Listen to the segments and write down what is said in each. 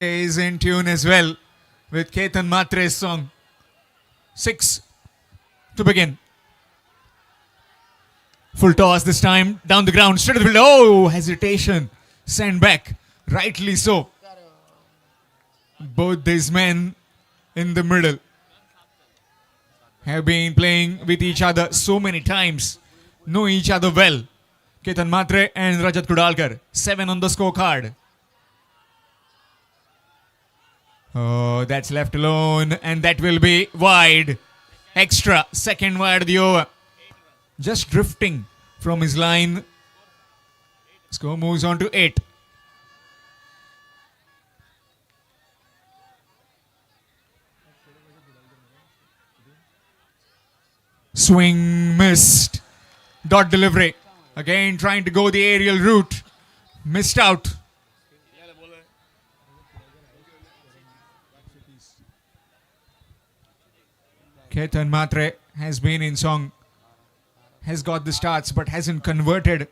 is in tune as well with Ketan Matre's song. 6 to begin. Full toss this time, down the ground, straight to the field. Oh, hesitation. Send back. Rightly so. Both these men in the middle have been playing with each other so many times, know each other well. Ketan Matre and Rajat Kudalkar, 7 on the scorecard. Oh, that's left alone, and that will be wide. Extra, second wide of the over. Just drifting from his line. Score moves on to 8. Swing missed. Dot delivery. Again trying to go the aerial route. Missed out. Ketan Matre has been in song. Has got the starts but hasn't converted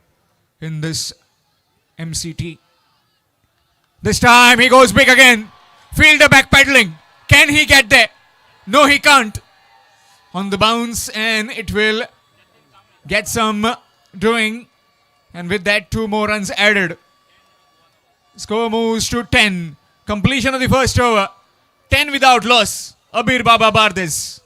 in this MCT. This time he goes big again. Fielder backpedaling. Can he get there? No, he can't. On the bounce, and it will get some doing, and with that 2 more runs added. Score moves to 10. Completion of the first over. 10 without loss. Abir Baba Bardes.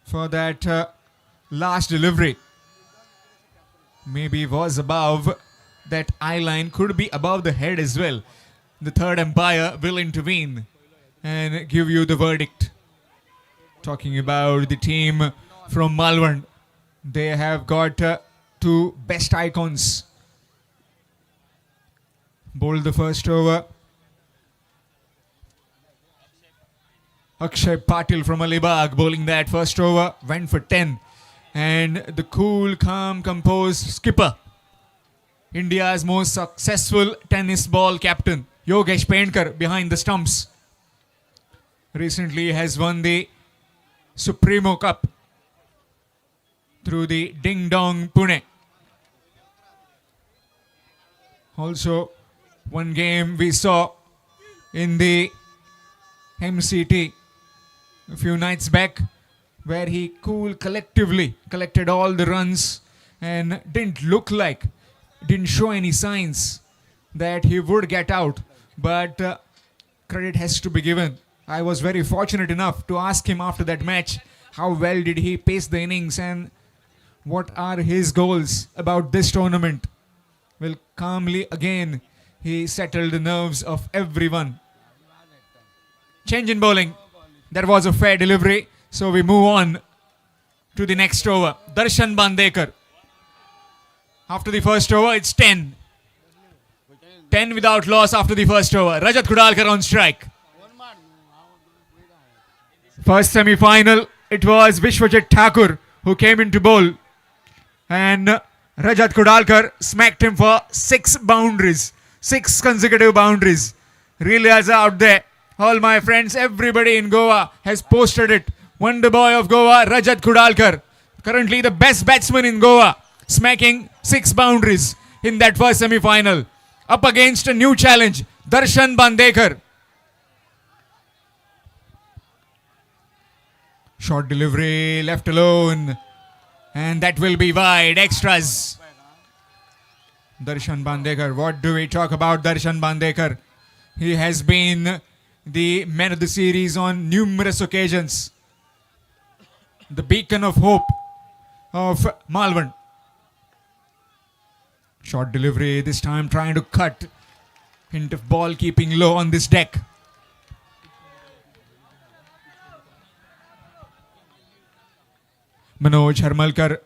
For that last delivery. Maybe was above that eye line, could be above the head as well. The third umpire will intervene and give you the verdict. Talking about the team from Malvan. They have got 2 best icons. Bowled the first over. Akshay Patil from Alibag bowling that first over, went for 10. And the cool, calm, composed skipper, India's most successful tennis ball captain, Yogesh Pendkar, behind the stumps. Recently has won the Supremo Cup through the Ding Dong Pune. Also, one game we saw in the MCT a few nights back, where he collectively collected all the runs and didn't show any signs that he would get out. But credit has to be given. I was very fortunate enough to ask him after that match how well did he pace the innings and what are his goals about this tournament. Well, calmly again he settled the nerves of everyone. Change in bowling. There was a fair delivery, so we move on to the next over. Darshan Bandekar. After the first over, it's 10. 10 without loss after the first over. Rajat Kudalkar on strike. First semi-final, it was Vishwajit Thakur who came into bowl. And Rajat Kudalkar smacked him for 6 boundaries. 6 consecutive boundaries. Realize out there. All my friends, everybody in Goa has posted it. Wonder boy of Goa, Rajat Kudalkar. Currently the best batsman in Goa. Smacking 6 boundaries in that first semi-final. Up against a new challenge, Darshan Bandekar. Short delivery, left alone. And that will be wide. Extras. Darshan Bandekar. What do we talk about Darshan Bandekar? He has been the man of the series on numerous occasions. The beacon of hope of Malvan. Short delivery, this time trying to cut. Hint of ball keeping low on this deck. Manoj Harmalkar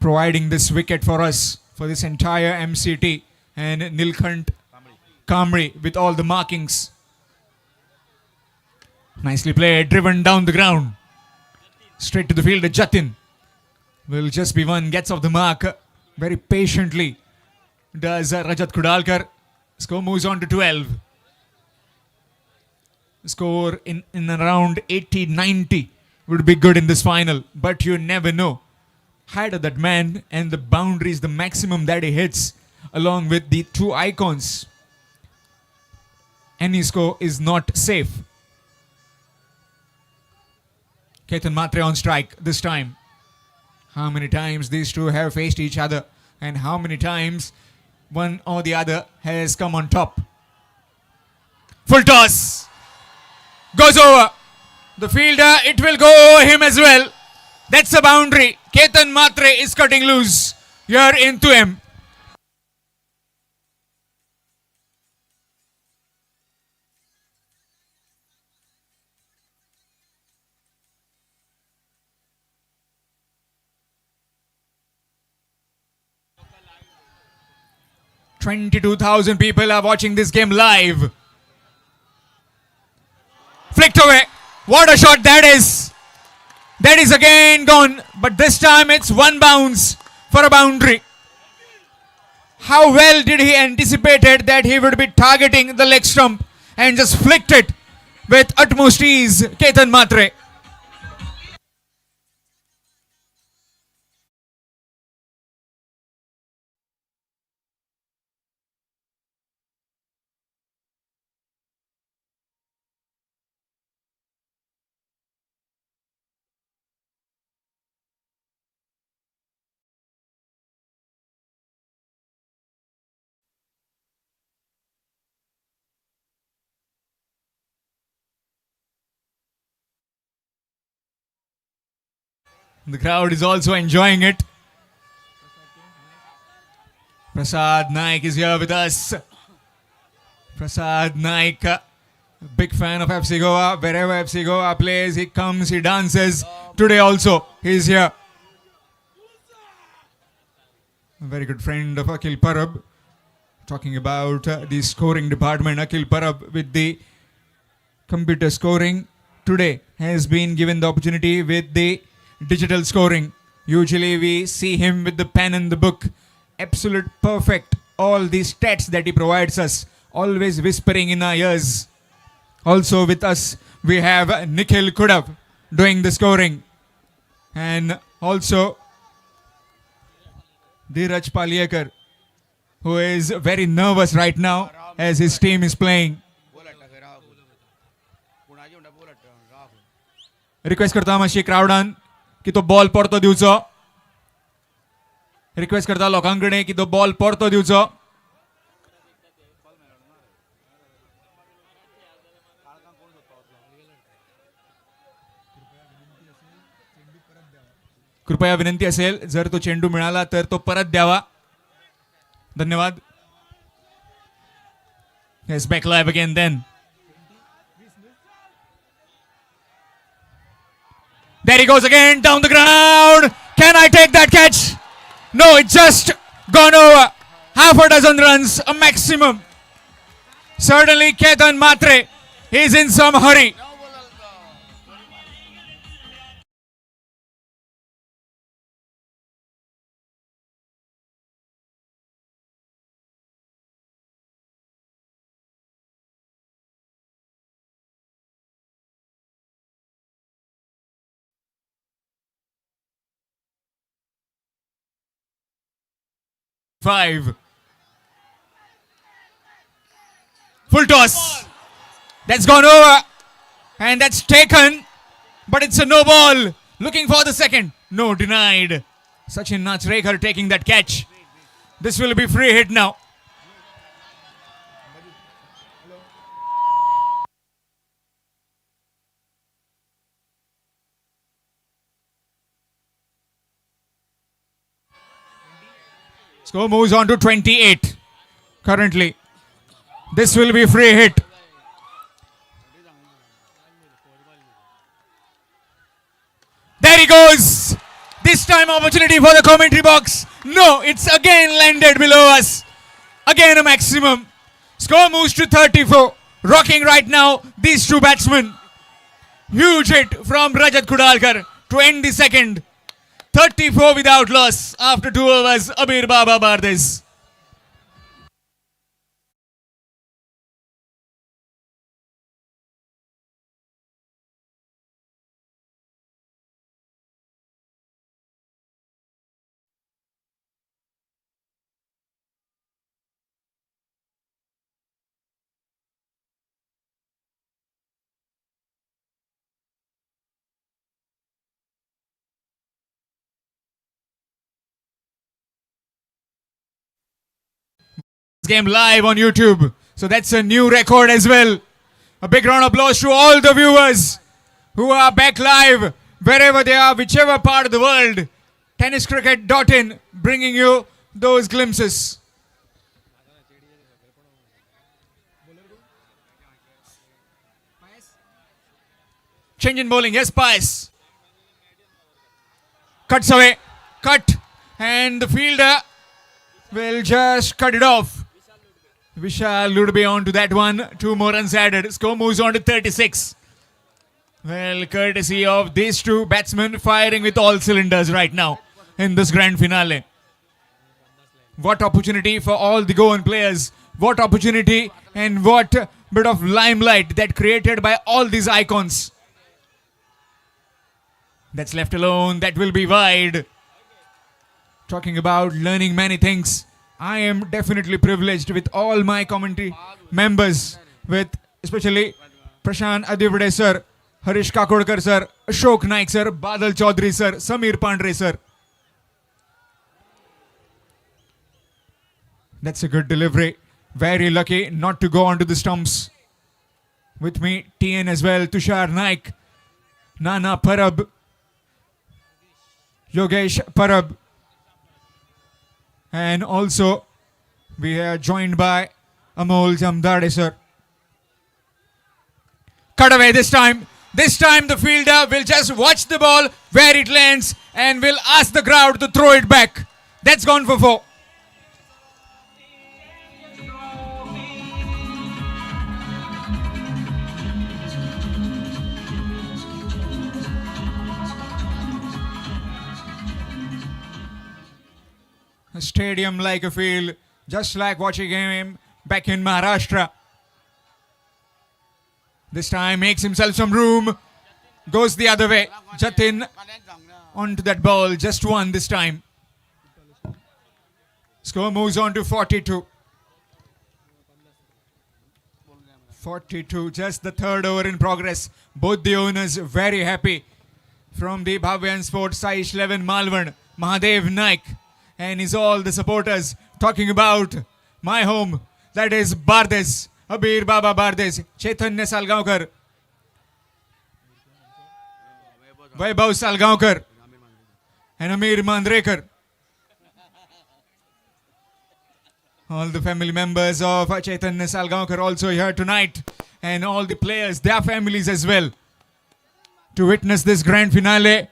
providing this wicket for us for this entire MCT. And Nilkhant Kamri with all the markings. Nicely played, driven down the ground. Straight to the field, Jatin. Will just be one, gets off the mark very patiently. Does Rajat Kudalkar. Score moves on to 12. Score in around 80-90 would be good in this final. But you never know. Height of that man and the boundaries, the maximum that he hits, along with the two icons. Any score is not safe. Ketan Matre on strike this time. How many times these two have faced each other and how many times one or the other has come on top. Full toss. Goes over. The fielder, it will go over him as well. That's the boundary. Ketan Matre is cutting loose here into him. "22,000 people are watching this game live." Flicked away. What a shot that is. That is again gone. But this time it's one bounce for a boundary. How well did he anticipated that he would be targeting the leg stump and just flicked it with utmost ease, Ketan Matre. The crowd is also enjoying it. Prasad Naik is here with us. Prasad Naik, big fan of FC Goa. Wherever FC Goa plays, he comes, he dances. Today also, he is here. A very good friend of Akhil Parab. Talking about the scoring department, Akhil Parab with the computer scoring. Today has been given the opportunity with the digital scoring. Usually we see him with the pen and the book. Absolute perfect. All the stats that he provides us. Always whispering in our ears. Also with us we have Nikhil Kudav doing the scoring. And also Dheeraj Paliekar, who is very nervous right now as his team is playing. Request करता मातशी क्राउडान की तो ball परतो दिवचो. Request करता लोकांकडे की तो बॉल परतो दिवचो. कृपया विनंती असेल जर तो चेंडू मिळाला तर तो परत द्यावा. धन्यवाद. Yes, back live again then. There he goes again down the ground. Can I take that catch? No, it just gone over. Half a dozen runs, a maximum. Certainly Ketan Matre is in some hurry. Five. Full toss. That's gone over. And that's taken. But it's a no ball. Looking for the second. No, denied. Sachin Nachrekar taking that catch. This will be free hit now. Score moves on to 28 currently. This will be free hit. There he goes. This time opportunity for the commentary box. No, it's again landed below us. Again a maximum. Score moves to 34. Rocking right now these two batsmen. Huge hit from Rajat Kudalkar to end the second. 34 without loss after 2 overs. Abir Baba Bardes. Game live on YouTube. So that's a new record as well. A big round of applause to all the viewers who are back live wherever they are, whichever part of the world. Tenniscricket.in bringing you those glimpses. Change in bowling. Yes, Pies. Cuts away. Cut. And the fielder will just cut it off. Vishal Ludbe on to that one. 2 more runs added. Score moves on to 36. Well, courtesy of these two batsmen firing with all cylinders right now in this grand finale. What opportunity for all the Goan players. What opportunity and what bit of limelight that created by all these icons. That's left alone. That will be wide. Talking about learning many things. I am definitely privileged with all my commentary members, with especially Prashant Adivade sir, Harish Kakodkar sir, Ashok Naik sir, Badal Chaudhary sir, Samir Pandre sir. That's a good delivery. Very lucky not to go onto the stumps. With me, TN as well, Tushar Naik, Nana Parab, Yogesh Parab. And also, we are joined by Amol Jamdade sir. Cut away this time. This time the fielder will just watch the ball where it lands and will ask the crowd to throw it back. That's gone for 4. A stadium like a field, just like watching him back in Maharashtra. This time makes himself some room, goes the other way. Jatin onto that ball, just one this time. Score moves on to 42. 42, just the third over in progress. Both the owners very happy. From the Bhavyan Sports, Saish Levin Malvan, Mahadev Naik, and is all the supporters talking about my home, that is Bardes, Abir Baba Bardes, Chaitanya Salgaonkar, Vaibhav Salgaonkar, and Amir Mandrekar. All the family members of Chaitanya Salgaonkar also here tonight, and all the players, their families as well, to witness this grand finale.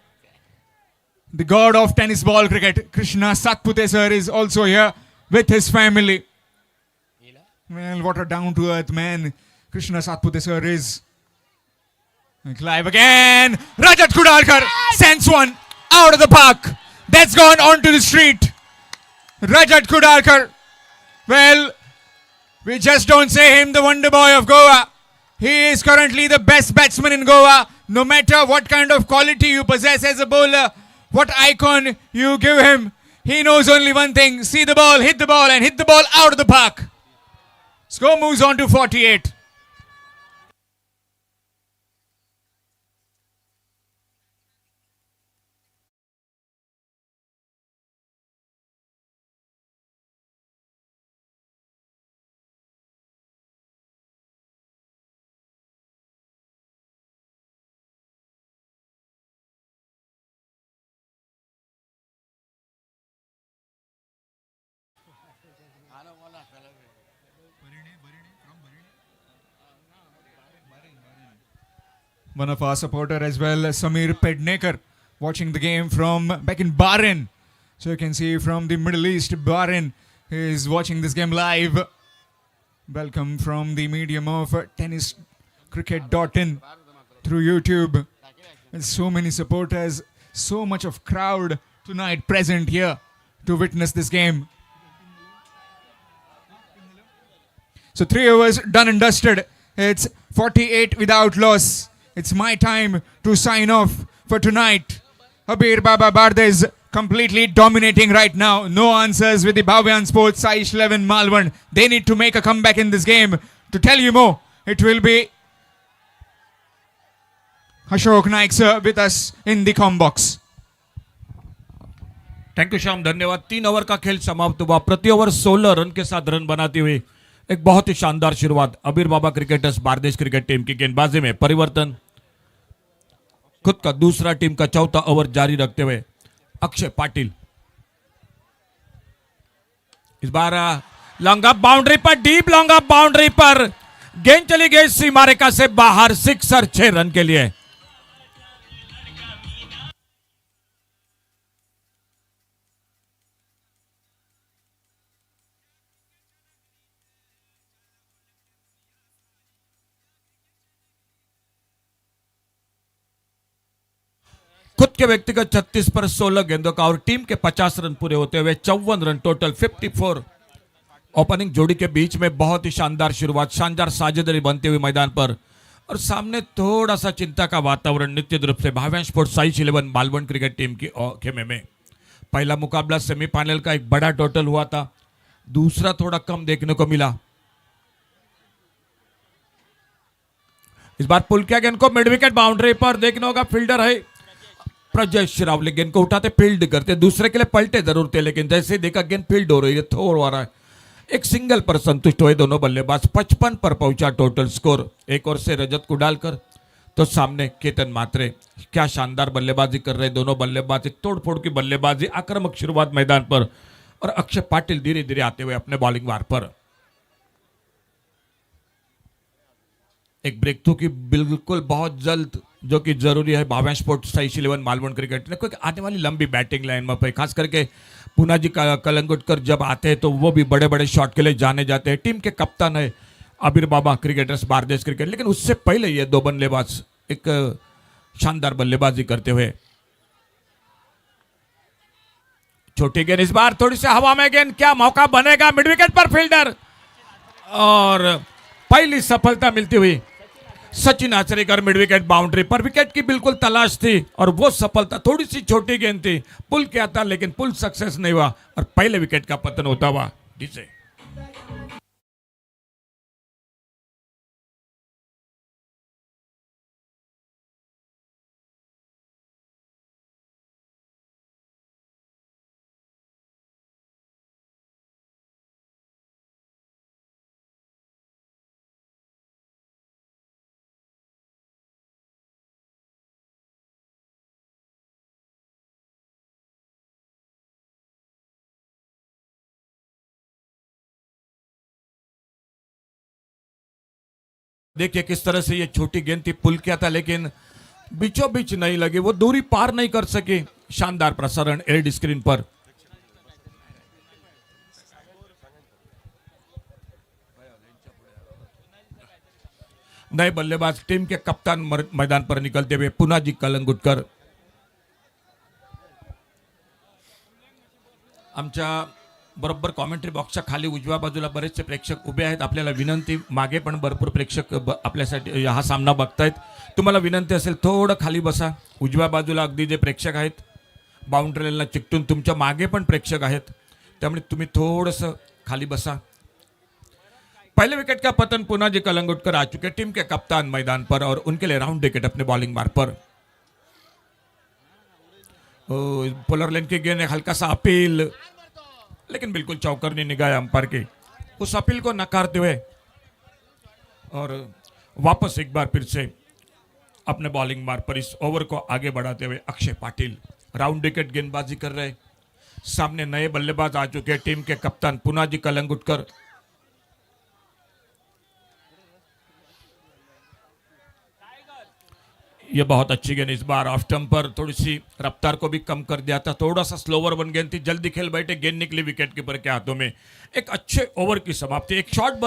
The god of tennis ball cricket, Krishna Satpute sir, is also here with his family. Well, what a down-to-earth man Krishna Satpute sir is. Live again. Rajat Kudalkar sends one out of the park. That's gone onto the street. Rajat Kudalkar. Well, we just don't say him the wonder boy of Goa. He is currently the best batsman in Goa. No matter what kind of quality you possess as a bowler, what icon you give him, he knows only one thing: see the ball, hit the ball, and hit the ball out of the park. Score moves on to 48. One of our supporter as well, Samir Pednekar, watching the game from back in Bahrain. So you can see from the Middle East, Bahrain is watching this game live. welcome from the medium of tenniscricket.in through YouTube. And so many supporters, so much of crowd tonight present here to witness this game. So 3 overs done and dusted. It's 48 without loss. It's my time to sign off for tonight. Abir Baba Bardez completely dominating right now. No answers with the Bhavyan Sports Saish 11 Malvan. They need to make a comeback in this game. To tell you more, it will be Ashok Naik sir with us in the com box. Thank you Shyam, धन्यवाद। 3 over का खेल समाप्त हुआ। प्रति over 16 run के साथ run बनाती हुई एक बहुत ही शानदार शुरुआत अबीर बाबा क्रिकेटर्स बारदेश क्रिकेट टीम की गेंदबाजी में परिवर्तन। खुद का दूसरा टीम का चौथा ओवर जारी रखते हुए अक्षय पाटिल इस बार लॉन्ग अप बाउंड्री पर, डीप लॉन्ग अप बाउंड्री पर गेंद चली गई सीमा रेखा से बाहर, सिक्सर 6 रन के लिए। खुद के व्यक्तिगत 36 पर 16 गेंदों का और टीम के 50 रन पूरे होते हुए 54 रन टोटल 54। ओपनिंग जोड़ी के बीच में बहुत ही शानदार शुरुआत, शानदार साझेदारी बनते हुए मैदान पर, और सामने थोड़ा सा चिंता का वातावरण निश्चित रूप से भाव्यांश स्पोर्ट्स साइश 11 मालवण क्रिकेट टीम की खेमे में। पहला मुकाबला सेमीफाइनल का एक बड़ा टोटल हुआ था, दूसरा थोड़ा कम देखने को मिला। इस बार पुल किया गेंद को मिड विकेट बाउंड्री पर, देखना होगा फील्डर है प्रजय श्रावली, गेंद को उठाते फील्ड करते, दूसरे के लिए पलटे जरूर थे, लेकिन जैसे देखा गेंद फील्ड हो रही है, थोड़ा हो रहा है, एक सिंगल पर संतुष्ट हुए दोनों बल्लेबाज। 55 पर पहुंचा टोटल स्कोर। एक ओर से रजत को डालकर तो सामने केतन मात्रे, क्या शानदार बल्लेबाजी कर रहे दोनों बल्लेबाज, एक तोड़फोड़ की बल्लेबाजी, आक्रामक शुरुआत मैदान पर, और अक्षय पाटिल धीरे धीरे आते हुए अपने बॉलिंग वार पर। एक ब्रेक थ्रू की बिल्कुल बहुत जल्द जो कि जरूरी है भाव्यांश स्पोर्ट्स साइश 11 मालवण क्रिकेट ने, क्योंकि आने वाली लंबी बैटिंग लाइन में पे खास करके पूनाजी कलंगुटकर जब आते हैं तो वो भी बड़े बड़े शॉट के लिए जाने जाते हैं। टीम के कप्तान है अबीर बाबा क्रिकेटर्स बारदेश क्रिकेट, लेकिन उससे पहले ये 2 बल्लेबाज एक शानदार बल्लेबाजी करते हुए। छोटी गेंद इस बार थोड़ी सी हवा में, गेंद क्या मौका बनेगा मिड विकेट पर, फील्डर, और पहली सफलता मिलती हुई Sachin Achrekar mid wicket boundary पर। विकेट की बिल्कुल तलाश थी और वो सफलता, थोड़ी सी छोटी गेंद थी, पुल किया था लेकिन पुल सक्सेस नहीं हुआ और पहले विकेट का पतन होता हुआ जिसे देखिए किस तरह से ये छोटी गेंद थी, पुल किया था लेकिन बीचों बीच नहीं लगी, वो दूरी पार नहीं कर सके। शानदार प्रसारण एलईडी स्क्रीन पर। नए बल्लेबाज टीम के कप्तान मैदान पर निकलते हुए पुनाजी कलंगुटकर। आमच्या बरोबर कॉमेंट्री बॉक्सच्या खाली उजव्या बाजूला बरेचसे प्रेक्षक उभे आहेत। आपल्याला विनंती, मागे पण भरपूर प्रेक्षक आपल्यासाठी हा सामना बघतायत, तुम्हाला विनंती असेल थोडं खाली बसा। उजव्या बाजूला अगदी जे प्रेक्षक आहेत बाउंड्री लाईनला चिकटून, तुमच्या मागे पण प्रेक्षक आहेत, त्यामुळे तुम्ही थोडंसं खाली बसा। पहले विकेट का पतन पुनाजी कलंगुटकर आ चुके, टीम के कप्तान मैदान पर, और उनके लिए राउंड विकेट अपने बॉलिंग मार पर। पोलर लेन की गेंद, हल्का सा अपील, लेकिन बिल्कुल चौकरनी निगाह अंपायर की, उस अपील को नकारते हुए और वापस एक बार फिर से अपने बॉलिंग मार पर इस ओवर को आगे बढ़ाते हुए अक्षय पाटिल राउंड विकेट गेंदबाजी कर रहे। सामने नए बल्लेबाज आ चुके, टीम के कप्तान पुनाजी कलंगुटकर। ये बहुत अच्छी गेंद इस बार ऑफ स्टंप पर थोड़ी सी रफ्तार को भी कम कर दिया था, थोड़ा सा स्लोवर बन गेंद थी, जल्दी खेल बैठे, गेंद निकली विकेट कीपर के हाथों में। एक अच्छे ओवर की समाप्ति, एक शॉट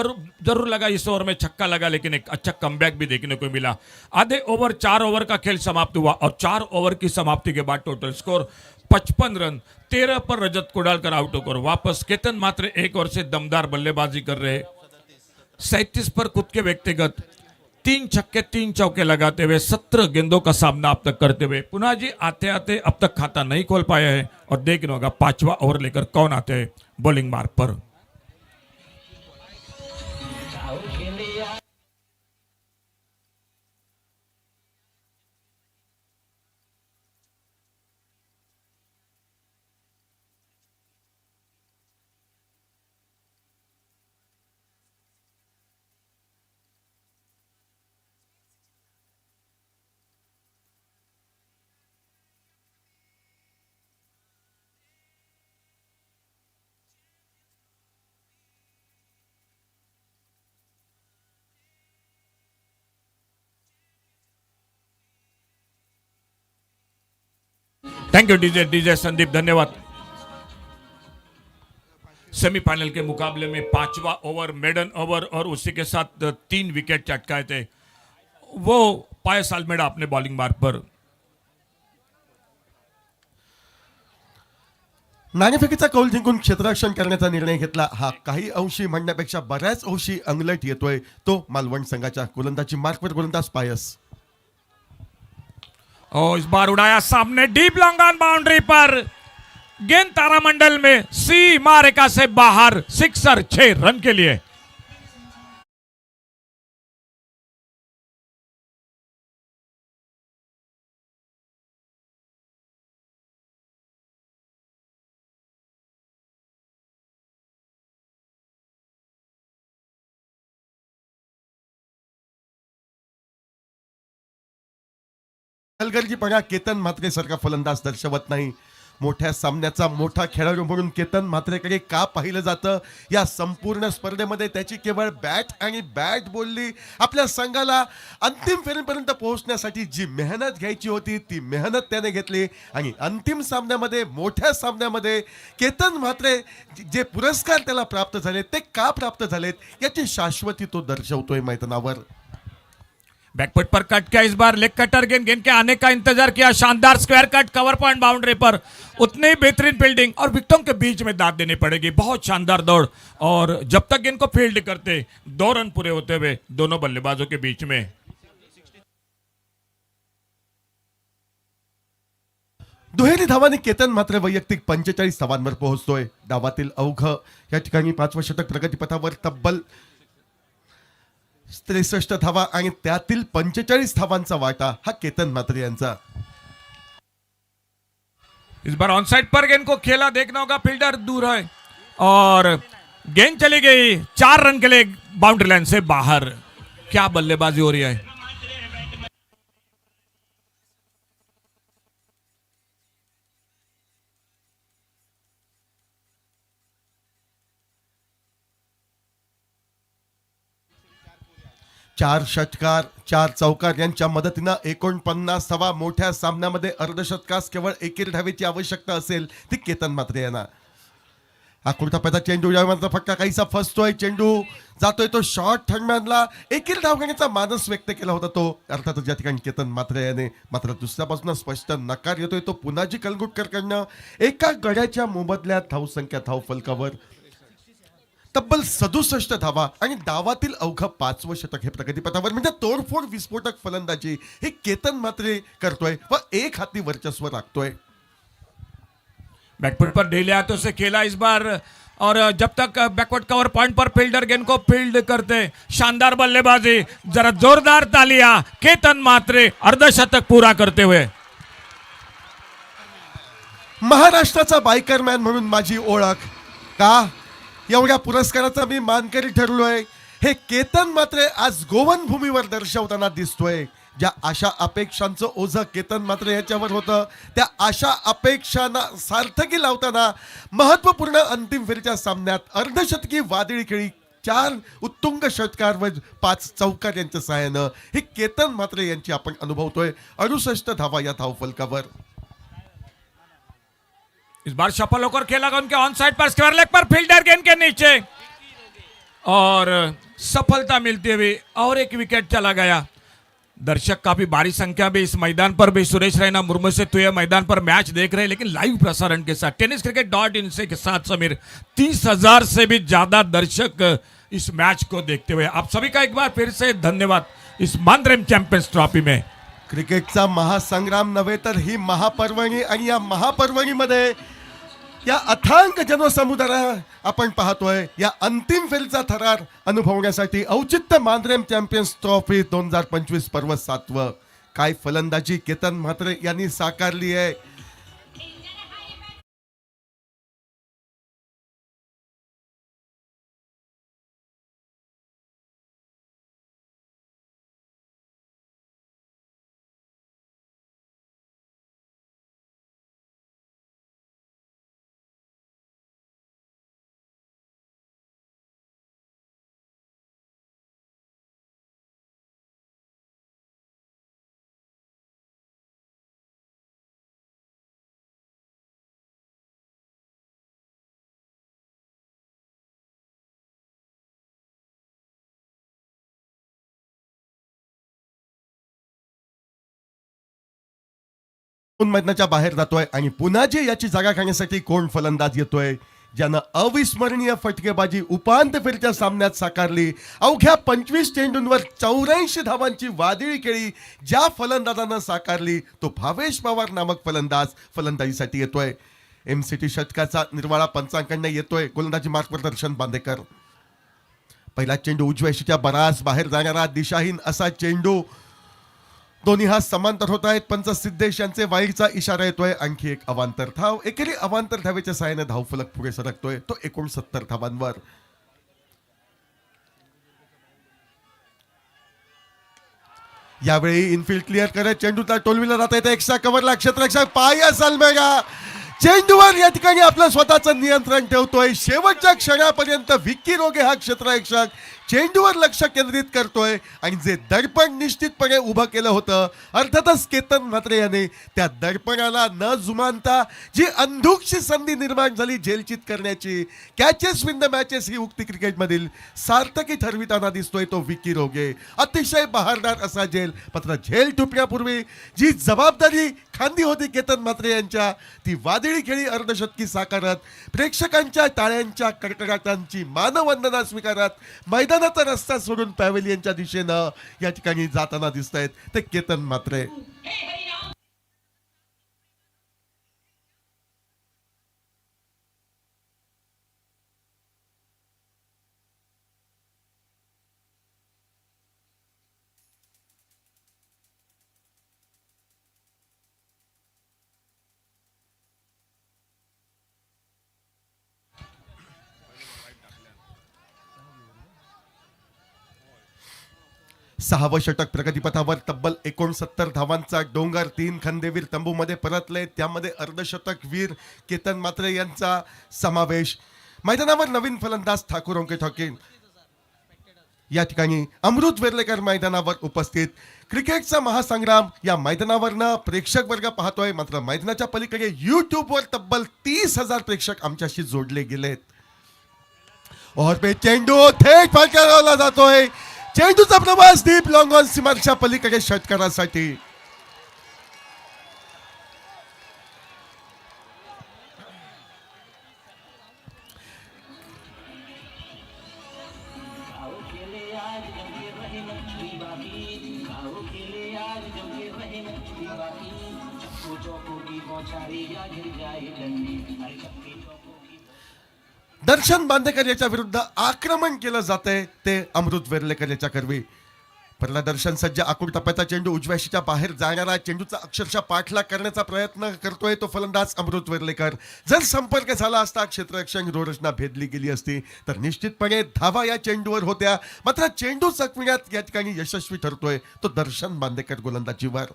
जरूर लगा इस ओवर में, छक्का लगा, लेकिन एक अच्छा कमबैक भी देखने को मिला। आधे ओवर 4 ओवर का खेल समाप्त हुआ और 4 ओवर की समाप्ति के बाद टोटल स्कोर 55 रन, 13 पर रजत कोडालकर आउट होकर वापस। केतन मात्र 1 ओवर से दमदार बल्लेबाजी कर रहे, 37 पर खुद के व्यक्तिगत 3 छक्के 3 चौके लगाते हुए 17 गेंदों का सामना अब तक करते हुए पुनः जी आते आते अब तक खाता नहीं खोल पाया है। और देखना होगा 5वां ओवर लेकर कौन आते हैं बॉलिंग मार्ग पर। थैंक यू डीजे संदीप, धन्यवाद। सेमीफाइनल के मुकाबले में 5वां ओवर मेडन ओवर और उसी के साथ 3 विकेट चटकाए थे वो पायस आल्मेडा अपने बॉलिंग मार्ग पर। नाणेफेकीचा कौल जिंकून क्षेत्ररक्षण करण्याचा निर्णय घेतला। हा काही अंशी म्हणण्यापेक्षा बऱ्याच अंशी अंगलट येतोय तो मालवण संघाच्या गोलंदाजी मार्कवर गोलंदाज पायस। और इस बार उड़ाया सामने, डीप लॉन्ग ऑन बाउंड्री पर, गेंद तारामंडल में सीमा रेखा से बाहर, सिक्सर 6 रन के लिए। हलगर्जीपणा केतन म्हात्रेसारखा फलंदाज दर्शवत नाही। मोठ्या सामन्याचा मोठा खेळाडू म्हणून केतन म्हात्रेकडे का पाहिलं जातं? या संपूर्ण स्पर्धेमध्ये त्याची केवळ बॅट आणि बॅट बोलली। आपल्या संघाला अंतिम फेरीपर्यंत पोहोचण्यासाठी जी मेहनत घ्यायची होती ती मेहनत त्याने घेतली आणि अंतिम सामन्यामध्ये, मोठ्या सामन्यामध्ये केतन म्हात्रे जे पुरस्कार त्याला प्राप्त झाले ते का प्राप्त झालेत याची शाश्वती तो दर्शवतोय मैदानावर। बैकफुट पर कट किया इस बार, लेग कटर गेंद के आने का इंतजार किया, शानदार square cut cover point boundary पर, उतनी ही बेहतरीन फील्डिंग और विकेटों के बीच में दाद देनी पड़ेगी। बहुत शानदार दौड़ और जब तक गेंद को फील्ड करते 2 रन पूरे होते हुए दोनों बल्लेबाजों के बीच में। दुहेरी धावांनी केतन मात्र वैयक्तिक 45 धावांवर पोहोचतोय। डावातील अवघ या ठिकाणी 5वं षटक प्रगतीपथावर तब्बल 63 धावा आणि त्यातील 45 धावांचा वाटा हा केतन मात्रे यांचा। इस बार ऑन साइड पर गेंद को खेला, देखना होगा फील्डर दूर है और गेंद चली गई 4 रन के लिए बाउंड्री लाइन से बाहर। क्या बल्लेबाजी हो रही है। 4 षटकार 4 चौकार यांच्या मदतीनं 49 धावा। मोठ्या सामन्यामध्ये अर्धशतकास केवळ एकेरी धावेची आवश्यकता असेल ती केतन मात्रे यांना। आकृतापैदा चेंडू यावरचा फटका काहीसा फसतोय, चेंडू जातोय तो शॉर्ट थंडमॅनला। एकेरी धाव घेण्याचा मानस व्यक्त केला होता तो अर्थातच या ठिकाणी केतन मात्रे याने, मात्र दुसऱ्यापासून स्पष्ट नकार येतोय तो पुन्हाजी कलगुटकरकडनं। एका गड्याच्या मोबदल्यात धावसंख्या धाव फलकावर तब्बल 67 धावा आणि डावातील अवघं 5वं षटक हे प्रगतीपथावर, म्हणजे तोडफोड विस्फोटक फलंदाजी हे केतन मात्रे करतोय व एक हाती वर्चस्व राखतोय। बैकफुट पर ढीले हाथों से खेला इस बार और जब तक बैकवर्ड कवर पॉइंट पर फील्डर गेंद को फील्ड करते, शानदार बल्लेबाजी, जरा जोरदार तालियां केतन मात्रे अर्धशतक पूरा करते हुए। महाराष्ट्राचा बायकरमॅन म्हणून माझी ओळख, का एवढ्या पुरस्काराचा मी मानकरी ठरलोय हे केतन मात्रे आज गोवन भूमीवर दर्शवताना दिसतोय। ज्या आशा अपेक्षांचं ओझं केतन मात्रे याच्यावर होतं त्या आशा अपेक्षांना सार्थकी लावताना महत्त्वपूर्ण अंतिम फेरीच्या सामन्यात अर्धशतकी वादळी खेळी 4 उत्तुंग षटकार व 5 चौकार यांच्या सहाय्यानं हे केतन म्हात्रे यांची आपण अनुभवतोय 68 धावा या धावफलकावर. इस बार शफल होकर खेला गया उनके ऑन साइड पर स्क्वायर लेग पर फील्डर गेंद के नीचे और सफलता मिलती हुई और एक विकेट चला गया. दर्शक काफी भारी संख्या में इस मैदान पर भी सुरेश रैना मुर्मू से तो यह मैदान पर मैच देख रहे हैं, लेकिन लाइव प्रसारण के साथ tenniscricket.in से के साथ समीर 30,000 से भी ज्यादा दर्शक इस मैच को देखते हुए आप सभी का एक बार फिर से धन्यवाद. इस मानरेम चॅम्पियन्स ट्रॉफी में क्रिकेटचा महासंग्राम नव्हे तर ही महापर्वणी आणि या महापर्वणीमध्ये या अथांग जनसमुदाय आपण पाहतोय या अंतिम फेरीचा थरार अनुभवण्यासाठी औचित्य मानरेम चॅम्पियन्स ट्रॉफी 2025 पर्व 7. काय फलंदाजी केतन म्हात्रे यांनी साकारली आहे. मैदानाच्या बाहेर जातोय आणि पुन्हा जे याची जागा घेण्यासाठी कोण फलंदाज येतोय ज्यानं अविस्मरणीय फटकेबाजी उपांत्य फेरीच्या सामन्यात साकारली. अवघ्या 25 चेंडूंवर 84 धावांची वादळी खेळी ज्या फलंदाजानं साकारली तो भावेश पवार नामक फलंदाज फलंदाजीसाठी येतोय. MCT षटकाचा निर्वाळा पंचांकडनं येतोय. गोलंदाजी मार्गदर्शन बांदेकर. पहिला चेंडू उजव्या यष्टीच्या बराच बाहेर जाणारा दिशाहीन असा चेंडू. दोन्ही हा समांतर होत आहेत. पंच सिद्धेश यांचे वाईडचा इशारा येतोय. आणखी एक अवांतर धाव. एकेरी अवांतर धावेच्या सहाय्याने धावफलक पुढे सरकतोय तो 69 धावांवर. यावेळी इनफिल्ड क्लिअर करत चेंडूला टोलविला जात आहे. एक्स्ट्रा कव्हरला क्षेत्ररक्षक पाया सलमेगा चेंडूवर या ठिकाणी आपलं स्वतःचं नियंत्रण ठेवतोय. शेवटच्या क्षणापर्यंत विक्की रोगे हा क्षेत्ररक्षक चेंडूवर लक्ष केंद्रित करतोय आणि जे दडपण निश्चितपणे उभं केलं होतं अर्थातच केतन म्हात्रे याने त्या दडपणाला न जुमानता जी अंधुकशी संधी निर्माण झाली झेलचित करण्याची कॅचेस विन द मॅचेस ही उक्ती क्रिकेटमधील सार्थकी ठरविताना दिसतोय तो विक्की रोगे. अतिशय बहारदार असा झेल. मात्र झेल टुपण्यापूर्वी जी जबाबदारी खांदी होती केतन म्हात्रे यांच्या ती वादळी खेळी अर्धशतकी साकारत प्रेक्षकांच्या टाळ्यांच्या कडकडाटांची मानवंदना स्वीकारत मैदानाचा रस्ता सोडून पॅव्हेलियनच्या दिशेनं या ठिकाणी जाताना दिसत आहेत ते केतन म्हात्रे. सहावं षटक प्रगतीपथावर. तब्बल 69 धावांचा डोंगर 3 खंदेवीर तंबूमध्ये परतले. त्यामध्ये अर्धशतक वीर केतन म्हात्रे यांचा समावेश. मैदानावर नवीन फलंदाज ठाकूर ओंके ठाकीर या ठिकाणी अमृत वेर्लेकर मैदानावर उपस्थित. क्रिकेटचा महासंग्राम या मैदानावरनं प्रेक्षक वर्ग पाहतोय. मात्र मैदानाच्या पलीकडे युट्यूबवर तब्बल 30,000 प्रेक्षक आमच्याशी जोडले गेलेत. और पे चेंडू थेट फटकारला जातोय. चेंडूचा प्रवास डीप लॉंग ऑन सीमाच्या पलीकडे षटकारासाठी. दर्शन बांदेकर याच्या विरुद्ध आक्रमण केलं जातंय ते अमृत वेर्लेकर याच्या करवी. पहिला दर्शन सज्ज आकुड टप्प्याचा चेंडू उजव्या यष्टीच्या बाहेर जाणारा चेंडूचा अक्षरशः पाठलाग करण्याचा प्रयत्न करतोय तो फलंदाज अमृत वेर्लेकर. जर संपर्क झाला असता क्षेत्ररक्षक रोरचना भेदली गेली असती तर निश्चितपणे धावा या चेंडूवर होत्या. मात्र चेंडू चकविण्यात या ठिकाणी यशस्वी ठरतोय तो दर्शन बांदेकर गोलंदाजीवर.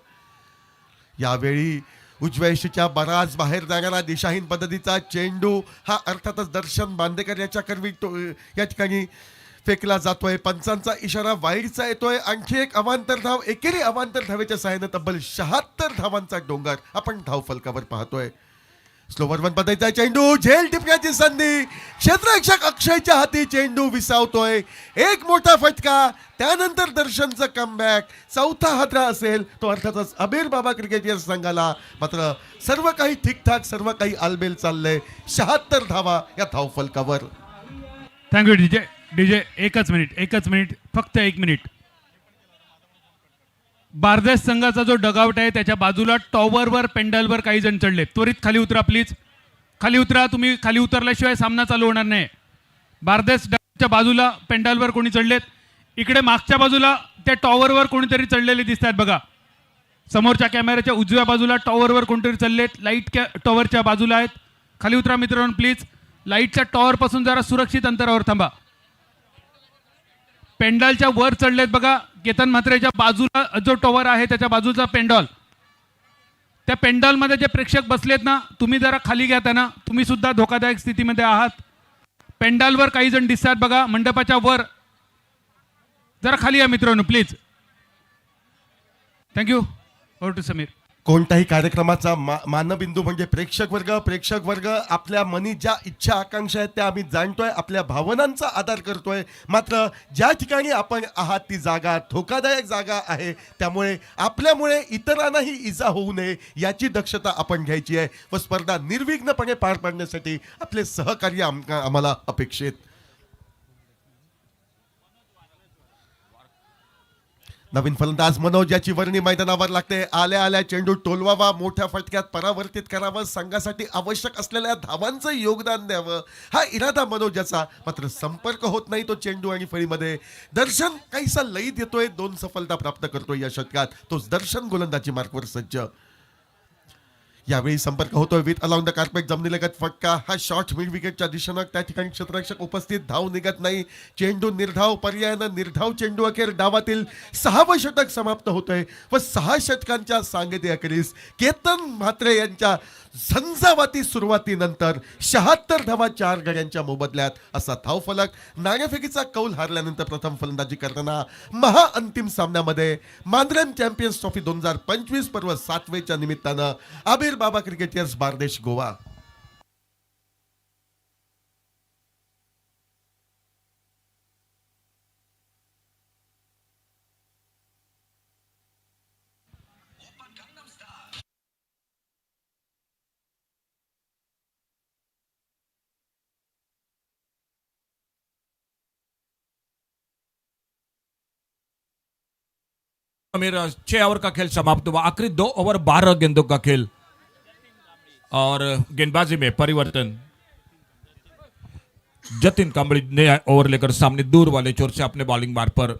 यावेळी उजव्या यष्टीच्या बराच बाहेर जाणारा दिशाहीन पद्धतीचा चेंडू हा अर्थातच दर्शन बांदेकर याच्या करवी या ठिकाणी फेकला जातोय. पंचांचा इशारा वाईडचा येतोय. आणखी एक अवांतर धाव, एकेरी अवांतर धावेच्या सहाय्याने तब्बल 76 धावांचा डोंगर आपण धावफलकावर पाहतोय. स्लोवर वन पद्धतीचा चेंडू, झेल टिपण्याची संधी, क्षेत्ररक्षक अक्षयच्या हाती चेंडू विसावतोय. एक मोठा फटका, त्यानंतर दर्शनचं कमबॅक. चौथा हादरा असेल तो अर्थातच अबीर बाबा क्रिकेटर्स संघाला. मात्र सर्व काही ठीकठाक, सर्व काही आलबेल चाललंय. 76 धावा या धावफलकावर. Thank you DJ. एकच मिनिट, फक्त 1 मिनिट. बारदेश संघाचा जो डगआउट आहे त्याच्या बाजूला टॉवरवर पेंडलवर काही जण चढले. त्वरित खाली उतरा प्लीज. खाली उतरा. तुम्ही खाली उतरल्याशिवाय सामना चालू होणार नाही. बारदेश च्या बाजूला पेंडलवर कोणी चढलेत. इकडे मागच्या बाजूला त्या टॉवरवर कोणीतरी चढलेले दिसत आहेत बघा. समोरच्या कॅमेऱ्याच्या उजव्या बाजूला टॉवरवर कोणतरी चढलेत. लाईट टॉवरच्या बाजूला आहेत. खाली उतरा मित्रांनो प्लीज. लाईटच्या टॉवर पासून जरा सुरक्षित अंतरावर थांबा. पेंडॉलच्या वर चढलेत बघा. केतन म्हात्रेच्या बाजूला जो टॉवर आहे त्याच्या बाजूचा पेंडॉल. त्या पेंडॉलमध्ये जे प्रेक्षक बसलेत ना, तुम्ही जरा खाली घ्या त्यांना. तुम्ही सुद्धा धोकादायक स्थितीमध्ये आहात. पेंडॉलवर काही जण दिसतात बघा, मंडपाच्या वर. जरा खाली या मित्रांनो please. Thank you. Over to Sameer. कोणत्याही कार्यक्रमाचा मानबिंदू म्हणजे प्रेक्षक वर्ग आपल्या मनी ज्या इच्छा आकांक्षा आहेत त्या आम्ही जाणतोय, आपल्या भावनांचा आदर करतोय. मात्र ज्या ठिकाणी आपण आहात ती जागा धोकादायक जागा आहे. त्यामुळे आपल्यामुळे इतरांनाही इजा होऊ नये याची दक्षता आपण घ्यायची आहे व स्पर्धा निर्विघ्नपणे पार पाडण्यासाठी आपले सहकार्य आम्हाला अपेक्षित. नवीन फलंदाज मनोज याची वर्णी मैदानावर लागते. आल्या आल्या चेंडू टोलवावा, मोठ्या फटक्यात परावर्तित करावं, संघासाठी आवश्यक असलेल्या धावांचं योगदान द्यावं हा इरादा मनोजाचा. मात्र संपर्क होत नाही तो चेंडू आणि फळीमध्ये. दर्शन काहीसा लईत येतोय, 2 सफलता प्राप्त करतोय या षटकात. तोच दर्शन गोलंदाजी मार्कवर सज्ज. यावेळी संपर्क होतोय विथ अलाउंड द कार्पेट, जमिनीलगत फटका. हा शॉट मिड विकेटच्या दिशेनं. त्या ठिकाणी क्षेत्ररक्षक उपस्थित, धाव निघत नाही. चेंडू निर्धाव, पर्यायानं निर्धाव चेंडू. अखेर डावातील 6वं षटक समाप्त होतंय व 6 षटकांच्या सांगते अखेरीस केतन म्हात्रे यांच्या झंझावाती सुरुवातीनंतर 76 धावा 4 गड्यांच्या मोबदल्यात असा धावफलक. नाणेफेकीचा कौल हारल्यानंतर प्रथम फलंदाजी करताना महाअंतिम सामन्यामध्ये मांद्रेम चॅम्पियन्स ट्रॉफी 2025 पर्व 7वेच्या निमित्तानं अबीर बाबा क्रिकेटर्स बारदेश गोवा. मेरा 6 ओवर का खेल समाप्त हुआ. आखिरी 2 ओवर 12 गेंदों का खेल और गेंदबाजी में परिवर्तन. जतिन कांबड़ी ने ओवर लेकर सामने दूर वाले छोर से अपने बॉलिंग मार्ग पर.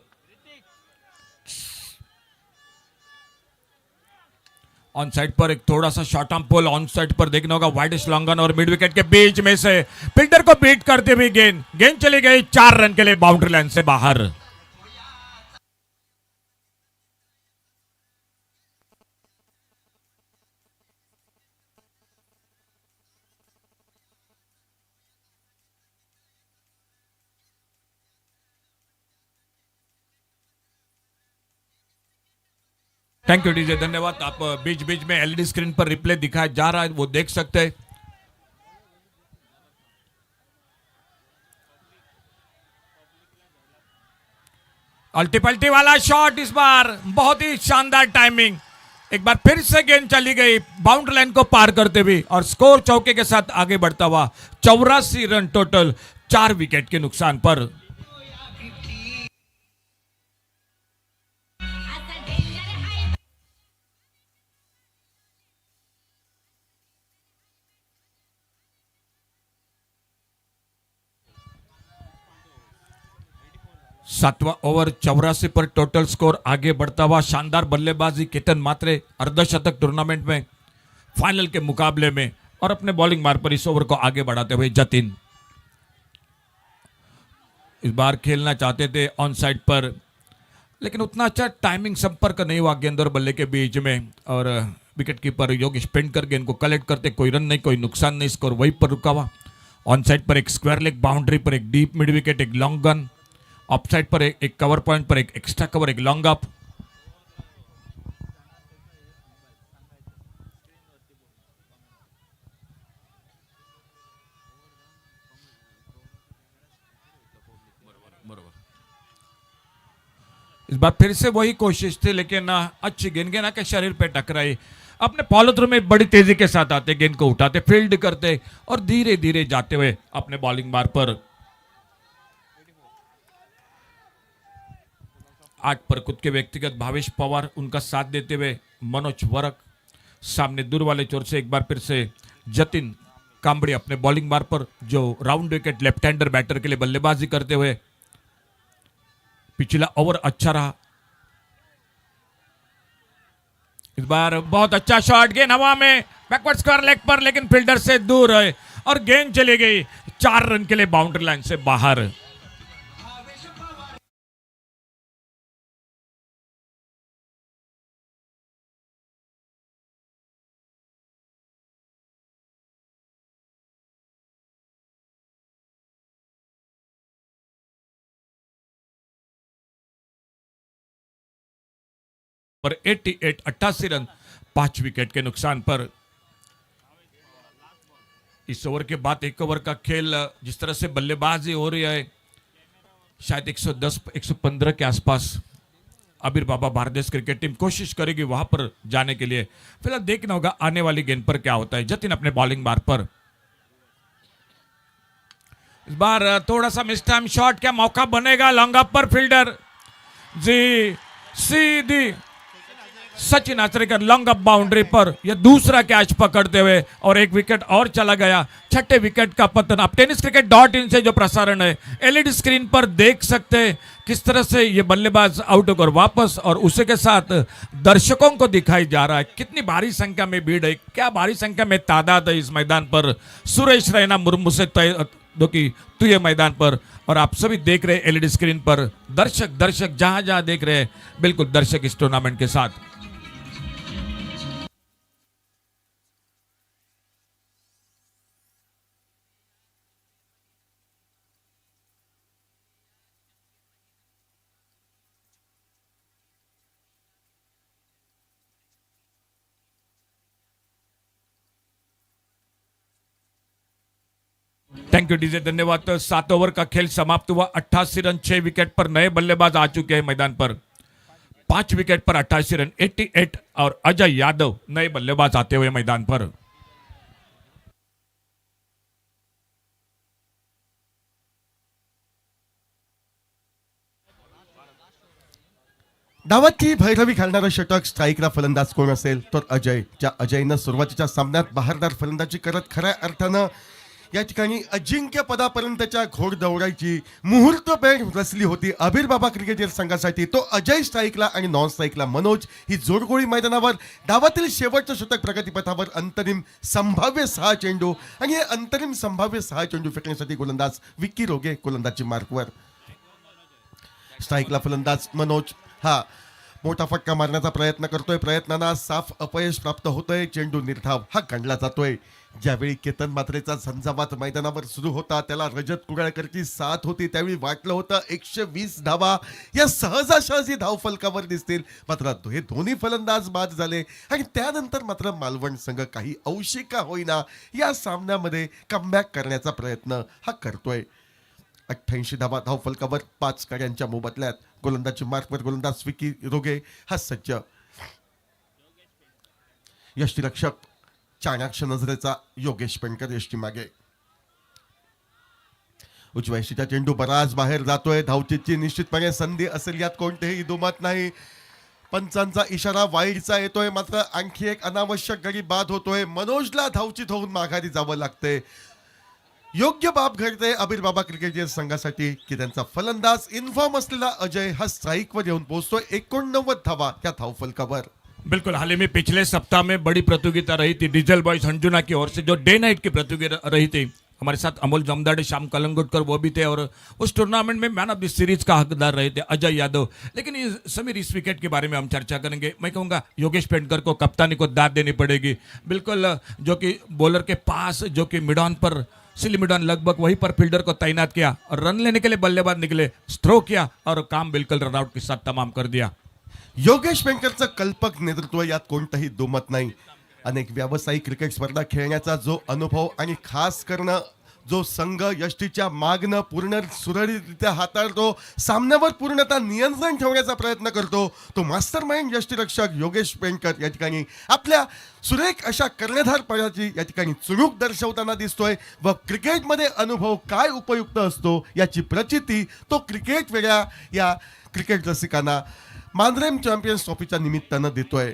ऑन साइड पर एक थोड़ा सा short arm pull. On side पर देखना होगा वाइडेस्ट लॉन्गन और मिड विकेट के बीच में से फील्डर को बीट करते हुए गेंद चली गई 4 रन के लिए बाउंड्री लाइन से बाहर. थैंक यू डीजे, धन्यवाद. आप बीच बीच में एलईडी स्क्रीन पर रिप्ले दिखाया जा रहा है, वो देख सकते हैं. अल्टी पल्टी वाला शॉट इस बार बहुत ही शानदार टाइमिंग. एक बार फिर से गेंद चली गई बाउंड्री लाइन को पार करते हुए और स्कोर चौके के साथ आगे बढ़ता हुआ. 84 रन टोटल 4 विकेट के नुकसान पर. सातवां ओवर 84 पर टोटल स्कोर आगे बढ़ता हुआ. शानदार बल्लेबाजी केतन म्हात्रे, अर्धशतक टूर्नामेंट में फाइनल के मुकाबले में और अपने बॉलिंग मार्ग पर इस ओवर को आगे बढ़ाते हुए जतिन इस बार खेलना चाहते थे ऑन साइड पर, लेकिन उतना अच्छा टाइमिंग संपर्क नहीं हुआ गेंद और बल्ले के बीच में. और विकेट कीपर योगेश पेंडकर गेंद को कलेक्ट करते, कोई रन नहीं, कोई नुकसान नहीं, स्कोर वहीं पर रुका हुआ. ऑन साइड पर एक स्क्वायर लेग बाउंड्री पर एक डीप मिड विकेट, एक लॉन्ग गन ऑफ साइड पर एक कवर पॉइंट पर एक एक्स्ट्रा कवर, एक लॉन्ग अप। इस बार फिर से वही कोशिश थी, लेकिन अच्छी गेंद गेना के शरीर पे टकराई। अपने फॉलो थ्रू में बड़ी तेजी के साथ आते, गेंद को उठाते, फील्ड करते और धीरे धीरे जाते हुए अपने बॉलिंग बार पर। आठ पर खुद के व्यक्तिगत भावेश पवार, उनका साथ देते हुए मनोज वरक। सामने दूर वाले चोर से एक बार फिर से जतिन कांबड़ी अपने बॉलिंग बार पर, जो round wicket left hander batter के लिए बल्लेबाजी करते हुए। पिछला ओवर अच्छा रहा। इस बार बहुत अच्छा शॉट, गेंद हवा में बैकवर्ड स्क्वायर लेग पर, लेकिन फील्डर से दूर है और गेंद चली गई 4 रन के लिए बाउंड्री लाइन से बाहर। पर 88 रन 5 विकेट के नुकसान पर। इस ओवर के बाद एक ओवर का खेल जिस तरह से बल्लेबाजी हो रही है, शायद 110-115 के आसपास आबिर बाबा भारतीय क्रिकेट टीम कोशिश करेगी वहां पर जाने के लिए। फिलहाल देखना होगा आने वाली गेंद पर क्या होता है। जतिन अपने बॉलिंग बार पर। इस बार थोड़ा सा मिस टाइम शॉट, क्या मौका बनेगा? लॉन्ग अप पर फील्डर जी सीधी Sachin Achrekar long off boundary पर यह दूसरा कैच पकड़ते हुए और एक विकेट और चला गया। छठे विकेट का पतन। आप tenniscricket.in से जो प्रसारण है एलईडी स्क्रीन पर देख सकते हैं किस तरह से ये बल्लेबाज आउट होकर वापस, और उसी के साथ दर्शकों को दिखाई जा रहा है कितनी भारी संख्या में भीड़ है, क्या भारी संख्या में तादाद है इस मैदान पर। सुरेश रैना मुर्मू से जो कि तू ये मैदान पर, और आप सभी देख रहे हैं एलईडी स्क्रीन पर। दर्शक जहां जहां देख रहे हैं, बिल्कुल दर्शक इस टूर्नामेंट के साथ। थैंक यू डीजे, धन्यवाद। 7 ओवर का खेल समाप्त हुआ। 88 रन 6 विकेट पर नए बल्लेबाज आ चुके हैं मैदान पर। 5 विकेट पर 88 रन 88, और अजय यादव नए बल्लेबाज आते हुए मैदान पर। डावाची भैरवी घालणारा षटक स्ट्राईकला फलंदाज कोण असेल तर अजय. ज्या अजयनं सुरुवातीच्या सामन्यात बहारदार फलंदाजी करत खऱ्या अर्थानं या ठिकाणी अजिंक्य पदापर्यंतच्या घोडदौडाची मुहूर्तमेढ रचली होती आबिर बाबा क्रिकेट संघासाठी. तो अजय स्ट्राईकला आणि नॉन स्ट्राईकला मनोज ही जोडगोळी मैदानावर. डावातील शेवटचं षटक प्रगतीपथावर. अंतरिम संभाव्य 6 चेंडू, आणि हे अंतरिम संभाव्य 6 चेंडू फेकण्यासाठी गोलंदाज विक्की रोगे गोलंदाजी मार्कवर. स्ट्राईकला फलंदाज मनोज हा मोठा फटका मारण्याचा प्रयत्न करतोय. प्रयत्नांना साफ अपयश प्राप्त होतोय. चेंडू निर्धाव हा गणला जातोय. ज्यावेळी केतन मात्रेचा झंझावात मैदानावर सुरू होता, त्याला रजत कुडाळकरची साथ होती, त्यावेळी वाटलं होतं 120 धावा या सहजासहजी धावफलकावर दिसतील. मात्र हे दोन्ही फलंदाज बाद झाले, आणि त्यानंतर मात्र मालवण संघ काही अंशी का होईना या सामन्यामध्ये कमबॅक करण्याचा प्रयत्न हा करतोय. 88 धावा धावफलकावर 5 गाड्यांच्या मोबदल्यात. गोलंदाजी मार्कवर गोलंदाज विकी रोगे हा सज्ज. यष्टीरक्षक चाणाक्ष नजरेचा योगेश पेंडकर यष्टी मागे. उजव्या यष्टीचा चेंडू बराच बाहेर जातोय. धावचीची निश्चितपणे संधी असेल, यात कोणतेही दुमत नाही. पंचांचा इशारा वाईडचा येतोय, मात्र आणखी एक अनावश्यक गडी बाद होतोय. मनोजला धावचीत होऊन माघारी जावं लागतंय. योग्य बाब घडते आबिर बाबा क्रिकेट संघासाठी की त्यांचा फलंदाज इन्फॉर्म असलेला अजय हा स्ट्राईकवर येऊन पोहोचतोय. 89 धावा त्या धावफलकावर. बिल्कुल, हाल ही में पिछले सप्ताह में बड़ी प्रतियोगिता रही थी डीजल बॉयज हंजुना की ओर से, जो डे नाइट की प्रतियोगिता रही थी। हमारे साथ अमोल जमदाड़े, श्याम कलंगुटकर वो भी थे, और उस टूर्नामेंट में मैन ऑफ द सीरीज का हकदार रहे थे अजय यादव। लेकिन समीर, इस विकेट के बारे में हम चर्चा करेंगे। मैं कहूँगा योगेश पेंडकर को कप्तानी को दाद देनी पड़ेगी। बिल्कुल, जो कि बॉलर के पास जो कि मिड ऑन पर सिलिमिडन लगभग वहीं पर फील्डर को तैनात किया और रन लेने के लिए बल्लेबाज निकले, थ्रो किया और काम बिल्कुल रन आउट के साथ तमाम कर दिया. योगेश पेंकरचं कल्पक नेतृत्व यात कोणतंही दुमत नाही. अनेक व्यावसायिक क्रिकेट स्पर्धा खेळण्याचा जो अनुभव आणि खास करणं जो संघ यष्टीच्या मागणं पूर्ण सुरळीतरित्या हाताळतो, सामन्यावर पूर्णतः नियंत्रण ठेवण्याचा प्रयत्न करतो, तो मास्टर माइंड यष्टीरक्षक योगेश पेंकर या ठिकाणी आपल्या सुरेख अशा कर्णधारपणाची या ठिकाणी चुणूक दर्शवताना दिसतोय व क्रिकेटमध्ये अनुभव काय उपयुक्त असतो याची प्रचिती तो क्रिकेट वेगळ्या या क्रिकेट रसिकांना मांद्रेम चॅम्पियन्स ट्रॉफीच्या निमित्तानं देतोय.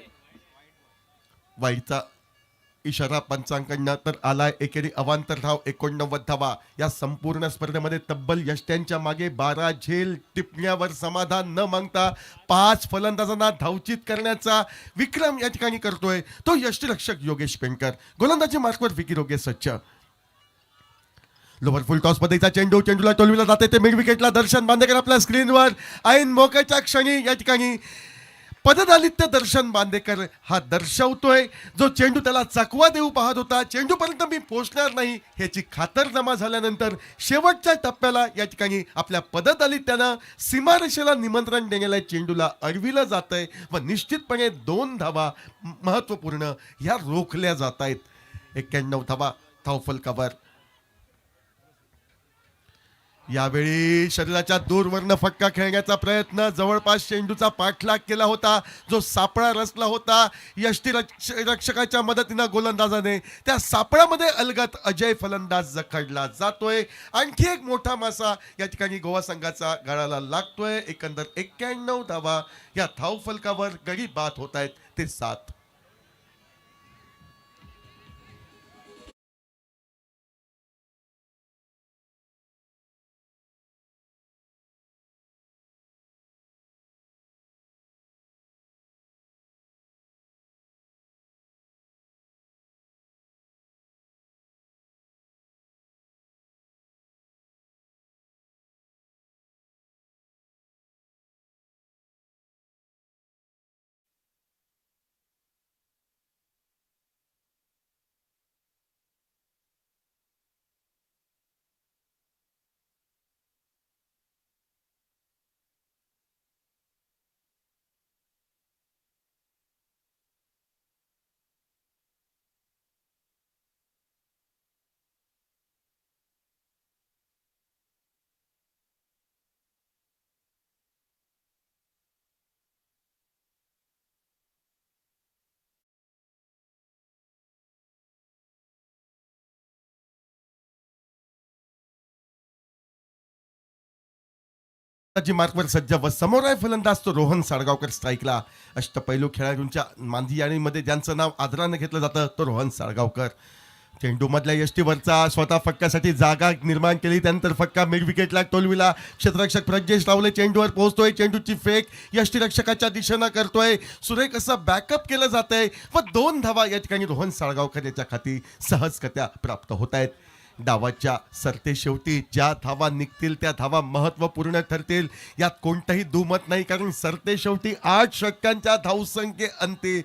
वाईचा इशारा पंचांकडनं तर आलाय. एकेरी अवांतर धाव 89 धावा. या संपूर्ण स्पर्धेमध्ये तब्बल यष्ट्यांच्या मागे 12 झेल टिपण्यावर समाधान न मागता 5 फलंदाजांना धावचित करण्याचा विक्रम या ठिकाणी करतोय तो यष्टीरक्षक योगेश पेंकर. गोलंदाजी मार्कवर विकी रोगे सज्ज. लोवर फुल टॉस मध्येचा चेंडूला टोलविला जाते ते मिड विकेटला दर्शन बांदेकर आपल्या स्क्रीनवर ऐन मोक्याच्या क्षणी या ठिकाणी पददालित्य दर्शन बांदेकर हा दर्शवतोय. जो चेंडू त्याला चकवा देऊ पाहत होता, चेंडूपर्यंत मी पोहोचणार नाही ह्याची खातरजमा झाल्यानंतर शेवटच्या टप्प्याला या ठिकाणी आपल्या पददालित्यानं सीमारेषेला निमंत्रण देण्याला चेंडूला अडविलं जातंय व निश्चितपणे 2 धावा महत्वपूर्ण ह्या रोखल्या जात आहेत. 91 धावा धावफलकावर. यावेळी शरीराच्या दूरवरनं फटका खेळण्याचा प्रयत्न, जवळपास चेंडूचा पाठलाग केला होता, जो सापळा रचला होता यष्टीरक्षकाच्या मदतीनं गोलंदाजाने. त्या सापळामध्ये अलगत अजय फलंदाज जखडला जातोय. आणखी एक मोठा मासा या ठिकाणी गोवा संघाचा गळाला लागतोय. एकंदर 91 धावा या धावफलकावर गडी बाद होत आहेत ते 7. मार्कवर सज्ज व समोर आहे फलंदाज तो रोहन साळगावकर स्ट्राईकला. अष्टपैलू खेळाडूंच्या मांदी यादीमध्ये ज्यांचं नाव आदराने घेतलं जातं तो रोहन साळगावकर. चेंडू मधल्या यष्टीवरचा स्वतः फटक्यासाठी जागा निर्माण केली, त्यानंतर फटका मिड विकेटला टोलविला. क्षेत्ररक्षक प्रज्ञेश रावले चेंडूवर पोहोचतोय, चेंडूची फेक यष्टीरक्षकाच्या दिशेनं करतोय. सुरेख असं बॅकअप केलं जातंय व 2 धावा या ठिकाणी रोहन साळगावकर याच्या खाती सहजगत्या प्राप्त होत आहेत. डावाच्या सरते शेवटी ज्या धावा निघतील त्या धावा महत्वपूर्ण ठरतील यात कोणताही दुमत नाही, कारण सरते शेवटी 8 षटकांच्या धावसंख्ये अंती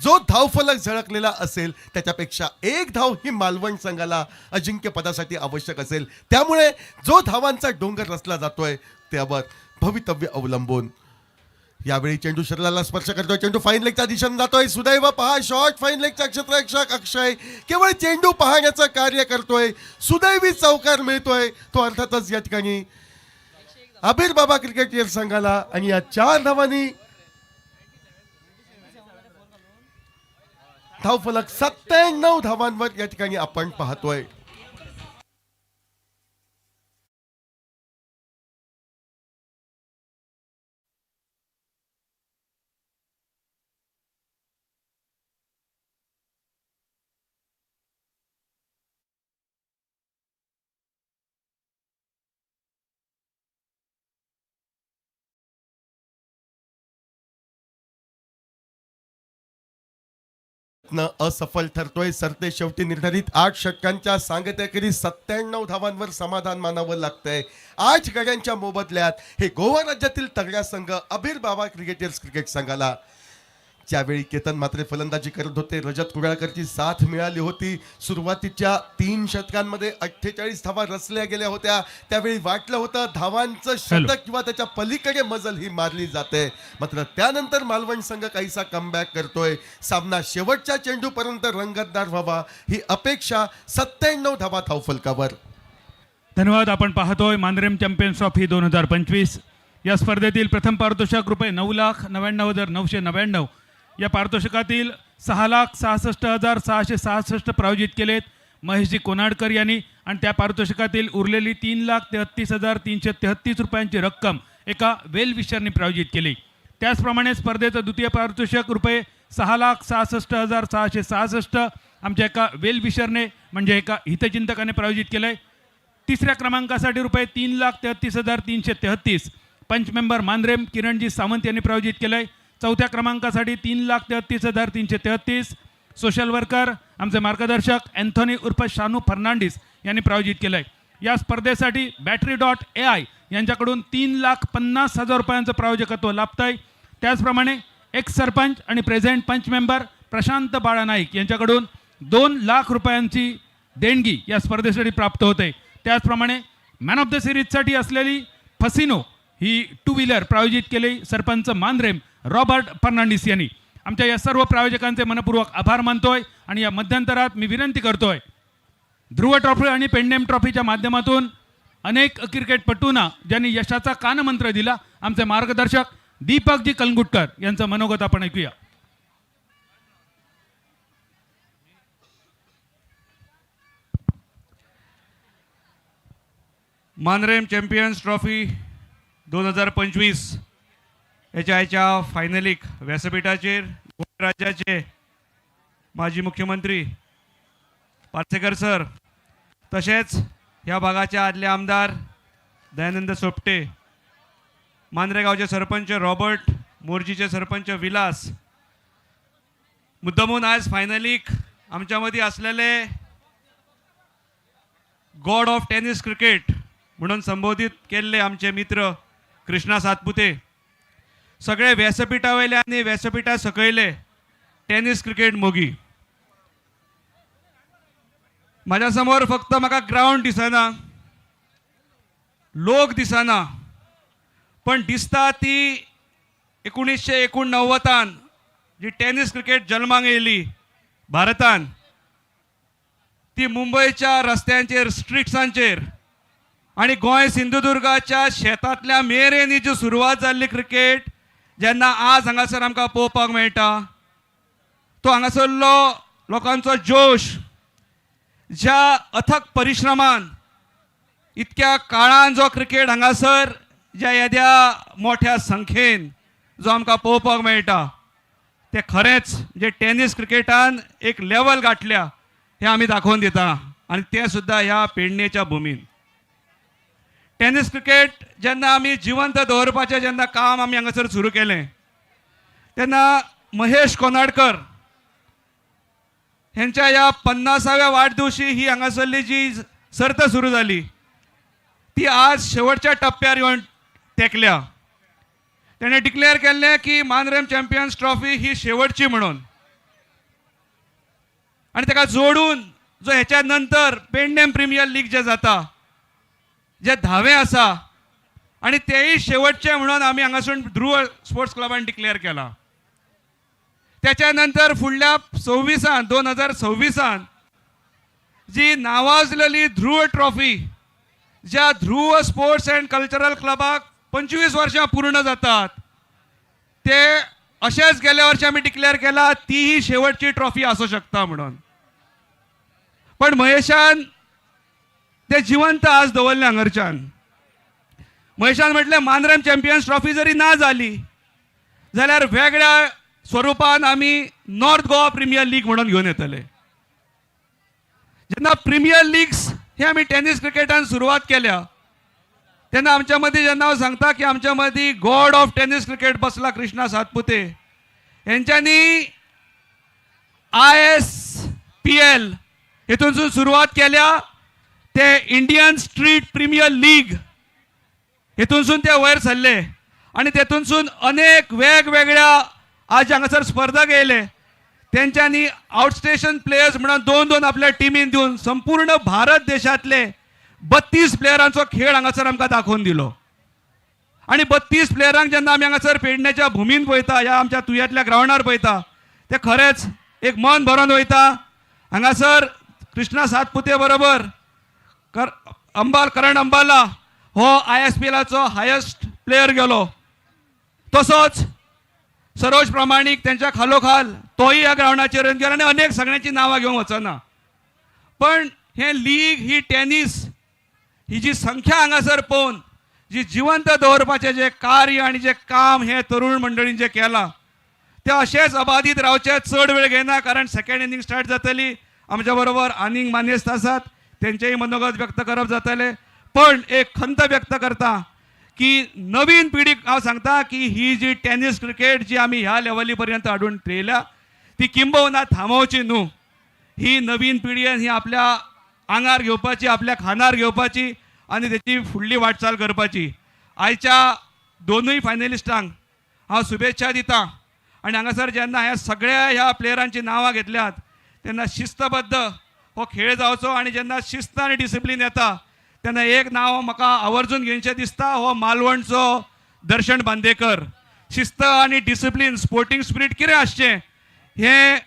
जो धावफलक झळकलेला असेल त्याच्यापेक्षा 1 धाव ही मालवण संघाला अजिंक्यपदासाठी आवश्यक असेल. त्यामुळे जो धावांचा डोंगर रचला जातोय त्यावर भवितव्य अवलंबून. यावेळी चेंडू शरीराला स्पर्श करतोय, चेंडू फाईन लेगच्या दिशेने जातोय. सुदैव पहा शॉट फाईन लेगच्या क्षेत्ररक्षक अक्षय केवळ चेंडू पाहण्याचं कार्य करतोय. सुदैवी चौकार मिळतोय तो अर्थातच या ठिकाणी अबीर बाबा क्रिकेट संघाला. आणि या 4 धावांनी धावफलक 97 धावांवर या ठिकाणी आपण पाहतोय. असफल ठरतोय. सरते शेवटी निर्धारित 8 षटकांच्या सांगत्याखेरीज 97 धावांवर समाधान मानावं लागतंय. 8 गड्यांच्या मोबदल्यात हे गोवा राज्यातील तगड्या संघ अबीर बाबा क्रिकेटर्स क्रिकेट संघाला ज्यावेळी केतन मात्र फलंदाजी करत होते, रजत कुडाळकरची साथ मिळाली होती. सुरुवातीच्या 3 षटकांमध्ये 48 धावा रचल्या गेल्या होत्या. त्यावेळी वाटलं होतं धावांचं शतक किंवा त्याच्या पलीकडे मजल ही मारली जाते. मात्र त्यानंतर मालवण संघ काहीसा कमबॅक करतोय. सामना शेवटच्या चेंडूपर्यंत रंगतदार व्हावा ही अपेक्षा. 97 धावा धावफलकावर. धन्यवाद. आपण पाहतोय मांद्रेम चॅम्पियन्स ट्रॉफी 2025. या स्पर्धेतील प्रथम पारितोषिक रुपये 9,99,999. या पारितोषिकातील 6,66,666 प्रायोजित केलेत महेशजी कोनाडकर यांनी, आणि त्या पारितोषिकातील उरलेली 3,33,333 रुपयांची रक्कम एका वेल विशरने प्रायोजित केली. त्याचप्रमाणे स्पर्धेचं द्वितीय पारितोषिक रुपये 6,66,666 आमच्या एका वेल विशरने म्हणजे एका हितचिंतकाने प्रायोजित केलं आहे. तिसऱ्या क्रमांकासाठी रुपये 3,33,333 पंच मेंबर मांद्रेम किरणजी सावंत यांनी प्रायोजित केलं आहे. चौथ्या क्रमांकासाठी 3,33,333 सोशल वर्कर आमचे मार्गदर्शक अँथोनी उर्फ शानू फर्नांडिस यांनी प्रायोजित केलं आहे. या स्पर्धेसाठी Battery.ai यांच्याकडून 3,50,000 रुपयांचं प्रायोजकत्व लाभत आहे. त्याचप्रमाणे एक्स सरपंच आणि प्रेझेंट पंच मेंबर प्रशांत बाळा नाईक यांच्याकडून 2 लाख रुपयांची देणगी या स्पर्धेसाठी प्राप्त होते. त्याचप्रमाणे मॅन ऑफ द सिरीजसाठी असलेली फसिनो ही 2 व्हीलर प्रायोजित केली सरपंच मांद्रेम रॉबर्ट फर्नांडिस यांनी. आमच्या या सर्व प्रायोजकांचे मनपूर्वक आभार मानतोय. आणि या मध्यंतरात मी विनंती करतोय, ध्रुव ट्रॉफी आणि पेंडेम ट्रॉफीच्या माध्यमातून अनेक क्रिकेटपटूंना ज्यांनी यशाचा कानमंत्र दिला, आमचे मार्गदर्शक दीपकजी कलंगुटकर यांचं मनोगत आपण ऐकूया. मांद्रेम चॅम्पियन्स ट्रॉफी 2025 याच्या फायनलीक व्यासपीठाचेर गोंय राज्याचे माजी मुख्यमंत्री पार्सेकर सर, तशेंच ह्या भागाचे आदले आमदार दयानंद सोपटे, मांद्रे गांवचे सरपंच रॉबर्ट, मोर्जीचे सरपंच विलास, मुद्दामून आज फायनलीक आमच्या मदीं असलेले गॉड ऑफ टेनिस क्रिकेट म्हणून संबोधित केल्ले आमचे मित्र कृष्णा सातपुते, सगळे व्यासपीठा वयले आनी व्यासपीठा सकयले टेनिस क्रिकेट मोगी. म्हाज्या समोर फक्त म्हाका ग्राउंड दिसना, लोक दिसना, पण दिसता ती 1989 जी टेनिस क्रिकेट जल्माक येयली भारतान, ती मुंबयच्या रस्त्यांचेर स्ट्रीट्सांचेर आणि गोंय सिंधुदुर्गाच्या शेतांतल्या मेरेन ही जी सुरवात जाल्ली क्रिकेट जेन्ना आज हांगासर आमकां पळोवपाक मेळटा, तो हांगासरलो लोकांचो जोश, ज्या अथक परिश्रमान इतक्या काळान जो क्रिकेट हांगासर ज्या येद्या मोठ्या संख्येन जो आमकां पळोवपाक मेळटा, ते खरेंच जे टेनिस क्रिकेटान एक लेवल गाठल्या हे आमी दाखोवन दिता, आनी ते सुद्दां ह्या पेडणेच्या भुमीन. टेनिस क्रिकेट जेन्ना आमी जिवंत दवरपाचें जेन्ना काम आमी हांगासर सुरू केलें, तेन्ना महेश कोनाडकर हेंच्या ह्या 50व्या वाडदिवशी ही हांगासरली जी सर्त सुरू जाली ती आज शेवटच्या टप्प्यार येवन तेंकल्या. तेणें डिक्लेअर केल्लें की मांद्रेम चॅम्पियन्स ट्रॉफी ही शेवटची म्हणून, आनी ताका जोडून जो हेच्या नंतर पेडणेम प्रिमियर लीग जे जाता, जे 10वें आसा, आणि तेही शेवटचे म्हणून आमी हांगासून ध्रुव स्पोर्ट्स क्लबान डिक्लेअर केला. त्याच्या नंतर फुडल्या 2026 जी नावाजलेली ध्रुव ट्रॉफी, ज्या ध्रुव स्पोर्ट्स अँड कल्चरल क्लबाक 25 वर्सां पूर्ण जातात, ते अशेंच गेल्या वर्षी आमी डिक्लेअर केला तीही शेवटची ट्रॉफी आसूं शकता म्हणून. पण महेशान ते जिवंत आज दवरले हांगरच्यान. महेशान म्हटलें मांद्रेम चॅम्पियन्स ट्रॉफी जरी ना जाली जाल्यार वेगळ्या स्वरुपान आमी नॉर्थ गोवा प्रिमियर लीग म्हणून घेवन येतले. जेन्ना प्रिमियर लीग्स हे आमी टेनिस क्रिकेटान सुरवात केल्या तेन्ना आमच्या मदीं जेन्ना हांव सांगता की आमच्या मदीं गॉड ऑफ टेनिस क्रिकेट बसला कृष्णा सातपुते, हेंच्यांनी ISPL हेतूनसून सुरवात केल्या, ते इंडियन स्ट्रीट प्रिमियर लीग हेतूनसून ते वयर सरले, आणि तेतूनसून अनेक वेगवेगळ्या आज हांगासर स्पर्धक येयले तेंच्यांनी आउटस्टेशन प्लेयर्स म्हणून दोन दोन आपल्या टिमीन दिवन संपूर्ण भारत देशातले 32 प्लेयरांचो खेळ हांगासर आमकां दाखोवन दिलो. आणि 32 प्लेयरांक जेन्ना आमी हांगासर पेडण्याच्या भुमीन पळयता या आमच्या तुयेंतल्या ग्रावंडार पळयता ते खरेंच एक मन भरून वयता. हांगासर कृष्णा सातपुते बरोबर करण अंबाला हो ISPLचो हायेस्ट प्लेयर गेलो. तसोच सरोज प्रामाणीक त्यांच्या खालोखाल तोही या ग्राउंडाचेर गेलो आनी अनेक सगळ्यांची नांवां घेवंक वचना. पण हे लीग ही टेनिस ही जी संख्या हांगासर पळोवन जी जिवंत दवरपाचें जे कार्य आणि जे काम हे तरुण मंडळीन जे केलां ते अशेंच अबादीत रावचे, चड वेळ घेना. कारण सेकंड इनिंग स्टार्ट जातली, आमच्या बरोबर आनीक मानेस्त आसात, तेंचेय मनोगत व्यक्त करप जातले. पण एक खंत व्यक्त करता की नवीन पिढीक हांव सांगता की ही जी टेनिस क्रिकेट जी आमी ह्या लेवली पर्यंत हाडून ठेयल्या ती किंबहुना थांबोवची न्हू. ही नवीन पिढयेन ही आपल्या आंगार घेवपाची, आपल्या खांदार घेवपाची आणि त्याची फुडली वाटचाल करपाची. आयच्या दोनूय फायनलिस्टांक हांव शुभेच्छा दिता. आणि हांगासर जेन्ना ह्या प्लेयरांची नांवां घेतल्यात तेन्ना शिस्तबद्ध हो खेळ जावचो. आणि जेन्ना शिस्त आणि डिसिप्लीन येता तेन्ना एक नांव म्हाका आवर्जून घेवचें दिसता, हो मालवणचो दर्शन बांदेकर. शिस्त आणि डिसिप्लीन, स्पोर्टिंग स्पिरीट कितें आसचें हें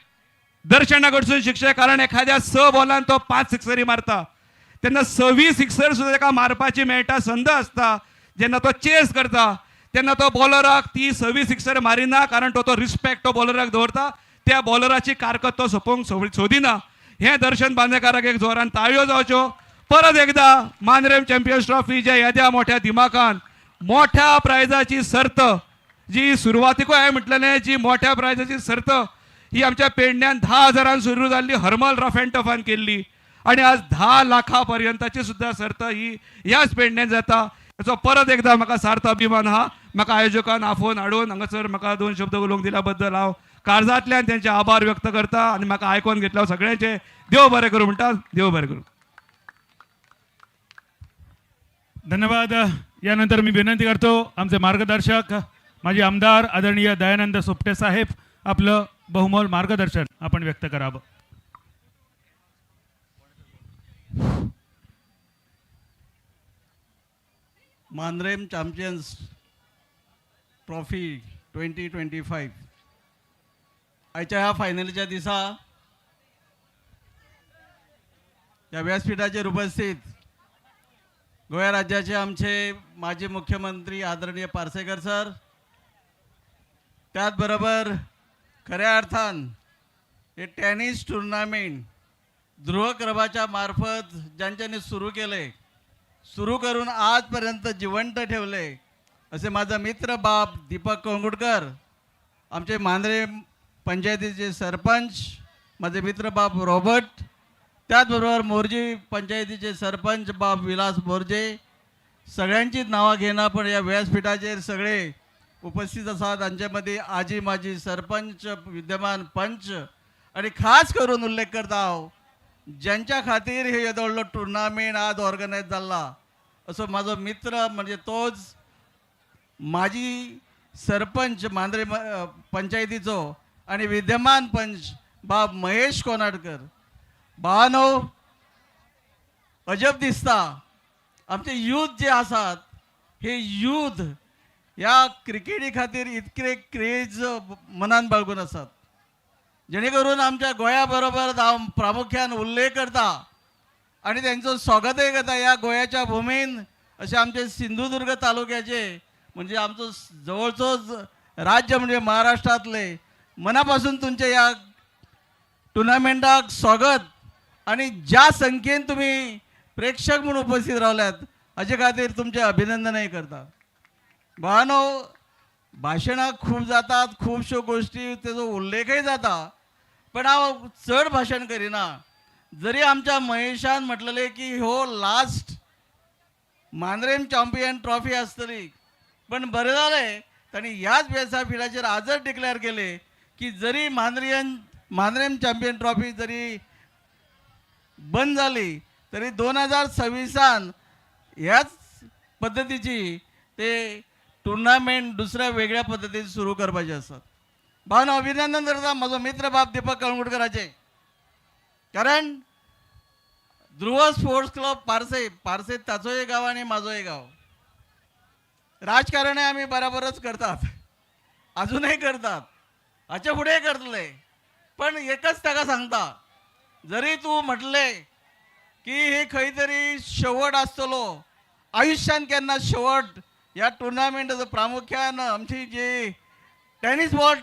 दर्शना कडसून शिकचें. कारण एखाद्या 6 बॉलान तो 5 सिक्सरी मारता तेन्ना 6वी सिक्सर सुद्दां ताका मारपाची मेळटा, संद आसता. जेन्ना तो चेस करता तेन्ना तो बॉलराक ती 6वी सिक्सर मारिना, कारण तो रिस्पेक्ट तो बॉलराक दवरता. त्या बॉलराची कारकत तो सोपोवंक सोदिना. हें दर्शन बांदेकाराक एक जोरान ताळयो जावच्यो. परत एकदा मानरेम चॅम्पियन्स ट्रॉफी जे येद्या मोठ्या दिमाखान मोठ्या प्रायजाची सर्त जी सुरवातीकूय हांवें म्हटलेलें, जी मोठ्या प्रायजाची सर्त ही आमच्या पेडण्यान 10,000 सुरू जाल्ली, हरमल रफ अँड टफान केल्ली. आणि आज 10 लाखापर्यंतची सुद्धा सर्त ही ह्याच पेडण्यान जाता. याचो परत एकदा म्हाका सार्थ अभिमान आहा. म्हाका आयोजकान आफोवन हाडून हांगासर म्हाका 2 शब्द उलोवंक दिल्या बद्दल हांव काळजांतल्यान त्यांचे आभार व्यक्त करता. आणि म्हाका आयकोन घेतल्या सगळ्यांचे देव बरें करूं म्हणटा. देव बरें करूं. धन्यवाद. यानंतर मी विनंती करतो आमचे मार्गदर्शक माजी आमदार आदरणीय दयानंद सोपटे साहेब आपलं बहुमोल मार्गदर्शन आपण व्यक्त करावं. मानरेम चॅम्पियन्स ट्रॉफी 2025 आयच्या ह्या फायनलीच्या दिसा या व्यासपीठाचेर उपस्थित गोंय राज्याचे आमचे माजी मुख्यमंत्री आदरणीय पार्सेकर सर, त्याचबरोबर खऱ्या अर्थान हे टेनिस टुर्नामेंट ध्रुव क्लबाच्या मार्फत ज्यांच्यानी सुरू करून आजपर्यंत जिवंत ठेवले असे माझा मित्र बाप दीपक कोंगुडकर, आमचे मांद्रे पंचायतीचे सरपंच माझे मित्र बाप रॉबर्ट, त्याचबरोबर मोर्जी पंचायतीचे सरपंच बाप विलास बोर्जे, सगळ्यांचीच नावं घेणं. पण या व्यासपीठाचेर सगळे उपस्थित असतात. त्यांच्यामध्ये आजी माजी सरपंच, विद्यमान पंच आणि खास करून उल्लेख करता हांव ज्यांच्या खातीर हे येदो व्हडलो टुर्नामेंट आज ऑर्गनायज जाल्ला असो माझो मित्र म्हणजे तोच माजी सरपंच मांद्रे पंचायतीचो आणि विद्यमान पंच बाब महेश कोनाडकर. भावानो, अजब दिसता आमचे यूथ जे आसात हे यूथ ह्या क्रिकेटी खातीर इतके क्रेज मनान बाळगून आसात, जेणे करून आमच्या गोंया बरोबर हांव प्रामुख्यान उल्लेख करता आणि त्यांचं स्वागतही करता. या गोंयाच्या भूमीन असे आमचे सिंधुदुर्ग तालुक्याचे म्हणजे आमचो जवळचोच राज्य म्हणजे महाराष्ट्रातले मनापासून तुमच्या या टुर्नामेंटाक स्वागत. आणि ज्या संख्येन तुम्ही प्रेक्षक म्हणून उपस्थित रावल्यात हाजे खातीर तुमचे अभिनंदनही करता. भावानो, भाशणां खूप जातात, खूपश्यो गोष्टी तेजो उल्लेखही जाता, पण हांव चड भाशण करिना. जरी आमच्या महेशान म्हटलेले की हो लास्ट मांद्रेम चॅम्पियन ट्रॉफी आसतली, पण बरें जालें तांणी ह्याच व्यासपीठाचेर आजच डिक्लेअर केले की जरी मांद्रेम चॅम्पियन ट्रॉफी जरी बंद झाली तरी 2026 ह्याच पद्धतीची ते टुर्नामेंट दुसऱ्या वेगळ्या पद्धतीने सुरू करपाचे असतात. भावना अभिनंदन करता माझो मित्र बाप दीपक कळंगुटकराचे. कारण ध्रुव स्पोर्ट्स क्लब पारसे पारसे ताचोय गाव आणि माझोय गाव. राजकारण आम्ही बरोबरच करतात, अजूनही करतात, हाच्या पुढे करतले. पण एकच ताका सांगता, जरी तू म्हटले की हे खंय तरी शेवट आसतलो, आयुष्यान केन्ना शेवट या टुर्नामेंट प्रामुख्यान आमची जी टेनिस बॉल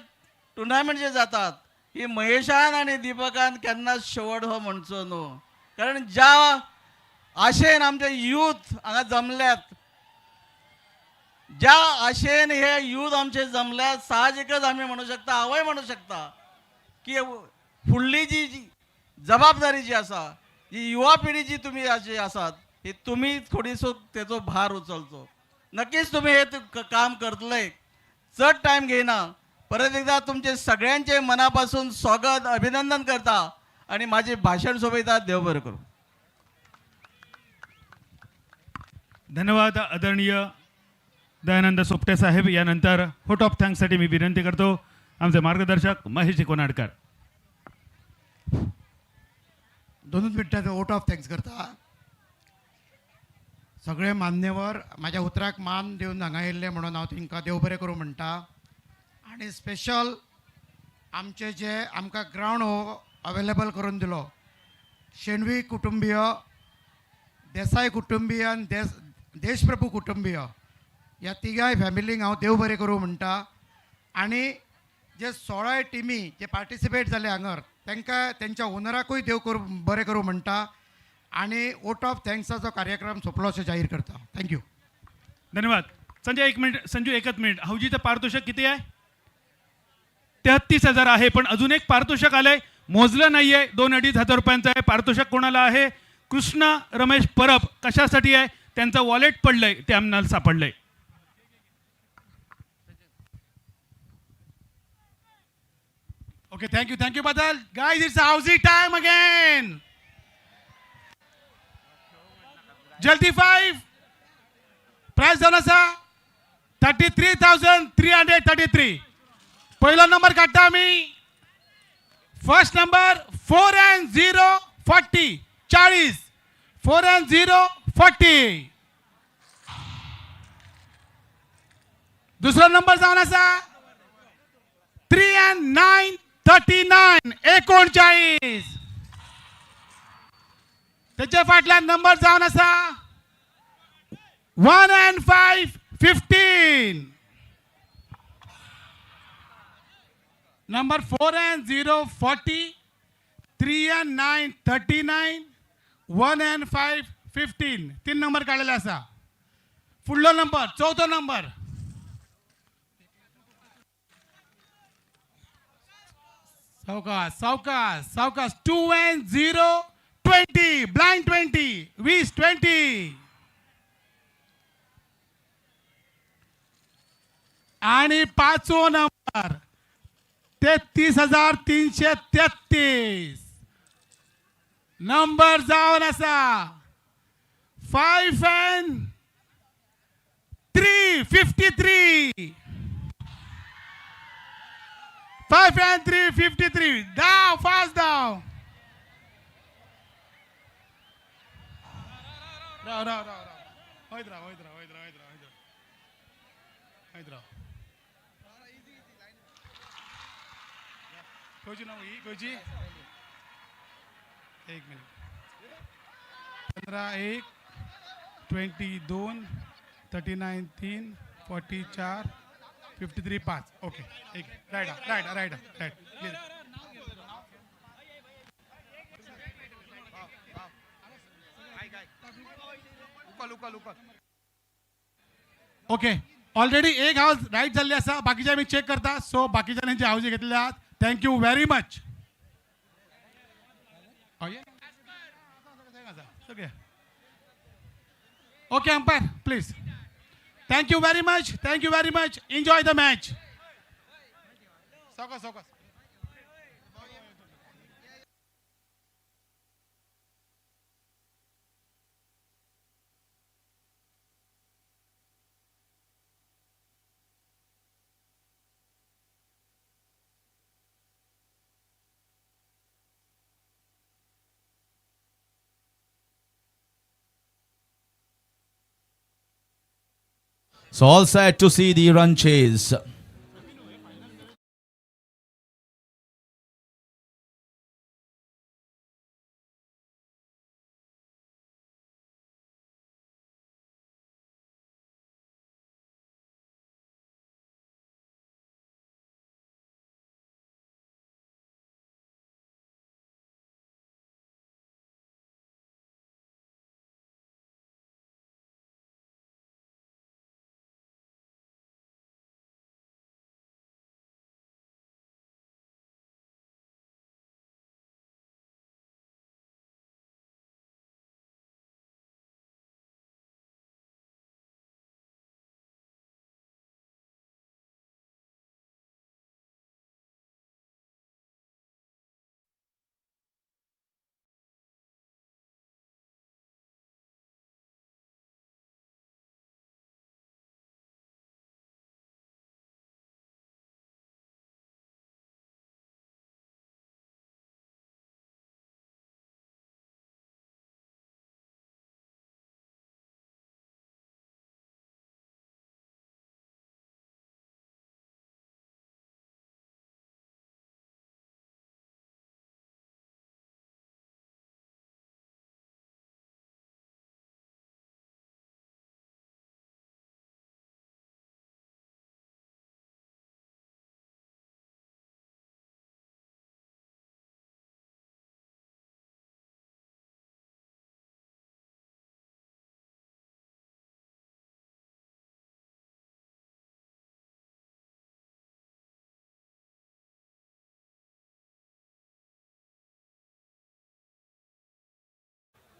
टुर्नामेंट जे जातात ही महेशान आणि दीपकान केन्ना शेवट हो म्हणचो न्हू. कारण ज्या आशेन आमचे यूथ हांगा जमल्यात, ज्या आशेन हे यूथ आमचे जमल्यात, साहजिकच आम्ही म्हणू शकता, हांवूय म्हणू शकता की फुडली जी जबाबदारी जी आसा, जी युवा पिढी जी तुम्ही अशी आसात, ही तुम्ही थोडीसो तेचो भार उचलचो. नक्कीच तुम्ही हे काम करतले, चड टाइम घेईना. परत एकदा तुमचे सगळ्यांचे मनापासून स्वागत, अभिनंदन करता आणि माझे भाषण सोबयता. देव बरें करू. धन्यवाद आदरणीय दयानंद सोपटे साहेब. यानंतर व्होट ऑफ थँक्ससाठी मी विनंती करतो आमचे मार्गदर्शक महेश कोनाडकर. 2 मिनटाचो वोट ऑफ थँक्स करता. सगळे मान्यवर म्हाज्या उतराक मान दिवन हांगा येयल्ले म्हणून हांव तांकां देव बरें करूं म्हणटा. आनी स्पेशल आमचे जे आमकां ग्रावंड हो अवेलेबल करून दिलो, शेणवी कुटुंबीय, देसाय कुटुंबीय आनी देशप्रभू कुटुंबीय, ह्या तिगाय फॅमिलींक हांव देव बरें करूं म्हणटा. आनी जे 16 टिमी जे पार्टिसिपेट जाले हांगर तांकां तेंच्या ओनराकूय देव बरें करूं म्हणटा. आणि वोट ऑफ थँक्साचो कार्यक्रम सोंपलो अशें जाहीर करता. थँक्यू. धन्यवाद. संजय एक मिनिट, संजू एकच मिनिट. हौजीचं पारितोषिक किती आहे? 33,000 आहे. पण अजून एक पारितोषिक आलंय, मोजलं नाहीये, 2-2.5 हजार रुपयांचं आहे. पारितोषिक कोणाला आहे? कृष्णा रमेश परब. कशासाठी आहे? त्यांचं वॉलेट पडलंय, ते आम्हाला सापडलंय. ओके, थँक्यू बदल. Guys, it's housing time again. जल्दी 5 प्राइस जावन आसा 33,333. पहिलो नंबर काडटा आमी. First number 4 and 0 40 40. 4 and 0 40. दुसरो नंबर जावन आसा 3 and 9 39 39. त्याच्या फाटल्यान नंबर जावन आसा 1 and 5 15. Number 4 and 0 40, 3 and 9 39, 1 and 5 15. 3 number काढलेले आसा. फुडलो नंबर, चौथो नंबर सावकाश 2 and 0 20, ब्लाइंड 20, 20. आणि पाचवो नंबर 33,333. नंबर जावन आसा 5 and 3 53. 5 and 3 53. Down, fast down. Rao. होयत राव. कोची 1 मिनिट. 15 1 22 39 3 44 53 5. ओके, एक राइट. ओके, ऑलरेडी एक हाऊस राईट झाले असा, बाकीचे आम्ही चेक करता. सो बाकीच्या हाऊस घेतले आहात. Thank you very much. Okay, umpire please. Thank you very much. Enjoy the match. Saukar. So all set to see the run chase.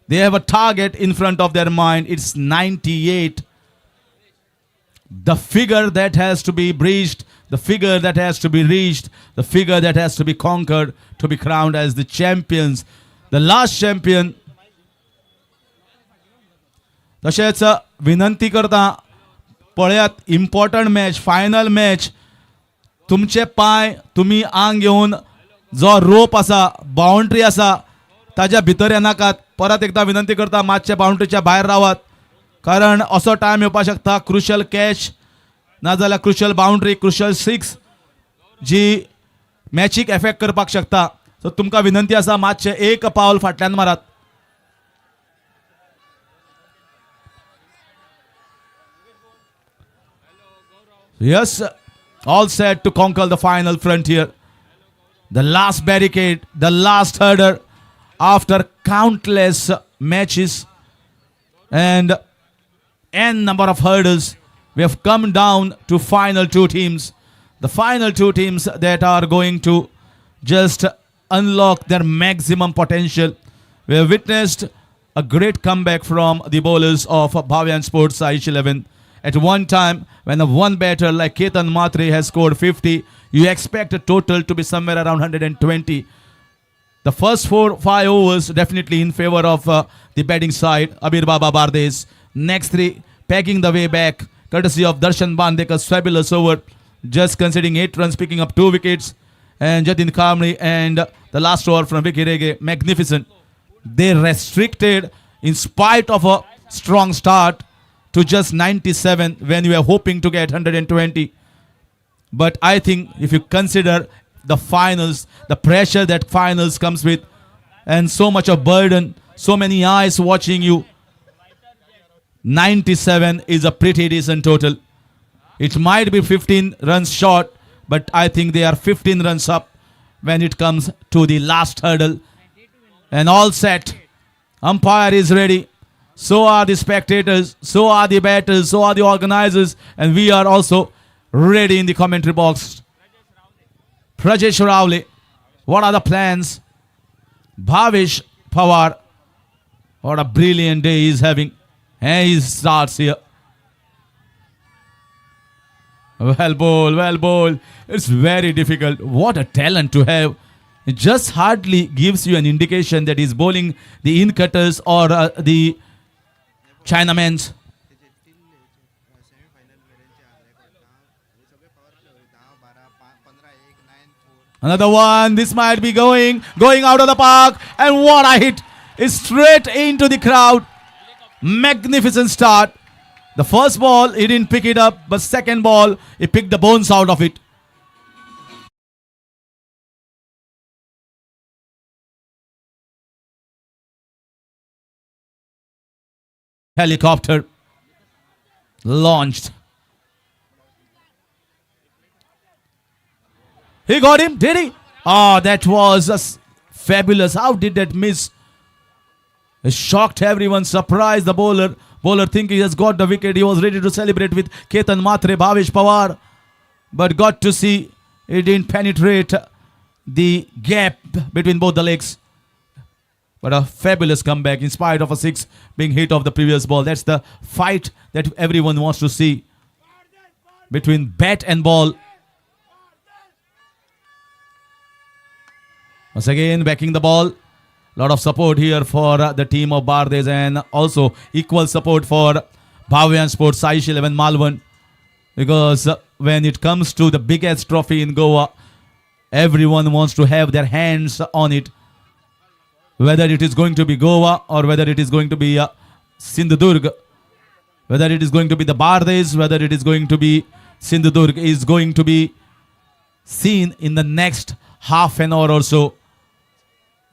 They have a target in front of their mind. It's 98. The figure that has to be breached, the figure that has to be reached, the figure that has to be conquered to be crowned as the champions. The last champion. तशेंच विनंती करता पळयात important match final match तुमचे पाय तुम्ही आंग घेवन जो रोप आसा बाउंड्री आसा ताज्या भितर येनाकात परत एकदा विनंती करता मातशे बाउंड्रीच्या भायर रावात कारण असो टायम येवपाक शकता क्रुशल कॅच नाजाल्यार क्रुशल बाउंड्री क्रुशल 6 जी मॅचीक एफेक्ट करपाक शकता सो तुमकां विनंती आसा मातशे एक पावल फाटल्यान मारात Yes, all set to conquer the final frontier. The last barricade, the last hurdle after countless matches and n number of hurdles. We have come down to final two teams. The final two teams that are going to just unlock their maximum potential. We have witnessed a great comeback from the bowlers of Bhavian Sports Aish 11. At one time, when a one batter like Ketan Matre has scored 50, you expect a total to be somewhere around 120. The first 4-5 overs definitely in favor of the batting side. Abir Baba Bardes. Next three pegging the way back, courtesy of Darshan Bandekar's fabulous over, just conceding 8 runs, picking up 2 wickets. And Jatin Kamri and the last over from Vicky Rege, magnificent. They restricted in spite of a strong start to just 97 when you were hoping to get 120. But I think if you consider the finals, the pressure that finals comes with, and so much of burden, so many eyes watching you, 97 is a pretty decent total. It might be 15 runs short, but I think they are 15 runs up when it comes to the last hurdle. And all set. Umpire is ready. So are the spectators, so are the batters, so are the organizers, and we are also ready in the commentary box. Prajesh Ravli, what are the plans? Bhavish Pawar, what a brilliant day he's having. And he starts here. Well bowled. It's very difficult. What a talent to have. It just hardly gives you an indication that he's bowling the in-cutters or the Chinamen's. Another one. This might be going out of the park. And what a hit. It's straight into the crowd. Magnificent start. The first ball, he didn't pick it up, but second ball, he picked the bones out of it. Helicopter launched. He got him, did he? Oh, that was fabulous. How did that miss? It shocked everyone, surprised the bowler. Bowler thinking he has got the wicket. He was ready to celebrate with Ketan Matre, Bhavesh Pawar. But got to see it didn't penetrate the gap between both the legs. But a fabulous comeback in spite of a six being hit off the previous ball. That's the fight that everyone wants to see between bat and ball. Once again, backing the ball. Lot of support here for the team of Bardes and also equal support for Bhavian Sports Saish 11 Malvan. Because when it comes to the biggest trophy in Goa, everyone wants to have their hands on it. Whether it is going to be Goa or whether it is going to be Sindhudurg, whether it is going to be the Bardes, whether it is going to be Sindhudurg, is going to be seen in the next half an hour or so.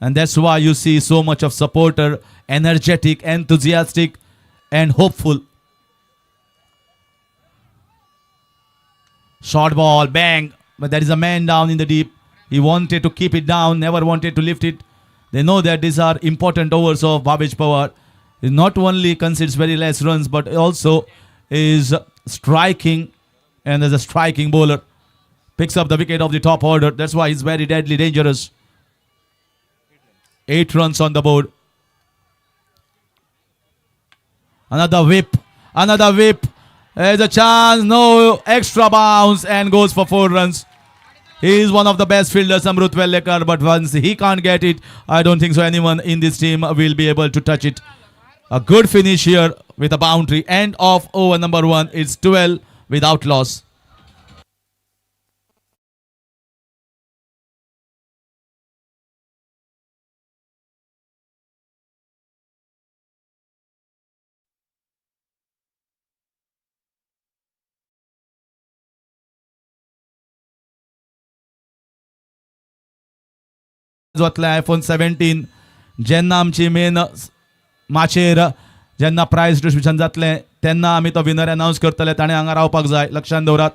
And that's why you see so much of supporter, energetic, enthusiastic, and hopeful. Short ball, bang. But there is a man down in the deep. He wanted to keep it down, never wanted to lift it. They know that these are important overs of Bhavesh Pawar. He not only concedes very less runs, but also is striking and as a striking bowler. Picks up the wicket of the top order. That's why he's very deadly dangerous. 8 runs on the board. Another whip. Another whip. There's a chance. No extra bounce and goes for 4 runs. He is one of the best fielders, Amrut Vellekar, but once he can't get it, I don't think so anyone in this team will be able to touch it. A good finish here with a boundary. End of over number 1. It's 12 without loss. iPhone 17 जेन्ना आमची main माचेर जेन्ना prize distribution जातलें तेन्ना आमी तो winner announce करतले ताणें हांगा रावपाक जाय लक्षांत दवरात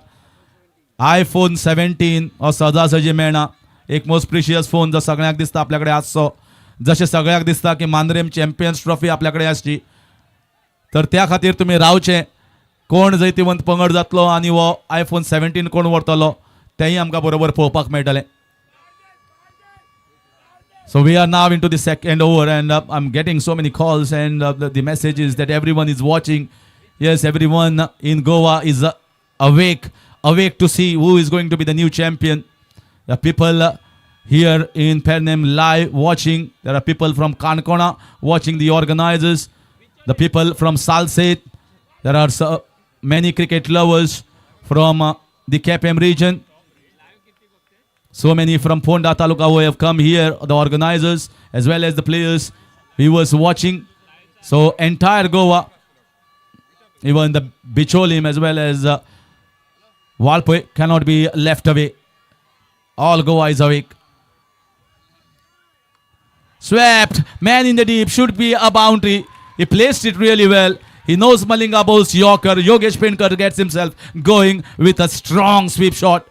iPhone 17 हो सजासजी मेळना एक मोस्ट प्रिशियस फोन जो सगळ्यांक दिसता आपल्या कडेन आसचो जशें सगळ्यांक दिसता की मांद्रेम चॅम्पियन्स ट्रॉफी आपल्या कडेन आसची तर त्या खातीर तुमी रावचें कोण जैतिवंत पंगड जातलो आनी हो iPhone 17 कोण व्हरतलो तेंय आमकां बरोबर पळोवपाक मेळटलें. So we are now into the second over and I'm getting so many calls and the message is that everyone is watching. Yes, everyone in Goa is awake to see who is going to be the new champion. The people here in Pernem live watching. There are people from Kankona watching the organizers. The people from Salset. There are so many cricket lovers from the KPM region. So many from Ponda Taluka who have come here, the organizers as well as the players, viewers watching. So entire Goa, even the Bicholim as well as Walpoe cannot be left away. All Goa is awake. Swept, man in the deep, should be a boundary. He placed it really well. He knows Malinga bowls Yorker. Yogesh Penkar gets himself going with a strong sweep shot.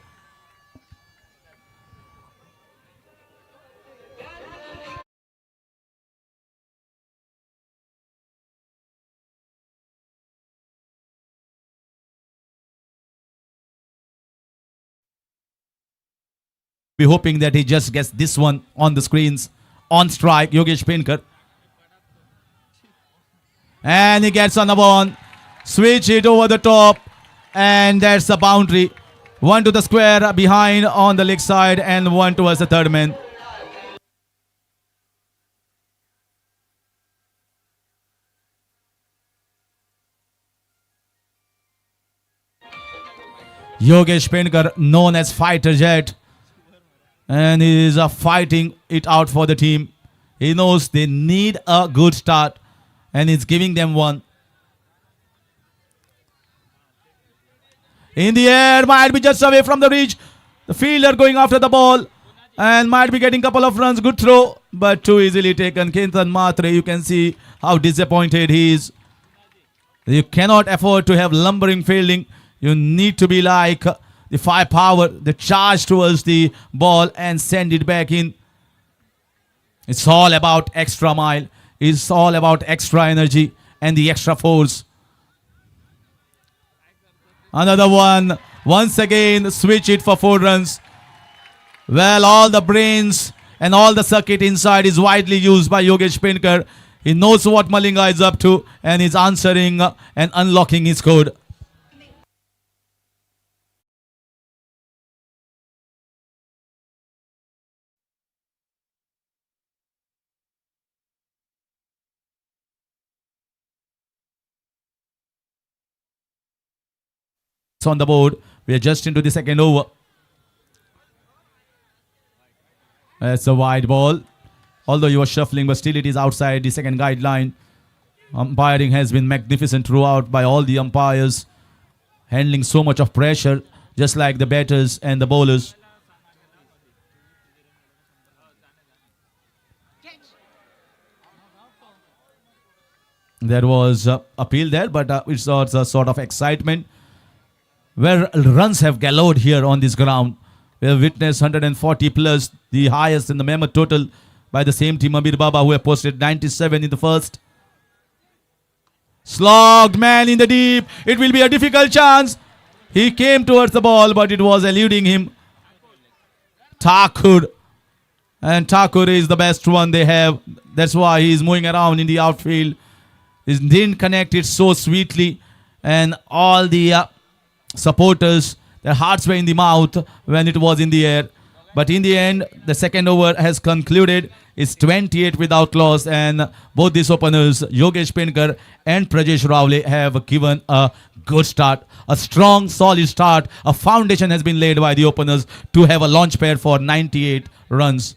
Be hoping that he just gets this one on the screens. On strike, Yogesh Penkar. And he gets on the ball. Switch it over the top. And that's the boundary. One to the square behind on the leg side and one towards the third man. Yogesh Penkar, known as Fighter Jet. And he is fighting it out for the team. He knows they need a good start and he's giving them one. In the air, might be just away from the reach. The fielder going after the ball and might be getting couple of runs. Good throw, but too easily taken. Ketan Matre, you can see how disappointed he is. You cannot afford to have lumbering fielding. You need to be like the firepower, the charge towards the ball and send it back in. It's all about extra mile. It's all about extra energy and the extra force. Another one. Once again, switch it for 4 runs. Well, all the brains and all the circuit inside is widely used by Yogesh Penkar. He knows what Malinga is up to and is answering and unlocking his code. It's on the board. We are just into the second over. That's a wide ball. Although you are shuffling, but still it is outside the second guideline. Umpiring has been magnificent throughout by all the umpires, handling so much of pressure, just like the batters and the bowlers. There was appeal there, but it's also a sort of excitement where runs have galloped here on this ground. We have witnessed 140 plus, the highest in the Mammoth total by the same team, Amir Baba, who have posted 97 in the first. Slogged man in the deep. It will be a difficult chance. He came towards the ball, but it was eluding him. Thakur. And Thakur is the best one they have. That's why he is moving around in the outfield. He didn't connect it so sweetly. And all the supporters, their hearts were in the mouth when it was in the air. But in the end, the second over has concluded. It's 28 without loss, and both these openers, Yogesh Penkar and Prajesh Rawle, have given a good start. A strong, solid start. A foundation has been laid by the openers to have a launch pad for 98 runs.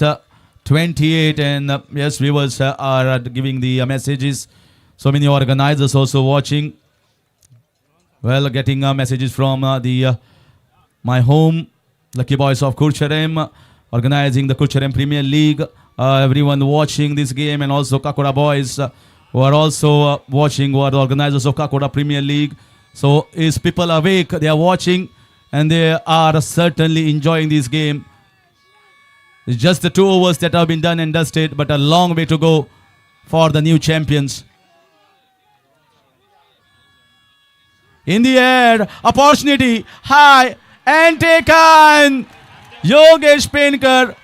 It's 28, and yes, viewers are giving the messages. So many organizers also watching. Well, getting messages from my home, Lucky Boys of Kurcherem, organizing the Kurcherem Premier League. Everyone watching this game, and also Kakura Boys who are also watching, who are the organizers of Kakura Premier League. So is people awake? They are watching, and they are certainly enjoying this game. It's just the 2 overs that have been done and dusted, but a long way to go for the new champions. In the air, opportunity, high, and taken. Yogesh Penkar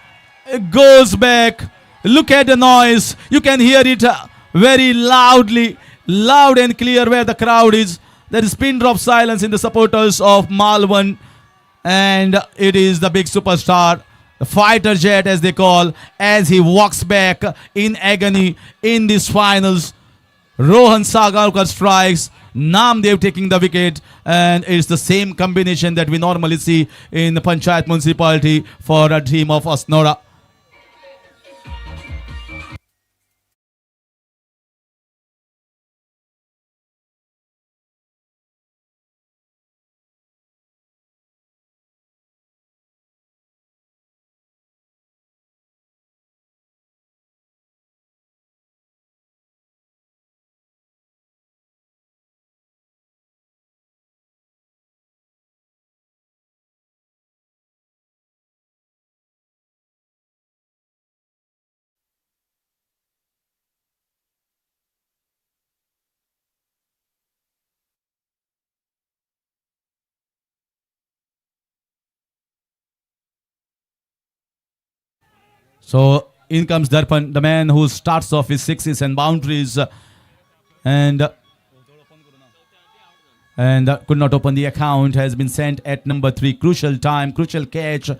goes back. Look at the noise. You can hear it very loudly, loud and clear where the crowd is. There is pin drop silence in the supporters of Malwan, and it is the big superstar, the fighter jet as they call, as he walks back in agony in these finals. Rohan Sagarkar strikes, Namdev taking the wicket, and it's the same combination that we normally see in the Panchayat municipality for a team of Asnora. So in comes Darpan, the man who starts off his sixes and boundaries, and could not open the account, has been sent at number 3. Crucial time, crucial catch,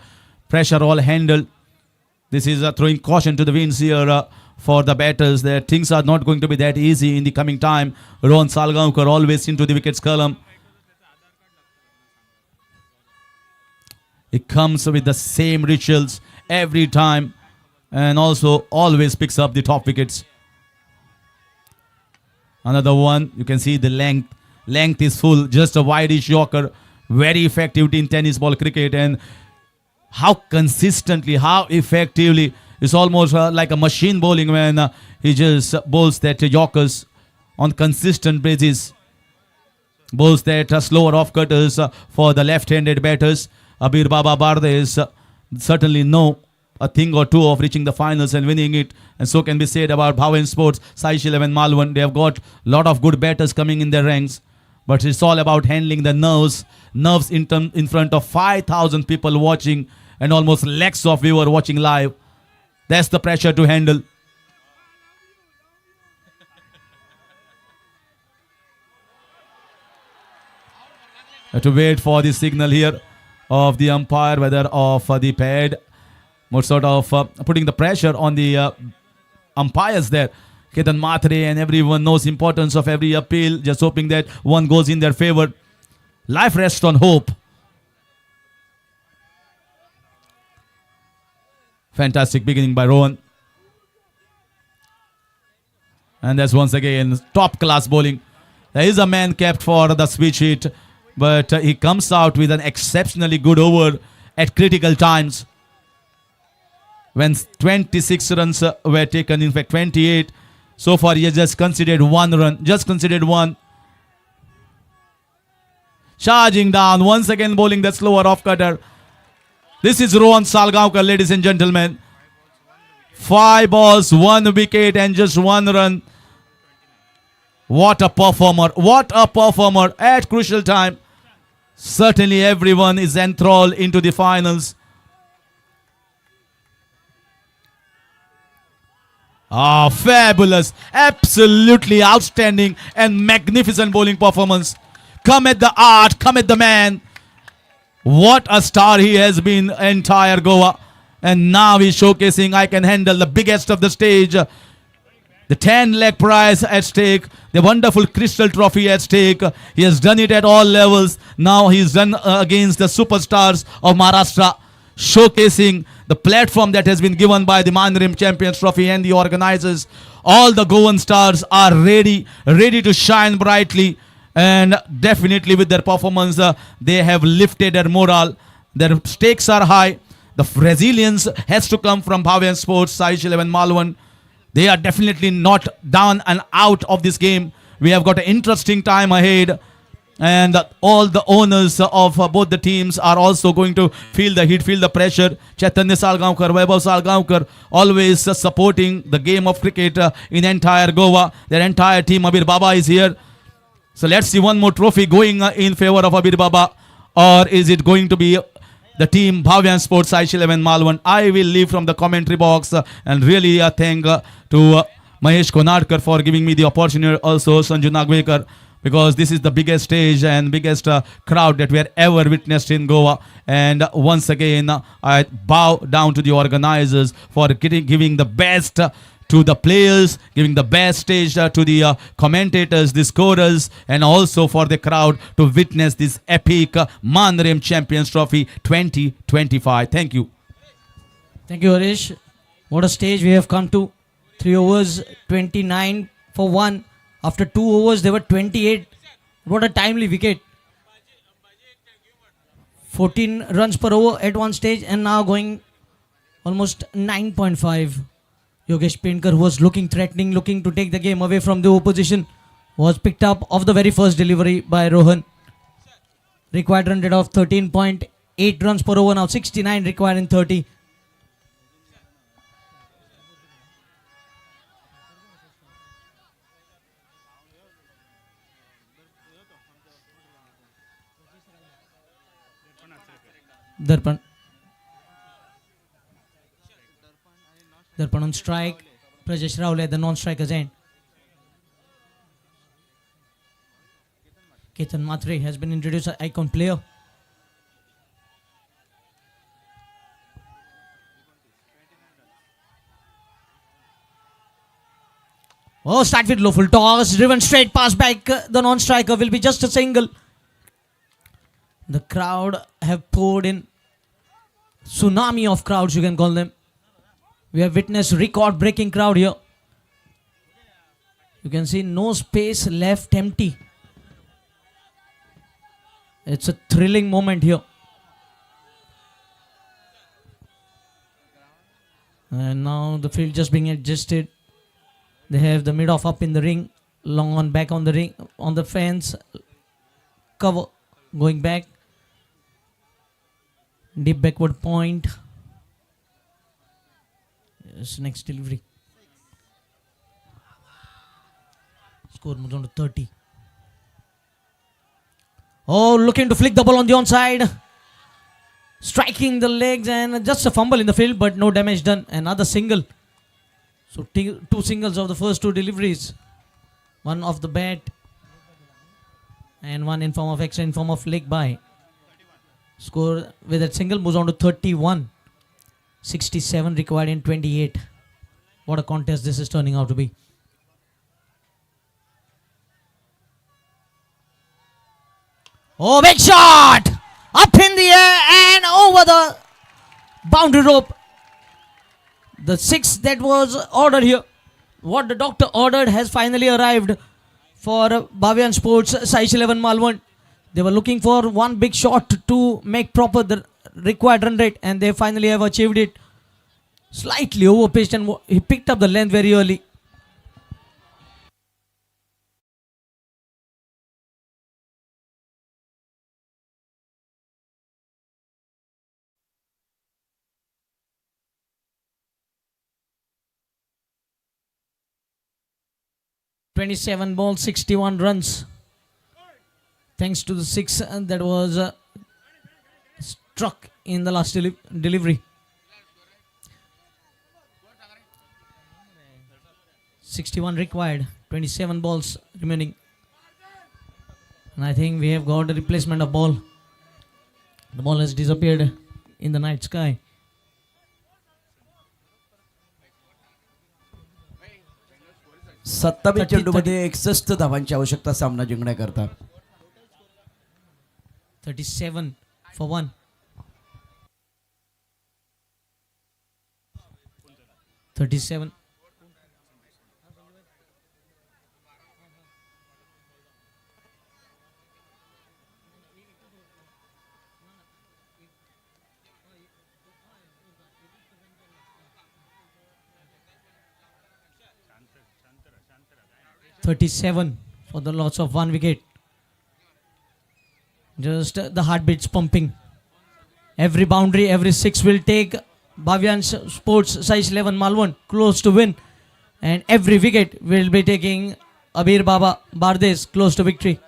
pressure all handled. This is throwing caution to the winds here for the batters. That things are not going to be that easy in the coming time. Rohan Salgaonkar always into the wickets column. He comes with the same rituals every time and also always picks up the top wickets. Another one, you can see the length. Length is full, just a wideish yorker. Very effective in tennis ball cricket, and how consistently, how effectively, it's almost like a machine bowling when he just bowls that yorkers on consistent basis. Bowls that slower off cutters for the left-handed batters. Abir Baba Bardes certainly know a thing or two of reaching the finals and winning it, and so can be said about Bhavan Sports, Saish 11 Malwan. They have got a lot of good batters coming in their ranks, but it's all about handling the nerves in front of 5,000 people watching and almost lakhs of viewers watching live. That's the pressure to handle. Have to wait for the signal here of the umpire, whether of the pad, more sort of putting the pressure on the umpires there. Ketan Matre and everyone knows importance of every appeal, just hoping that one goes in their favor. Life rests on hope. Fantastic beginning by Rohan. And that's once again top class bowling. There is a man kept for the switch hit, but he comes out with an exceptionally good over at critical times. When 26 runs were taken, in fact 28. So far he has just considered 1 run, just considered 1. Charging down, once again bowling that slower off cutter. This is Rohan Salgaonkar, ladies and gentlemen. 5 balls, 1 wicket and just 1 run. What a performer, what a performer at crucial time. Certainly everyone is enthralled into the finals. Ah, fabulous, absolutely outstanding and magnificent bowling performance. Come at the art, come at the man. What a star he has been entire Goa. And now he's showcasing, I can handle the biggest of the stage. The 10 lakh prize at stake, the wonderful Crystal Trophy at stake. He has done it at all levels. Now he's done against the superstars of Maharashtra, showcasing the platform that has been given by the Mandarin Champions Trophy and the organizers. All the Goan stars are ready to shine brightly, and definitely with their performance, they have lifted their morale. Their stakes are high. The resilience has to come from Bhavan Sports, Saish 11 Malwan. They are definitely not down and out of this game. We have got an interesting time ahead. And all the owners of both the teams are also going to feel the heat, feel the pressure. Chaitanya Salgaonkar, Vaibhav Salgaonkar, always supporting the game of cricket in entire Goa. Their entire team, Abir Baba is here. So let's see one more trophy going in favor of Abir Baba. Or is it going to be the team Bhavan Sports, Saish 11 Malwan? I will leave from the commentary box and really thank to Mahesh Konarkar for giving me the opportunity. Also Sanju Nagvekar, because this is the biggest stage and biggest crowd that we have ever witnessed in Goa. And once again, I bow down to the organizers for giving the best to the players, giving the best stage to the commentators, the scorers, and also for the crowd to witness this epic Mandarin Champions Trophy 2025. Thank you. Thank you, Harish. What a stage we have come to. 3 overs, 29 for 1. After 2 overs, they were 28. What a timely wicket. 14 runs per over at one stage, and now going almost 9.5. Yogesh Penkar, who was looking threatening, looking to take the game away from the opposition, was picked up off the very first delivery by Rohan. Required run rate of 13.8 runs per over, now 69 required in 30. Darpan. Darpan on strike. Prajesh Ravle at the non-striker's end. Ketan Matre has been introduced as icon player. Oh, start with low full toss, driven straight pass back. The non-striker will be just a single. The crowd have poured in. Tsunami of crowds, you can call them. We have witnessed record-breaking crowd here. You can see no space left empty. It's a thrilling moment here. And now the field just being adjusted. They have the mid-off up in the ring, long on back on the ring, on the fence, cover, going back, deep backward point. Yes, next delivery. Score moves on to 30. Oh, looking to flick the ball on the onside. Striking the legs and just a fumble in the field, but no damage done. Another single. So two singles of the first two deliveries. One off the bat and one in form of extra, in form of leg by. Score with that single moves on to 31. 67 required in 28. What a contest this is turning out to be. Oh, big shot! Up in the air and over the boundary rope. The 6 that was ordered here, what the doctor ordered, has finally arrived for Bhavian Sports Size 11 Malvan. They were looking for one big shot to make proper the required run rate, and they finally have achieved it. Slightly overpitched, and he picked up the length very early. (27 balls, 61 runs). Thanks to the 6 that was struck in the last delivery. 61 required, 27 balls remaining. And I think we have got a replacement of ball. The ball has disappeared in the night sky. सत्तावीस चेंडूमध्ये 61 धावांची आवश्यकता सामना जिंकण्याकरता. 37 for 1. (37) (37) for the loss of 1 wicket. Just the heartbeats pumping. Every boundary, every 6 will take Bhavian Sports Size 11 Malvan close to win. And every wicket will be taking Abir Baba Bardes close to victory.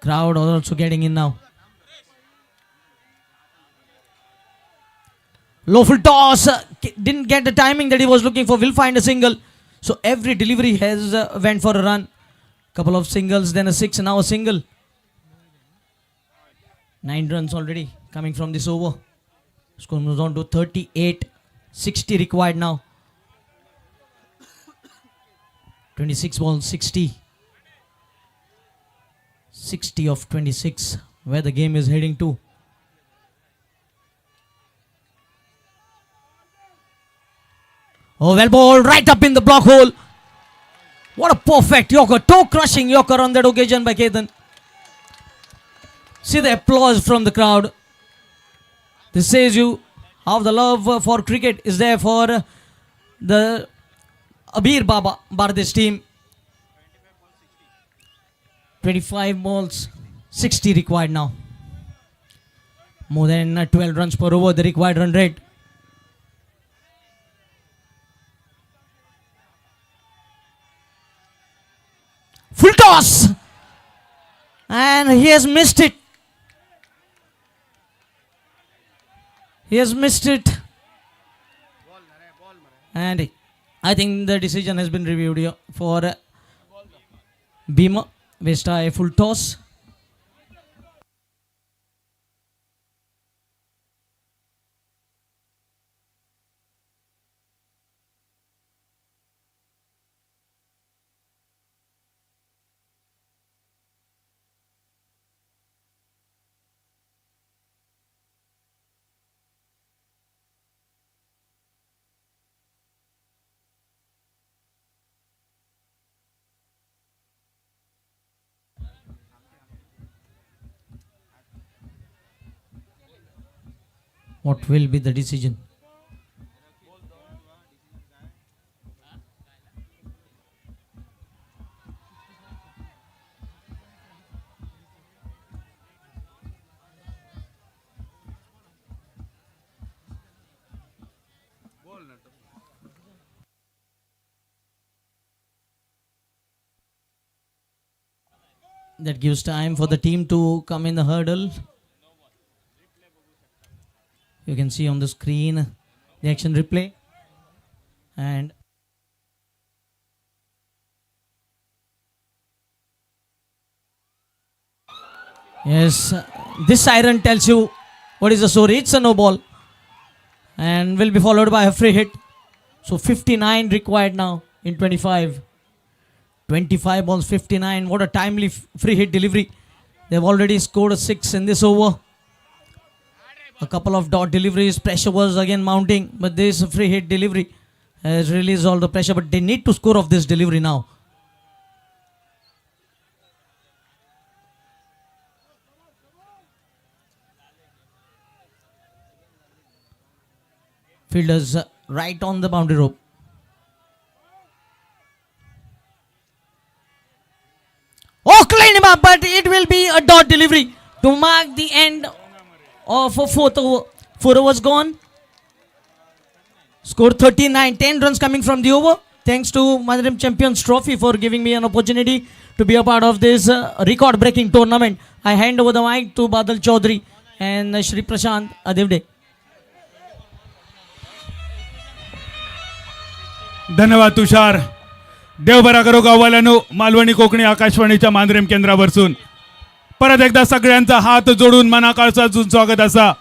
Crowd also getting in now. Low full toss, didn't get the timing that he was looking for, will find a single. So every delivery has went for a run. Couple of singles, then a 6, and now a single. 9 runs already coming from this over. Score moves on to 38. 60 required now. 26 balls, 60. 60 of 26, where the game is heading to. Oh, well ball right up in the block hole. What a perfect Yorker, toe-crushing Yorker on that occasion by Ketan. See the applause from the crowd. This says you how the love for cricket is there for the Abir Baba Bardes team. 25 balls, 60 required now. More than 12 runs per over, the required run rate. Full toss! And he has missed it. He has missed it. And I think the decision has been reviewed here for Bhima. Vesta a full toss. What will be the decision? That gives time for the team to come in the hurdle. You can see on the screen the action replay. And yes, this siren tells you what is the story. It's a no ball and will be followed by a free hit. So 59 required now in 25. 25 balls, 59. What a timely free hit delivery. They've already scored a 6 in this over. A couple of dot deliveries. Pressure was again mounting, but this free hit delivery has released all the pressure. But they need to score off this delivery now. Fielders right on the boundary rope. Oh, clean him up, but it will be a dot delivery to mark the end of a fourth over. 4 overs gone. Score 39, 10 runs coming from the over. Thanks to Mandarim Champions Trophy for giving me an opportunity to be a part of this record-breaking tournament. I hand over the mic to Badal Chaudhary and Shri Prashant Adivde. धन्यवाद तुषार. देवबरा करो गाववाल्यानो, मालवणी कोकणी आकाशवाणीच्या मांद्रेम केंद्रावरसून परत एकदा सगळ्यांचा हात जोडून मनाकाळचा स्वागत असा.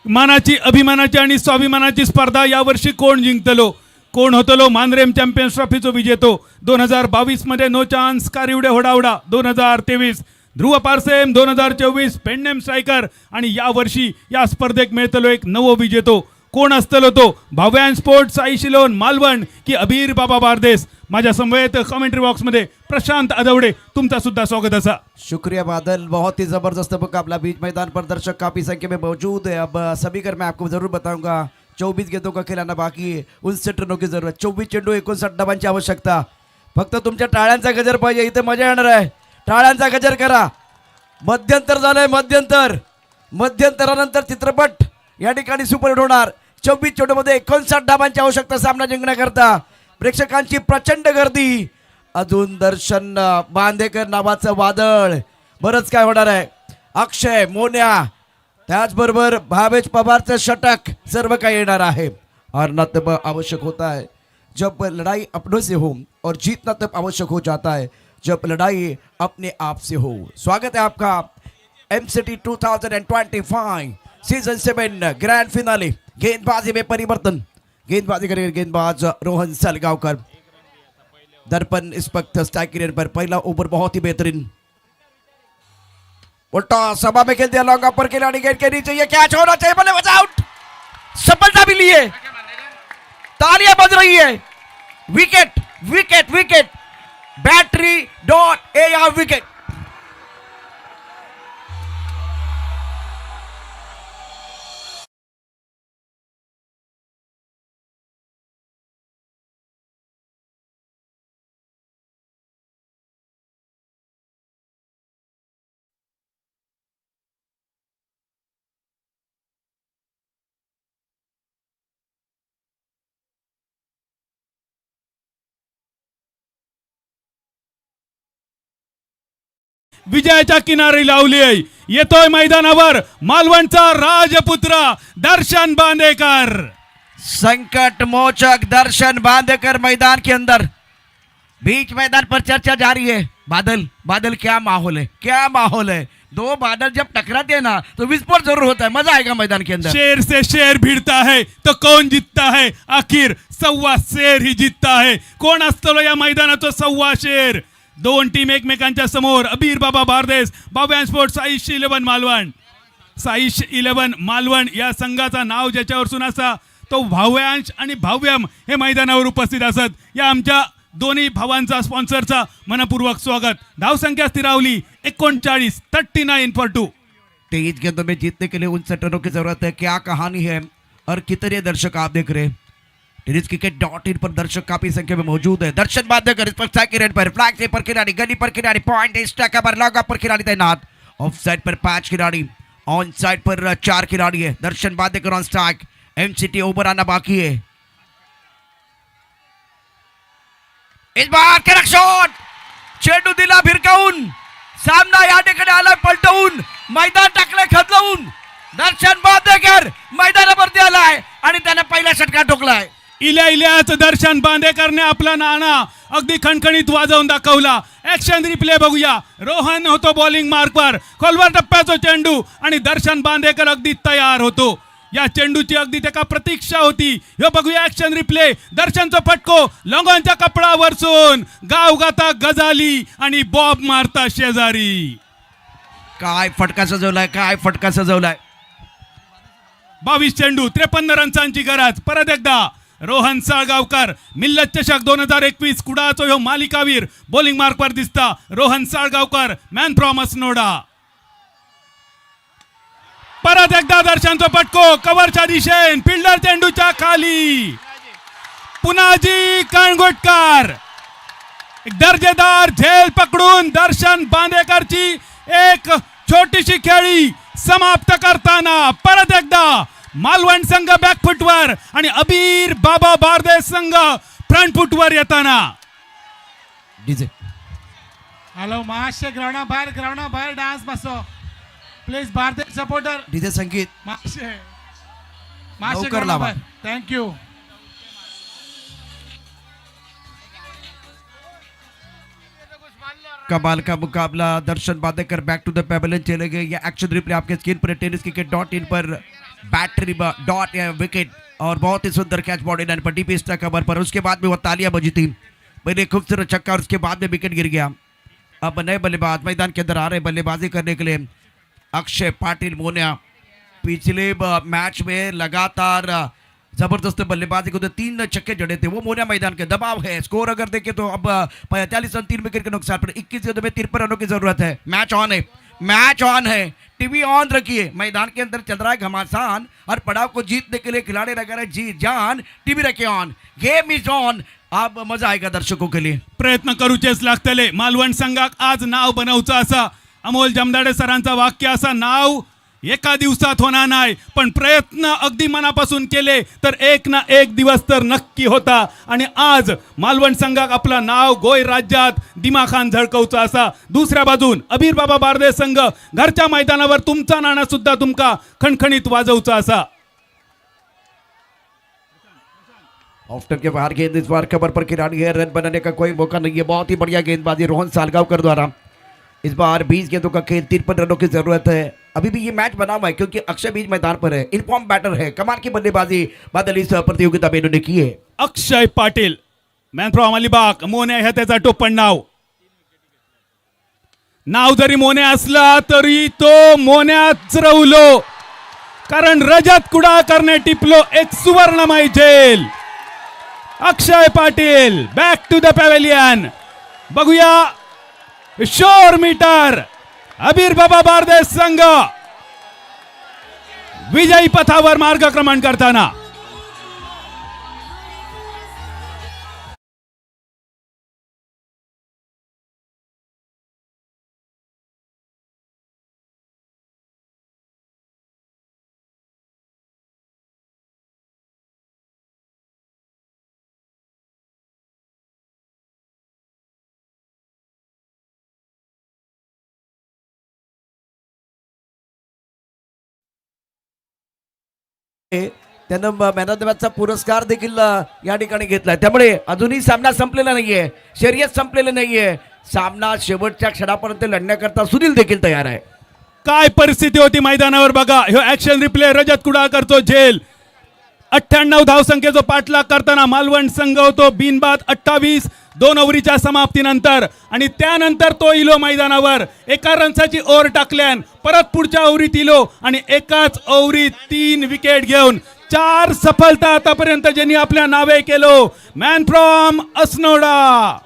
मानाची, अभिमानाची आणि स्वाभिमानाची स्पर्धा यावर्षी कोण जिंकतलो, कोण होतलो मांद्रेम चॅम्पियन्स ट्रॉफीचो विजेतो. 2022 मध्ये नो चान्स कारिवडे होडावडा, 2023 ध्रुव पारसेम, 2024 पेंडेम स्ट्रायकर आणि यावर्षी या स्पर्धेक मिळतलो एक नवो विजेतो. कोण असतलो तो? भाव्यान स्पोर्ट्स, साई शिलोन, मालवण की अबीर बाबा बारदेस. माझ्या समवेत कमेंट्री बॉक्स मध्ये प्रशांत अदवडे, तुमचा सुद्धा स्वागत असा. शुक्रिया बादल, बहुत ही जबरदस्त मुकाबला. बीच मैदान पर दर्शक काफी संख्या में मौजूद है. अब सभी कर मैं आपको जरूर बताऊंगा 24 गेंदों का खिलाना बाकी है, 59 रनों की जरूरत. 24 चेंडू 59 धावांची आवश्यकता. फक्त तुमच्या टाळ्यांचा गजर पाहिजे, इथे मजा येणार आहे. टाळ्यांचा गजर करा. मध्यंतर झालंय, मध्यंतरानंतर चित्रपट या ठिकाणी सुपरहिट होणार. 24 चेंडूमध्ये 59 धावांची आवश्यकता सामना जिंकण्याकरता. प्रेक्षकांची प्रचंड गर्दी. अजून दर्शन बांदेकर नावाचं वादळ. बरंच काय होणार आहे. अक्षय, मोन्या, त्याचबरोबर भावेश पवारचं षटक, सर्व काही येणार आहे. हारना तब आवश्यक होता है जब लड़ाई अपनों से हो, और जीतना तब आवश्यक हो जाता है जब लड़ाई अपने आप से हो. स्वागत है आपका MCT 2025 सीजन 7 ग्रैंड फिनाले. गेंदबाजी में परिवर्तन. गेंदबाजी करेंगे गेंदबाज रोहन सलगावकर. दर्पण इस वक्त स्ट्राइक पर. पहला ओवर बहुत ही बेहतरीन. उल्टा सभा में खेल दिया, लॉन्ग अपर के खिलाड़ी गेंद के नीचे. ये कैच होना चाहिए, बल्ले बचा आउट. सफलता मिली है, तालियां बज रही है. Wicket wicket wicket. Battery dot AR wicket. विजयाच्या किनारी लावली आहे. येतोय मैदानावर मालवणचा राजपुत्र दर्शन बांदेकर. संकट मोचक दर्शन बांदेकर मैदान के अंदर, बीच मैदान पर चर्चा जारी है. बादल बादल क्या माहौल है, क्या माहौल है. दो बादल जब टकराते हैं ना तो विस्फोट जरूर होता है, मजा आएगा मैदान के अंदर. शेर से शेर भिडता है तो कौन जितता है. अखेर सव्वा शेर ही जितता है. कोण असतो या मैदानाचा सव्वा शेर. दोन टीम एकमेकांच्या समोर. अबीर बाबा बारदेस, बाव्यान स्पोर्ट, साईश 11 मालवण. साईश 11 मालवण या संघाचा नाव ज्याच्यावरसून असा तो भाव्यांश आणि भाव्यम हे मैदानावर उपस्थित असत. या आमच्या दोन्ही भावांचा स्पॉन्सरचा मनपूर्वक स्वागत. धावसंख्या स्थिरावली 39, 39 फॉर 2. तेईस गेंदों में जीतने के लिए 59 रनों की जरूरत है. क्या कहानी है और कितने दर्शक आप देख रहे हैं. टेनिस क्रिकेट .in पर दर्शक काफी संख्या में मौजूद है. दर्शन बांदेकर इस पर सेकंड रेड पर, फ्लैग से पर खिलाड़ी, गली पर खिलाड़ी, पॉइंट स्टैक पर, लॉग पर खिलाड़ी तैनात. ऑफ साइड पर 5 खिलाड़ी, ऑन साइड पर 4 खिलाड़ी है. Darshan Bandekar on strike. एमसीटी ओवर आना बाकी है. इस बार कडक शॉट, चेंडू दिला भिरकावून, सामना या ठिकाणी आलाय पलटवून, मैदान टाकलंय खदलवून. दर्शन बांदेकर मैदानावरती आलाय आणि त्याने पहिला षटकार ठोकलाय. इल्या इल्याच दर्शन बांदेकरने आपला नाणा अगदी खणखणीत वाजवून दाखवला. ऍक्शन रिप्ले बघूया. रोहन होतो बॉलिंग मार्कवर, खोलवर टप्प्याचा चेंडू आणि दर्शन बांदेकर अगदी तयार होतो. या चेंडूची अगदी त्याका प्रतीक्षा होती. हे बघूया ऍक्शन रिप्ले. दर्शनचा फटको लॉंगॉनच्या कपडावरसून गाव गाता गजाली आणि बॉब मारता शेजारी. काय फटका सजवलाय, काय फटका सजवलाय. 22 चेंडू 53 रन्सांची गरज. परत एकदा रोहन साळगावकर. मिल्लत चषक 2021 कुडाचो ह्यो मालिकावीर बॉलिंग मार्कवर दिसता. Rohan Salgaocar, man from Assonora. परत एकदा दर्शनचा पटको कव्हरच्या दिशेन, फिल्डर चेंडूच्या खाली. पुनाजी कणगोटकर दर्जेदार झेल पकडून दर्शन बांदेकरची एक छोटीशी खेळी समाप्त करताना परत एकदा मालवण संघ बॅकफुटवर आणि अबीर बाबा बारदेस संघ फ्रंट फुटवर येताना. डीजे हॅलो, मातशे ग्राउंडा भायर डान्स बसो प्लीज. भारतीय सपोर्टर डीजे संगीत मातशे लवकर लावा. थँक्यू. कमाल का मुकाबला. Darshan Bandekar back to the pavilion चले गए. ये एक्शन रिप्ले आपके स्क्रीन पर टेनिस क्रिकेट .in पर बैटरी डॉट विकेट और बहुत ही सुंदर कैच बॉडी लाइन पर डीपी स्टैक कवर पर. उसके बाद में वो तालियां बजी थी. पहले खूबसूरत छक्का और उसके बाद में विकेट गिर गया. अब नए बल्लेबाज मैदान के अंदर आ रहे बल्लेबाजी करने के लिए. अक्षय पाटिल मोन्या पिछले मैच में लगातार जबरदस्त बल्लेबाजी को 3 छक्के जड़े थे. वो मोन्या मैदान के दबाव है. स्कोर अगर देखें तो अब 45 रन 3 विकेट के नुकसान पर 21 गेंदों में 53 रनों की जरूरत है. मैच ऑन है, मैच ऑन है. टीवी ऑन रखिए. मैदान के अंदर चल रहा है घमासान और पड़ाव को जीतने के लिए खिलाड़ी लगा रहे जी जान. टीवी रखे ऑन, गेम इज ऑन. अब मजा आएगा दर्शकों के लिए. प्रयत्न करूचेच लागतले. मालवण संघाक आज नाव बनवचं असा अमोल जमदाडे सरांचा वाक्य असा. नाव एका दिवसात होणार नाही, पण प्रयत्न अगदी मनापासून केले तर एक ना एक दिवस तर नक्की होता. आणि आज मालवण संघाक आपला नाव गोय राज्यात दिमाखान झळकवचा असा. दुसऱ्या बाजून अबीर बाबा बारदेस संघ घरच्या मैदानावर तुमचा नाणा सुद्धा तुमका खणखणीत वाजवचा असा. ऑफ्टर के बाहर गेंद इस बार कवर पर खिलाड़ी है. रन बनाने का कोई मौका नहीं है. बहुत ही बढ़िया गेंदबाजी रोहन सालगावकर द्वारा. इस बार 20 गेंदों का खेल, 53 रनों की जरूरत है. अभी भी ये मैच बना हुआ है क्योंकि अक्षय बीच मैदान पर है. इनफॉर्म बैटर है. कमाल की बल्लेबाजी बादल इस प्रतियोगिता में इन्होंने की है. Akshay Patil man from Alibag. मोन्या ह्या त्याचा टोपण नाव जरी मोन्या असला तरी तो मोन्याच रवलो, कारण रजत कुडा करणे टिपलो एक सुवर्णमय झेल. Akshay Patil back to the pavilion. बघूया शोर मीटर. अबीर बाबा बारदेस संघ विजयी पथावर मार्गक्रमण करताना. त्यानं मॅन ऑफ द मॅचचा पुरस्कार देखील या ठिकाणी घेतलाय. त्यामुळे अजूनही सामना संपलेला नाहीये, शर्यत संपलेलं नाहीये. सामना शेवटच्या क्षणापर्यंत लढण्याकरता सुनील देखील तयार आहे. काय परिस्थिती होती मैदानावर बघा. ह्यो ऍक्शन रिप्ले रजत कुडाळकरचो झेल 98 धावसंख्येचा पाठलाग करताना मालवण संघ होतो बिनबाद 28 2 ओव्हरीच्या समाप्तीनंतर. आणि त्यानंतर तो इलो मैदानावर एका रन्साची ओव्हर टाकल्यान परत पुढच्या ओव्हरीत इलो आणि एकाच ओव्हरीत 3 विकेट घेऊन 4 सफलता आतापर्यंत ज्यांनी आपल्या नावे केलो. Man from Asnoda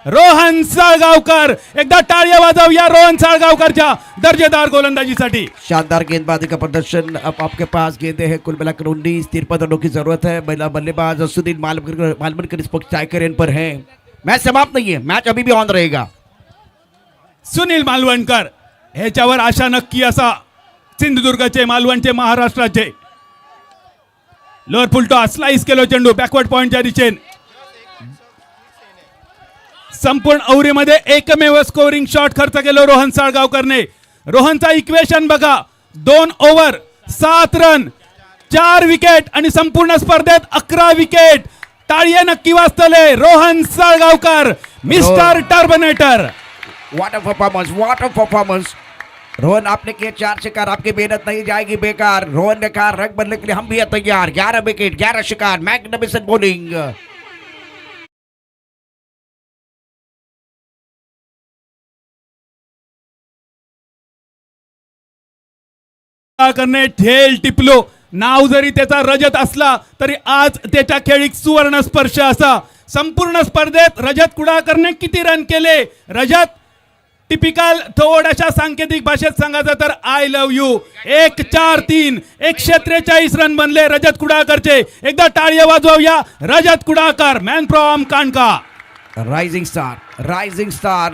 Rohan Salgaonkar. एकदा टाळ्या वाजवूया रोहन साळगावकरच्या दर्जेदार गोलंदाजीसाठी. शानदार गेंदबाजी का प्रदर्शन. अब आपके पास गेंदे हैं कुल मिलाकर 19. 53 रनों की जरूरत है. महिला बल्लेबाज सुनील मालवणकर इस वक्त टाई रेन पर है. मैच समाप्त नहीं है, मैच अभी भी ऑन रहेगा. सुनील मालवणकर ह्याच्यावर आशा नक्की असा सिंधुदुर्गचे मालवणचे महाराष्ट्राचे. लोअर फुलटॉस स्लाइस केलो चेंडू बॅकवर्ड पॉइंटच्या दिशेन. संपूर्ण ओव्हरीमध्ये एकमेव स्कोरिंग शॉट खर्च केलो रोहन साळगावकरने. रोहनचा इक्वेशन बघा. 2 ओव्हर 7 रन 4 विकेट आणि संपूर्ण स्पर्धेत 11 विकेट. टाळ्या नक्की वाजतले Rohan Salgaonkar mister terminator. What a performance, what a performance. Rohan आपने किए 4 शिकार, आपकी मेहनत नहीं जाएगी बेकार. रोहन ने कहा रंग बदलने के लिए हम भी है तैयार. 11 विकेट 11 शिकार, मैग्निफिसेंट बॉलिंग. करणे झेल टिपलो. नाव जरी त्याचा रजत असला तरी आज त्याच्या खेळीक सुवर्ण स्पर्श असा. संपूर्ण स्पर्धेत रजत कुडाळकरने किती रन केले. रजत टिपिकल थोड्याशा सांकेतिक भाषेत सांगायचं तर आय लव्ह यू. 1-4-3 143 रन बनले रजत कुडाळकरचे. एकदा टाळ्या वाजवूया Rajat Kudalkar man from Kanka. Rising star, rising star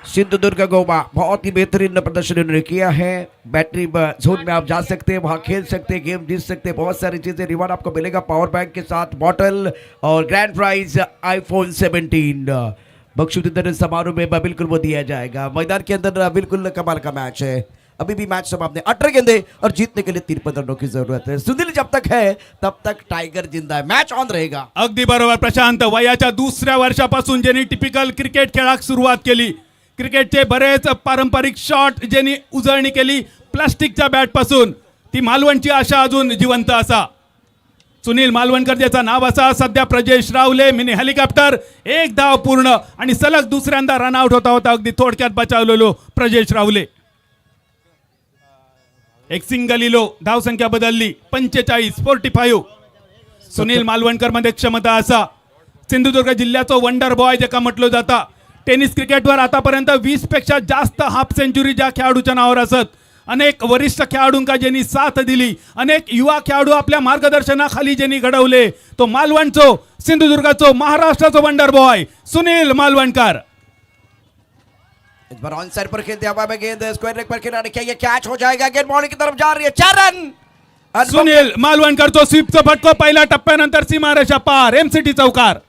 Sindhudurg Goa. बहुत ही बेहतरीन प्रदर्शन इन्होंने किया है. बैटरी जोन में आप जा सकते हैं, वहाँ खेल सकते हैं, गेम जीत सकते हैं, बहुत सारी चीजें. रिवॉर्ड आपको मिलेगा पावर बैंक के साथ, बॉटल और ग्रैंड प्राइज iPhone 17. बख्शुद समारोह में बिल्कुल वो दिया जाएगा. मैदान के अंदर बिल्कुल कमाल का मैच है. अभी भी मैच समाप्त नहीं. 18 गेंदे और जीतने के लिए 53 रनों की जरूरत है. सुनील जब तक है तब तक टाइगर जिंदा है. मैच ऑन रहेगा. अगदी बरोबर प्रशांत. वयाच्या 2ऱ्या वर्षापासून ज्यांनी टिपिकल क्रिकेट खेळाक सुरुवात केली. क्रिकेटचे बरेच पारंपरिक शॉट ज्यांनी उजळणी केली प्लास्टिकच्या बॅट पासून. ती मालवणची आशा अजून जिवंत असा. सुनील मालवणकर ज्याचं नाव असा. सध्या प्रजेश रावले मिनी हेलिकॉप्टर 1 धाव पूर्ण आणि सलग दुसऱ्यांदा रनआउट होता. अगदी थोडक्यात बचावलेलो प्रजेश रावले. एक सिंगल इलो. धावसंख्या बदलली 45 सुनील मालवणकर मध्ये क्षमता असा. सिंधुदुर्ग जिल्ह्याचं वंडर बॉय जे का म्हटलं जाता. टेनिस क्रिकेटवर आतापर्यंत 20 पेक्षा जास्त हाफ सेंचुरी ज्या खेळाडूच्या नावावर असत. अनेक वरिष्ठ खेळाडूंका ज्यांनी साथ दिली, अनेक युवा खेळाडू आपल्या मार्गदर्शनाखाली ज्यांनी घडवले, तो मालवणचो सिंधुदुर्गाचो महाराष्ट्राचो वंडर बॉय सुनील मालवणकर. इस बार ऑन साइड पर खेलते हवा में गेंद स्क्वायर लेग पर खिलाड़ी क्या ये कैच हो जाएगा. गेंद बॉलिंग की तरफ जा रही है. 4 रन. सुनील मालवणकरचो स्वीपचा फटको पहिल्या टप्प्यानंतर सीमारेषा पार. एमसीटी चौकार.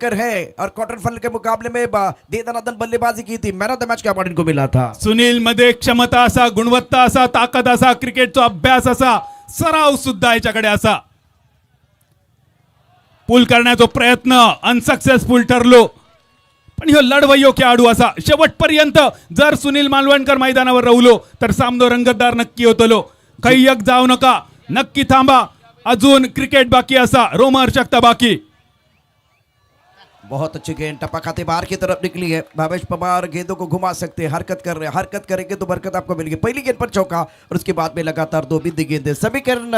है और कॉटन फल के मुकाबले में दे दनादन बल्लेबाजी की थी. मैन ऑफ द मैच का अवार्ड इनको मिला था. सुनील मध्ये क्षमता असा, गुणवत्ता असा, ताकद असा, क्रिकेटचा अभ्यास असा, सराव सुद्धा याच्याकडे असा. पूल करण्याचा प्रयत्न अनसक्सेसफुल ठरलो. पण ह्यो लढवय्यो खेळाडू असा. शेवटपर्यंत जर सुनील मालवणकर मैदानावर राहुलो तर सामनो रंगतदार नक्की होतलो. कैयक जाऊ नका, नक्की थांबा. अजून क्रिकेट बाकी असा, रोमहर्षकता बाकी. बहुत अच्छी गेंद टप्पा खाते बाहर की तरफ निकली है. भावेश पवार गेंदों को घुमा सकते हैं, हरकत कर रहे हैं. हरकत करेंगे तो बरकत आपको मिलेगी. पहली गेंद पर चौका और उसके बाद में लगातार 2 बिंदी गेंदे. समीकरण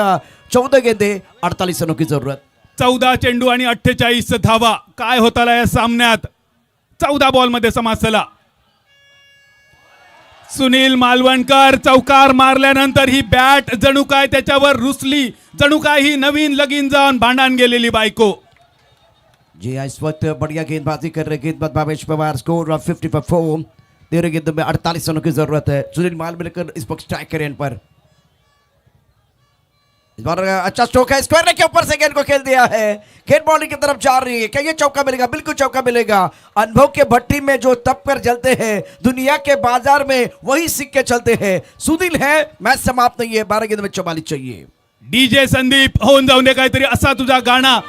14 गेंदे 48 रनों की जरूरत. 14 चेंडू आणि 48 धावा. काय होताला या सामन्यात. 14 बॉल मध्ये समासला. सुनील मालवणकर चौकार मारल्यानंतर ही बॅट जणू काय त्याच्यावर रुसली. जणू काय ही नवीन लगीन जाऊन भांडण गेलेली बायको. जी इस वक्त बढ़िया गेंदबाजी कर रहे गेंदबाज भावेश पवार. Score 50 for 4. 13 गेंदों में 48 रनों की जरूरत है। सुनील मालविलकर इस वक्त स्ट्राइकर एंड पर। इस बार अच्छा स्ट्रोक है, स्क्वायर के ऊपर से गेंद को खेल दिया है, गेंद बॉलिंग की तरफ जा रही है। क्या ये चौका मिलेगा? बिल्कुल चौका मिलेगा। अनुभव के भट्टी में जो तप कर जलते हैं, दुनिया के बाजार में वही सिक्के चलते हैं। सुनील है, मैच समाप्त नहीं है, 12 गेंद में 44 चाहिए। डीजे संदीप होऊन जाऊन दे काहीतरी असा तुझा गाणा.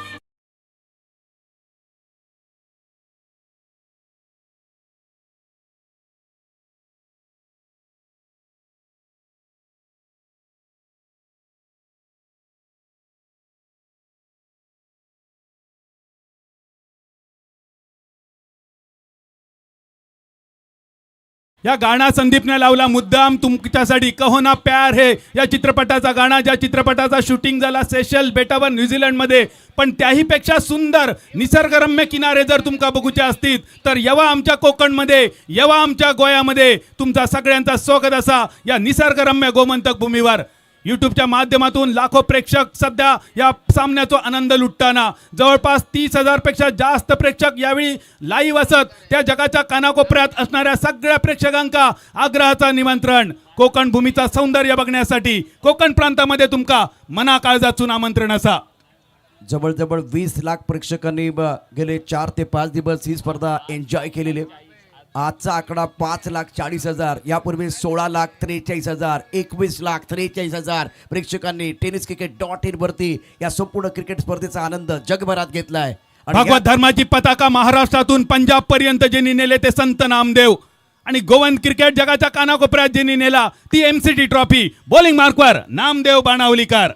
या गाणा संदीपने लावला मुद्दाम तुमच्यासाठी कहो ना प्यार है या चित्रपटाचा गाणा, ज्या चित्रपटाचा शूटिंग झाला सेशल बेटावर न्यूझीलंड मध्ये, पण त्याही पेक्षा सुंदर निसर्गरम्य किनारे जर तुमका बघूचे असतील तर येवा आमच्या कोकणमध्ये, येवा आमच्या गोयामध्ये. तुमचा सगळ्यांचा स्वागत असा या निसर्गरम्य गोमंतक भूमीवर. यूट्यूबच्या माध्यमातून लाखो प्रेक्षक सध्या या सामन्याचा आनंद लुटताना, जवळपास 30,000 पेक्षा जास्त प्रेक्षक यावेळी लाईव्ह असत. त्या जगाच्या कानाकोपऱ्यात असणाऱ्या सगळ्या प्रेक्षकांका आग्रहाचा निमंत्रण कोकण भूमीचा सौंदर्य बघण्यासाठी कोकण प्रांतामध्ये तुमका मना काळजातून आमंत्रण असा. जवळजवळ 20 लाख प्रेक्षकांनी गेले 4 ते 5 दिवस ही स्पर्धा एन्जॉय केलेली. आजचा आकडा 5,40,000. यापूर्वी 16,43,000, 21,43,000 प्रेक्षकांनी टेनिस क्रिकेट.in वरती या संपूर्ण क्रिकेट स्पर्धेचा आनंद जगभरात घेतलाय. भगवत धर्माची पताका महाराष्ट्रातून पंजाब पर्यंत ज्यांनी नेले ते संत नामदेव, आणि गोवन क्रिकेट जगाच्या कानाकोपऱ्यात ज्यांनी नेला ती MCT ट्रॉफी. बॉलिंग मार्कवर नामदेव बाणावलीकर.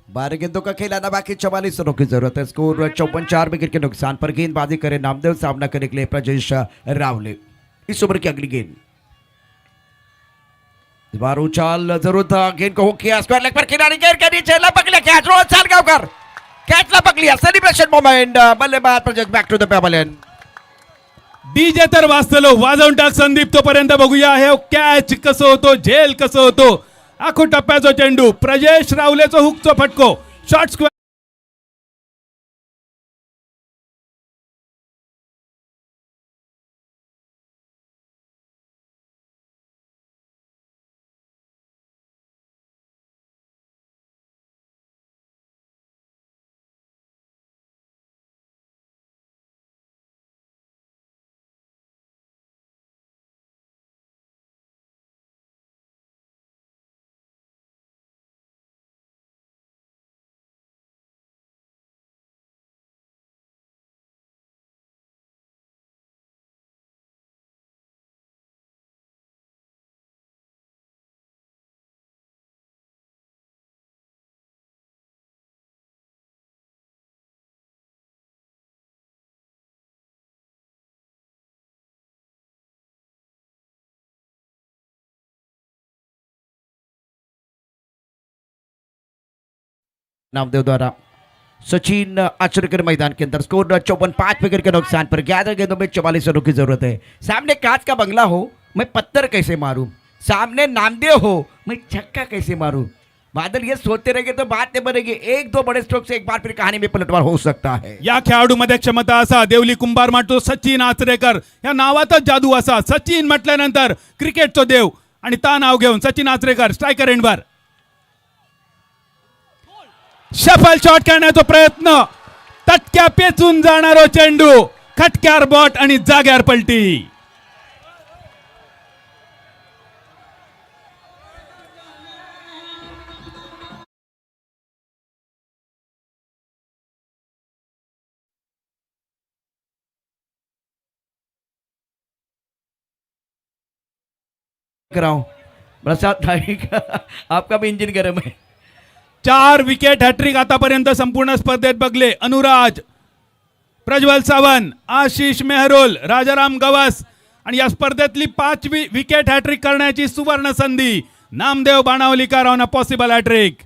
12 गेंदों का खेलाना बाकी, 44 रनों की जरूरत है. स्कोर 54, 4 विकेट के नुकसान पर गेंदबाजी करे नामदेव. सामना करने के लिए प्रजेश रावले. इस ओवर की अगली गेंद, इस बार उछाल जरूर था, गेंद को हुक किया, स्क्वायर लेग पर किनारे, गेंद के नीचे लपक लिया कैच. रोहन सालगावकर कैच लपक लिया. Celebration moment. बल्लेबाज Prajesh back to the pavilion. DJ तर वाजतलो, वाजवून टाक संदीप. तोपर्यंत बघूया हे कॅच कसं होतो, झेल कसं होतो. आखो टप्प्याचो चेंडू, प्रजेश रावलेचो हुकचो फटको, शॉर्ट स्क्वेअर. नामदेव द्वारा सचिन आचरेकर मैदान के अंदर. स्कोर 54, 5 विकेट के नुकसान पर. 11 गेंदों में 44 रनों की जरूरत है. सामने कांच का बंगला हो, मैं पत्थर कैसे मारूं. सामने नामदेव हो, मैं छक्का कैसे मारूं. बादल ये सोचते रहेंगे तो बात नहीं बनेगी. 1-2 बड़े स्ट्रोक से एक बार फिर कहानी में पलटवार हो सकता है. या खेळाडूमध्ये क्षमता असा देवली कुंभार म्हणतो सचिन आचरेकर. या नावातच जादू असा. सचिन म्हटल्यानंतर क्रिकेटचो देव, आणि ता नाव घेऊन सचिन आचरेकर स्ट्रायकर एंडवर. शफल शॉट करण्याचा प्रयत्न, तटक्या पेचून जाणारो चेंडू, खटक्यार बॉट आणि जाग्यार पलटी. कराऊं प्रसाद भाई का आपका भी इंजन गर्म है. 4 विकेट हॅट्रिक आतापर्यंत संपूर्ण स्पर्धेत बघले. अनुराज, प्रज्वल सावंत, आशिष मेहरोल, राजाराम गवस, आणि या स्पर्धेतली 5वी विकेट हॅट्रिक करण्याची सुवर्ण संधी. Namdev Banavalikar on a possible hattrick.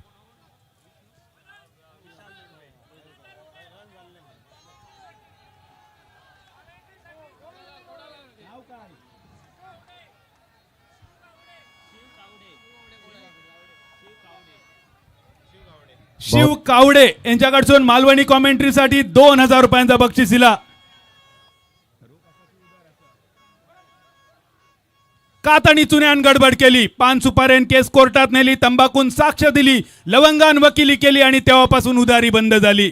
Shiv Kawde यांच्याकडून मालवणी कॉमेंट्रीसाठी 2,000 रुपयांचा बक्षीस दिला. कातणी चुन्यान गडबड केली, पान सुपाऱ्यान केस कोर्टात नेली, तंबाखून साक्ष दिली, लवंगान वकिली केली आणि तेव्हापासून उधारी बंद झाली.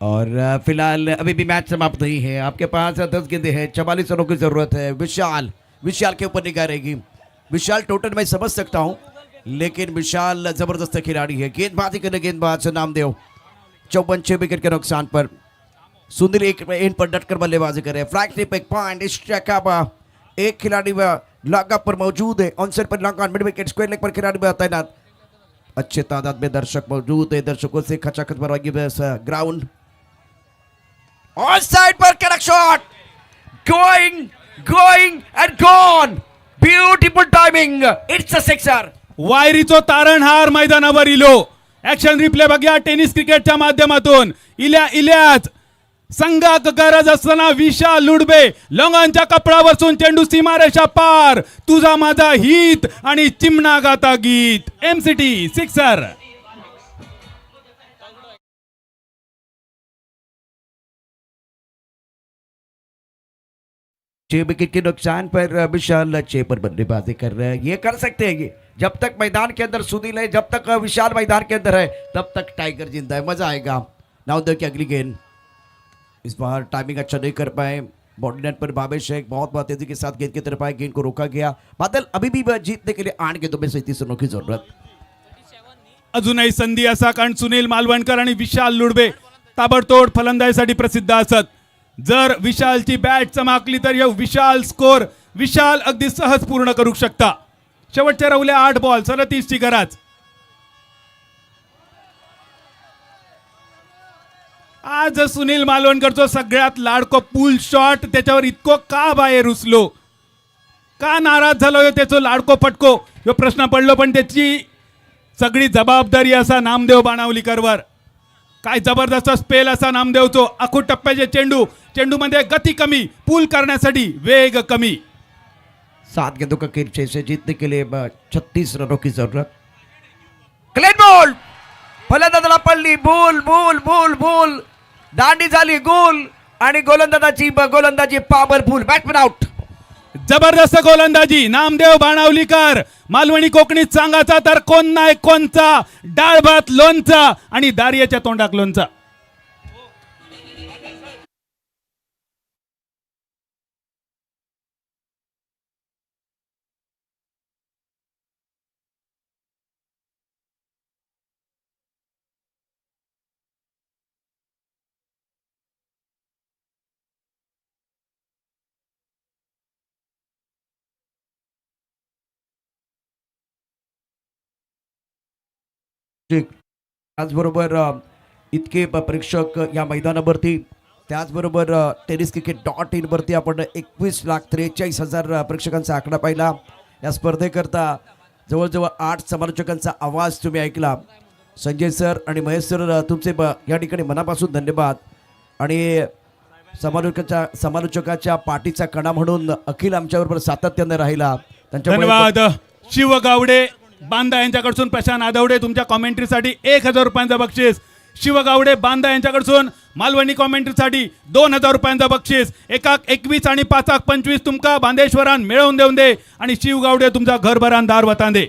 और फिलहाल अभी भी मैच समाप्त नहीं है. आपके पास 10 गेंदें हैं, 44 रनों की जरूरत है. विशाल के ऊपर निगाह रहेगी. विशाल टोटल मैं समझ सकता हूं, लेकिन विशाल जबरदस्त खिलाड़ी है. गेंदबाजी करने गेंदबाज नामदेव 54 विकेट के नुकसान पर. सुनील एक एंड पर डटकर बल्लेबाजी करे. फ्लैग टिप एक पॉइंट. एक खिलाड़ी लॉकअप पर मौजूद है. ऑनसाइड पर lock on mid wicket square leg पर खिलाड़ी तैनात. अच्छे तादाद में दर्शक मौजूद है. दर्शकों से खचाखच भरवाएगी ग्राउंड. ऑनसाइड पर correct shot. Going and gone. Beautiful timing. It's a sixer. वायरीचो तारणहार मैदानावर इलो. ऍक्शन रिप्ले बघा टेनिस क्रिकेटच्या माध्यमातून. इल्याच संघाक गरज असताना विशाल लुडबे लंगांच्या कपडावरसून चेंडू सीमारेषा पार. तुझा माझा हित आणि चिमणा गाता गीत. MCT sixer. छह विकेट के नुकसान पर विशाल 6 पर बल्लेबाजी कर रहे हैं. ये कर सकते हैं ये. जब तक मैदान के अंदर सुनील है, जब तक विशाल मैदान के अंदर है, तब तक टाइगर जिंदा है. मजा आएगा. नाउ देखिए अगली गेंद. इस बार टाइमिंग अच्छा नहीं कर पाए. बॉडी नेट पर बाबे शेख बहुत तेजी के साथ गेंद की तरफ आए. गेंद को रोका गया. बादल अभी भी जीतने के लिए 8 गेंदों में 37 रनों की जरूरत. अजूनही संधी असा, कारण सुनील मालवणकर आणि विशाल लुडबे ताबडतोड फलंदाजीसाठी प्रसिद्ध असत. जर विशालची बॅट चमकली तर विशाल स्कोर विशाल अगदी सहज पूर्ण करू शकता. शेवटचे राहुले 8 बॉल, 37ची गरज. आज सुनील मालवणकरचा सगळ्यात लाडको पुल शॉट, त्याच्यावर इतको का बाहेर रुसलो, का नाराज झालो त्याचो लाडको फटको, ह्यो प्रश्न पडलो. पण त्याची सगळी जबाबदारी असा नामदेव बाणावलीकरवर. काय जबरदस्त स्पेल असा नामदेवचो. अखूट टप्प्याचे चेंडूमध्ये गती कमी, पूल करण्यासाठी वेग कमी. 7 गेंदों का खेल 6 से जीतने के लिए 36 रनों की जरूरत. Clean ball. फलंदाजाला पडली. बोल दांडी झाली गोल आणि गोलंदाजी पॉवरफुल. Batsman out. जबरदस्त गोलंदाजी नामदेव बाणावलीकर. मालवणी कोकणीत सांगायचा तर कोण नाही कोणचा. डाळ भात लोणचा आणि दारियाच्या तोंडाक लोणचा. त्याचबरोबर इतके प्रेक्षक या मैदानावरती, त्याचबरोबर टेनिस क्रिकेट .in वरती आपण 21,43,000 प्रेक्षकांचा आकडा पाहिला. या स्पर्धेकरता जवळजवळ 8 समालोचकांचा आवाज तुम्ही ऐकला. संजय सर आणि महेश सर तुमचे या ठिकाणी मनापासून धन्यवाद. आणि समालोचकाच्या पाठीचा कणा म्हणून अखिल आमच्याबरोबर सातत्याने राहिला. धन्यवाद. शिव गावडे बांदा यांच्याकडून प्रशांत आदवडे तुमच्या कॉमेंट्रीसाठी 1,000 रुपयांचा बक्षीस. शिव गावडे बांदा यांच्याकडून मालवणी कॉमेंट्रीसाठी 2,000 रुपयांचा बक्षीस. 1,21 आणि 5,25 तुमका बांदेश्वरान मिळवून देऊन दे आणि शिव गावडे तुमचा घरभरान दार वतांदे.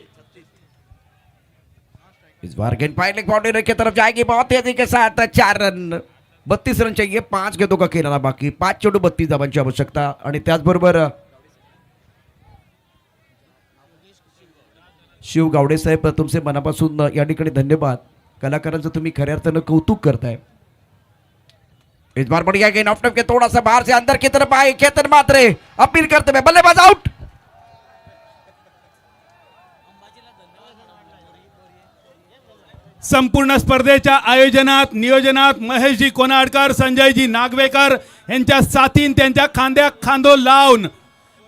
इस बार गेंद फाइनलिंग बाउंड्री की तरफ जाएगी बहुत तेजी के साथ. 4 रन 32 रन चाहिए. 5 गेंदों का खेल बाकी. 5 चेंडू 32 धावांची आवश्यकता. आणि त्याचबरोबर शिव गावडे साहेब तुमचे मनापासून या ठिकाणी धन्यवाद. कलाकारांचं तुम्ही खऱ्या अर्थानं कौतुक करताय. इस बार बढ़िया गेंद ऑफ के थोड़ा सा बाहर से अंदर की तरफ आए. केतन मात्रे अपील करते हुए बल्लेबाज आउट. संपूर्ण स्पर्धेच्या आयोजनात नियोजनात महेशजी कोनाडकर, संजयजी नागवेकर यांच्या साथीन त्यांच्या खांद्यात खांदो लावून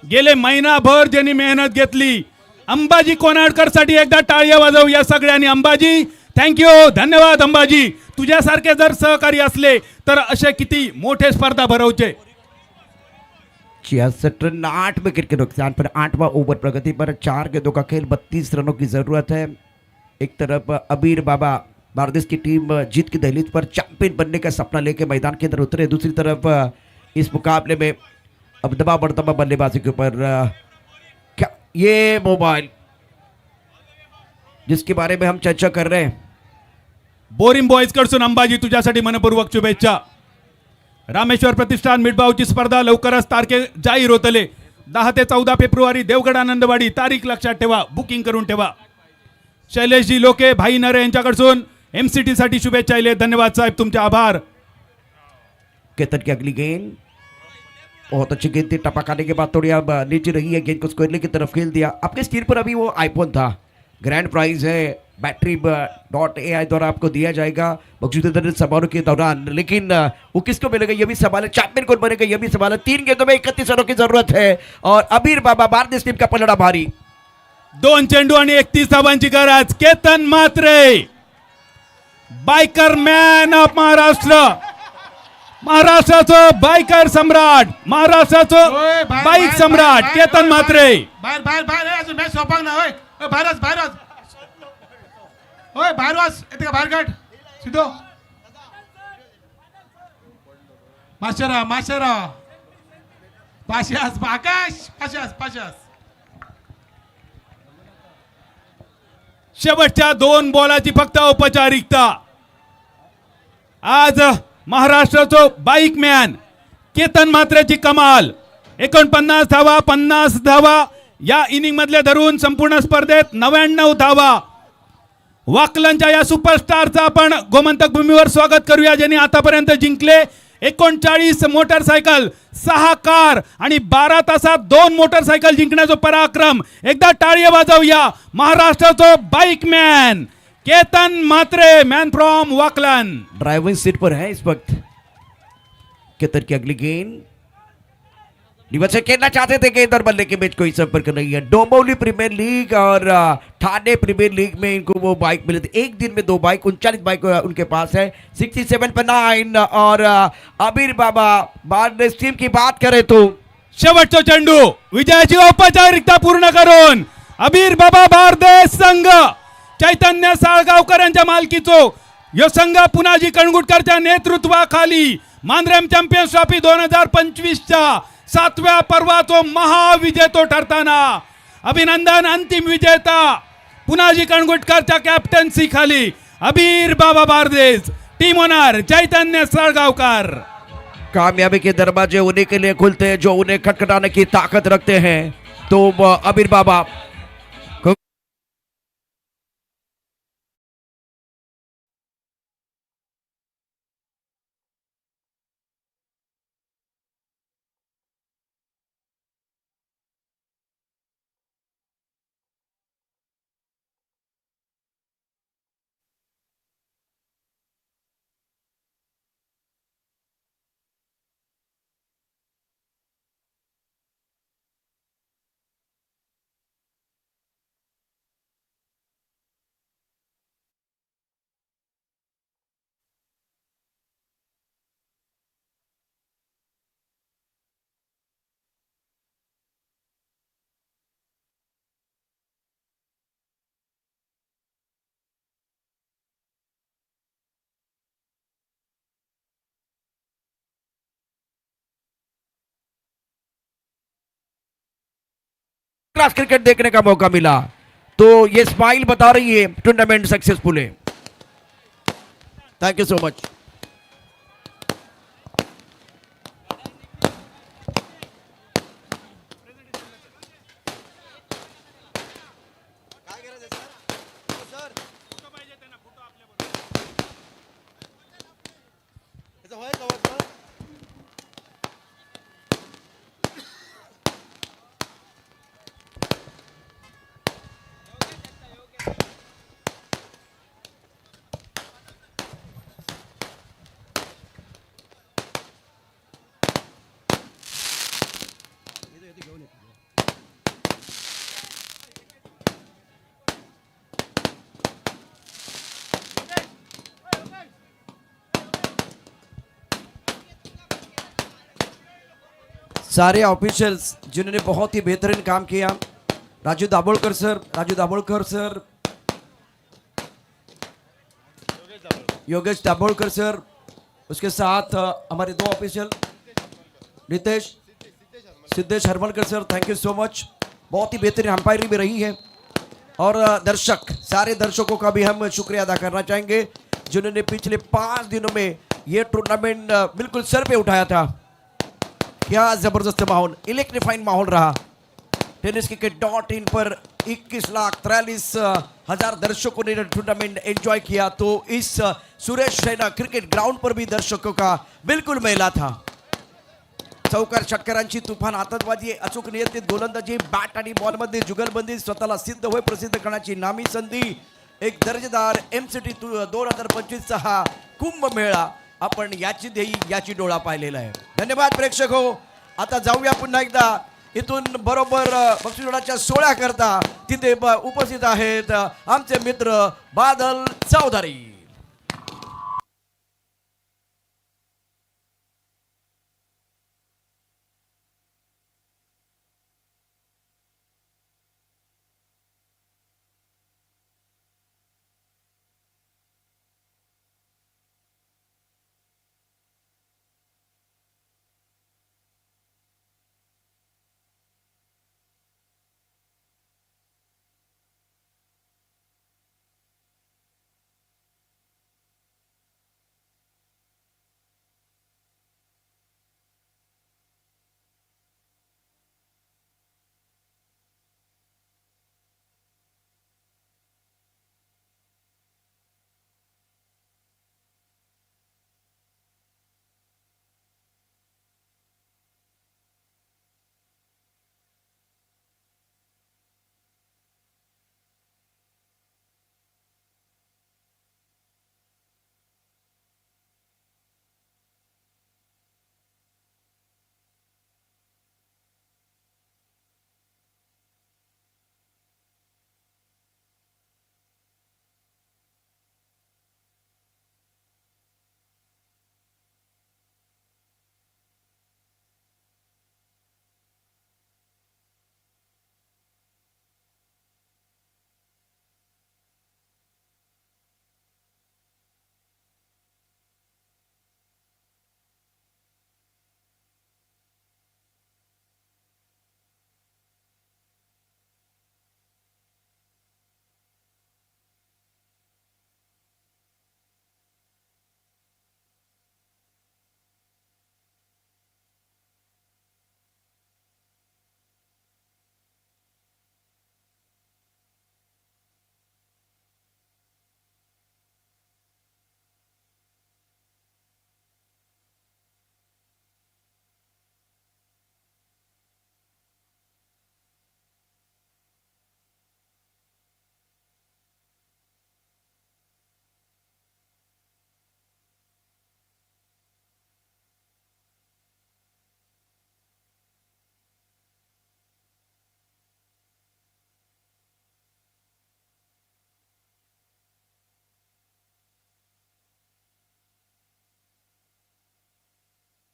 गेले महिनाभर ज्यांनी मेहनत घेतली. अंबाजी कोनाडकर साठी एकदा टाळ्या वाजवू या सगळ्यांनी. अंबाजी थँक्यू. धन्यवाद अंबाजी. तुझ्यासारखे जर सहकारी असले तर असे किती मोठे स्पर्धा भरवचे. 66 रन 8 विकेट के नुकसान पर 8वां ओवर प्रगति पर. 4 गेंदों का खेल 32 रनों की जरूरत है. एक तरफ अबीर बाबा बारदेस की टीम जीत की दहलीज पर चैंपियन बनने का सपना लेके मैदान के अंदर उतरे. दूसरी तरफ इस मुकाबले में अब दबाव बढ़ता हुआ बल्लेबाजी के ऊपर क्या ये मोबाइल जिसके बारे में हम चर्चा कर रहे हैं. बोरिंग बॉईज कडसून अंबाजी तुझ्यासाठी मनपूर्वक शुभेच्छा. रामेश्वर प्रतिष्ठान मिडबावची स्पर्धा लवकरच तारखे जाहीर होतले. 10 ते 14 फेब्रुवारी देवगड आनंदवाडी. तारीख लक्षात ठेवा, बुकिंग करून ठेवा. शैलेशजी लोके, भाई नरे यांच्याकडसून MCT साठी शुभेच्छा इले. धन्यवाद साहेब, तुमचे आभार. केतन की अगली गेंद बहुत अच्छी गेंद थी. टपकाने के बाद थोड़ी अब नीचे रही है, गेंद को स्क्वायरली की तरफ खेल दिया. आपके स्क्रीन पर अभी वो आईफोन था. ग्रैंड प्राइज है, बैटरी .ai द्वारा आपको दिया जाएगा मौजूदा समारोह के दौरान. लेकिन वो किसको मिलेगा ये भी सवाल है. चैंपियन कौन बनेगा ये भी सवाल है. 3 गेंदों में 31 रनों की जरूरत है और अबीर बाबा भारतीय टीम का पलड़ा भारी. 2 चेंडू आणि 31 धावांची गरज. Ketan Mhatre, biker man of Maharashtra, महाराष्ट्राचं बायकर सम्राट, महाराष्ट्राचं बाईक सम्राट केतन म्हात्रे. बाहेर बाहेर बाहेर आहे, अजून मॅच सोपाक ना. होय बाहेरच बाहेरच. होय बाहेर वाच येते का बाहेर काढ सिद्धो. माशेरा माशेरा पाशास आकाश पाशास पाशास. शेवटच्या 2 बॉलाची फक्त औपचारिकता. आज महाराष्ट्राचं बाईक मॅन केतन म्हात्रेची कमाल. 49 धावा, 50 धावा या इनिंग मधले धरून संपूर्ण स्पर्धेत 99 धावा. वाकलनच्या या सुपरस्टारचं आपण गोमंतक भूमीवर स्वागत करूया, ज्यांनी आतापर्यंत जिंकले 39 मोटरसायकल, 6 कार आणि 12 तासात 2 मोटरसायकल जिंकण्याचा पराक्रम. एकदा टाळी वाजवूया महाराष्ट्राचं bike man Ketan Mhatre, man from Vaklan. Driving seat पर है इस वक्त. केतन की अगली गेंद निवत से खेलना चाहते थे गेंद और बल्ले के बीच कोई संपर्क नहीं है. डोंबिवली प्रीमियर लीग और ठाणे प्रीमियर लीग में इनको वो बाइक मिले थे. एक दिन में 2 बाइक, 39 बाइक उनके पास है. 67 पर 9 और अबीर बाबा बारदेस टीम की बात करें तो शेवटचा चेंडू विजयाची औपचारिकता पूर्ण करून अबीर बाबा बारदेस संघ चैतन्य साळगावकर यांच्या मालकीचो यो संघ पुनाजी कणगुटकरच्या नेतृत्वाखाली मांद्रेम चॅम्पियन्स ट्रॉफी 2025च्या 7व्या पर्वाचो महाविजेतो ठरताना अभिनंदन. अंतिम विजेता पुनाजी कणगुटकरच्या कॅप्टन्सी खाली अबीर बाबा बारदेस, टीम ओनर चैतन्य साळगावकर. कामयाबी के दरवाजे उन्हीं के लिए खुलते हैं जो उन्हें खटखटाने की ताकत रखते हैं. तो अबीर बाबा क्लास क्रिकेट देखने का मौका मिला तो ये स्माइल बता रही है टूर्नामेंट सक्सेसफुल है. Thank you so much. सारे ऑफिशियल्स जिन्होंने बहुत ही बेहतरीन काम किया. राजू दाभोळकर सर, योगेश दाभोळकर सर, उसके साथ हमारे 2 official Ritesh Siddhesh Harmalkar sir, thank you so much. बहुत ही बेहतरीन अंपायरिंग भी रही है। और दर्शक, सारे दर्शकों का भी हम शुक्रिया अदा करना चाहेंगे जिन्होंने पिछले 5 दिनों में ये टूर्नामेंट बिल्कुल सर पे उठाया था। क्या जबरदस्त माहौल, इलेक्ट्रीफाइंग माहौल रहा। टेनिस क्रिकेट.in पर 21,43,000 दर्शकों ने टूर्नामेंट एंजॉय किया, तो इस सुरेश रैना क्रिकेट ग्राउंड पर भी दर्शकों का बिल्कुल मेला था। चौकार षटकारांची तुफान आतंकवादी, अचूक नियंत्रित गोलंदाजी, बॅट आणि बॉलमध्ये जुगलबंदी, स्वतःला सिद्ध होय प्रसिद्ध करण्याची नामी संधी, एक दर्जेदार MCT 2025चा हा कुंभमेळा आपण याची देही याची डोळा पाहिलेला आहे। धन्यवाद प्रेक्षक हो। आता जाऊया पुन्हा एकदा इथून बरोबर बक्षिसोडाच्या सोहळ्याकरता तिथे उपस्थित आहेत आमचे मित्र बादल चौधरी।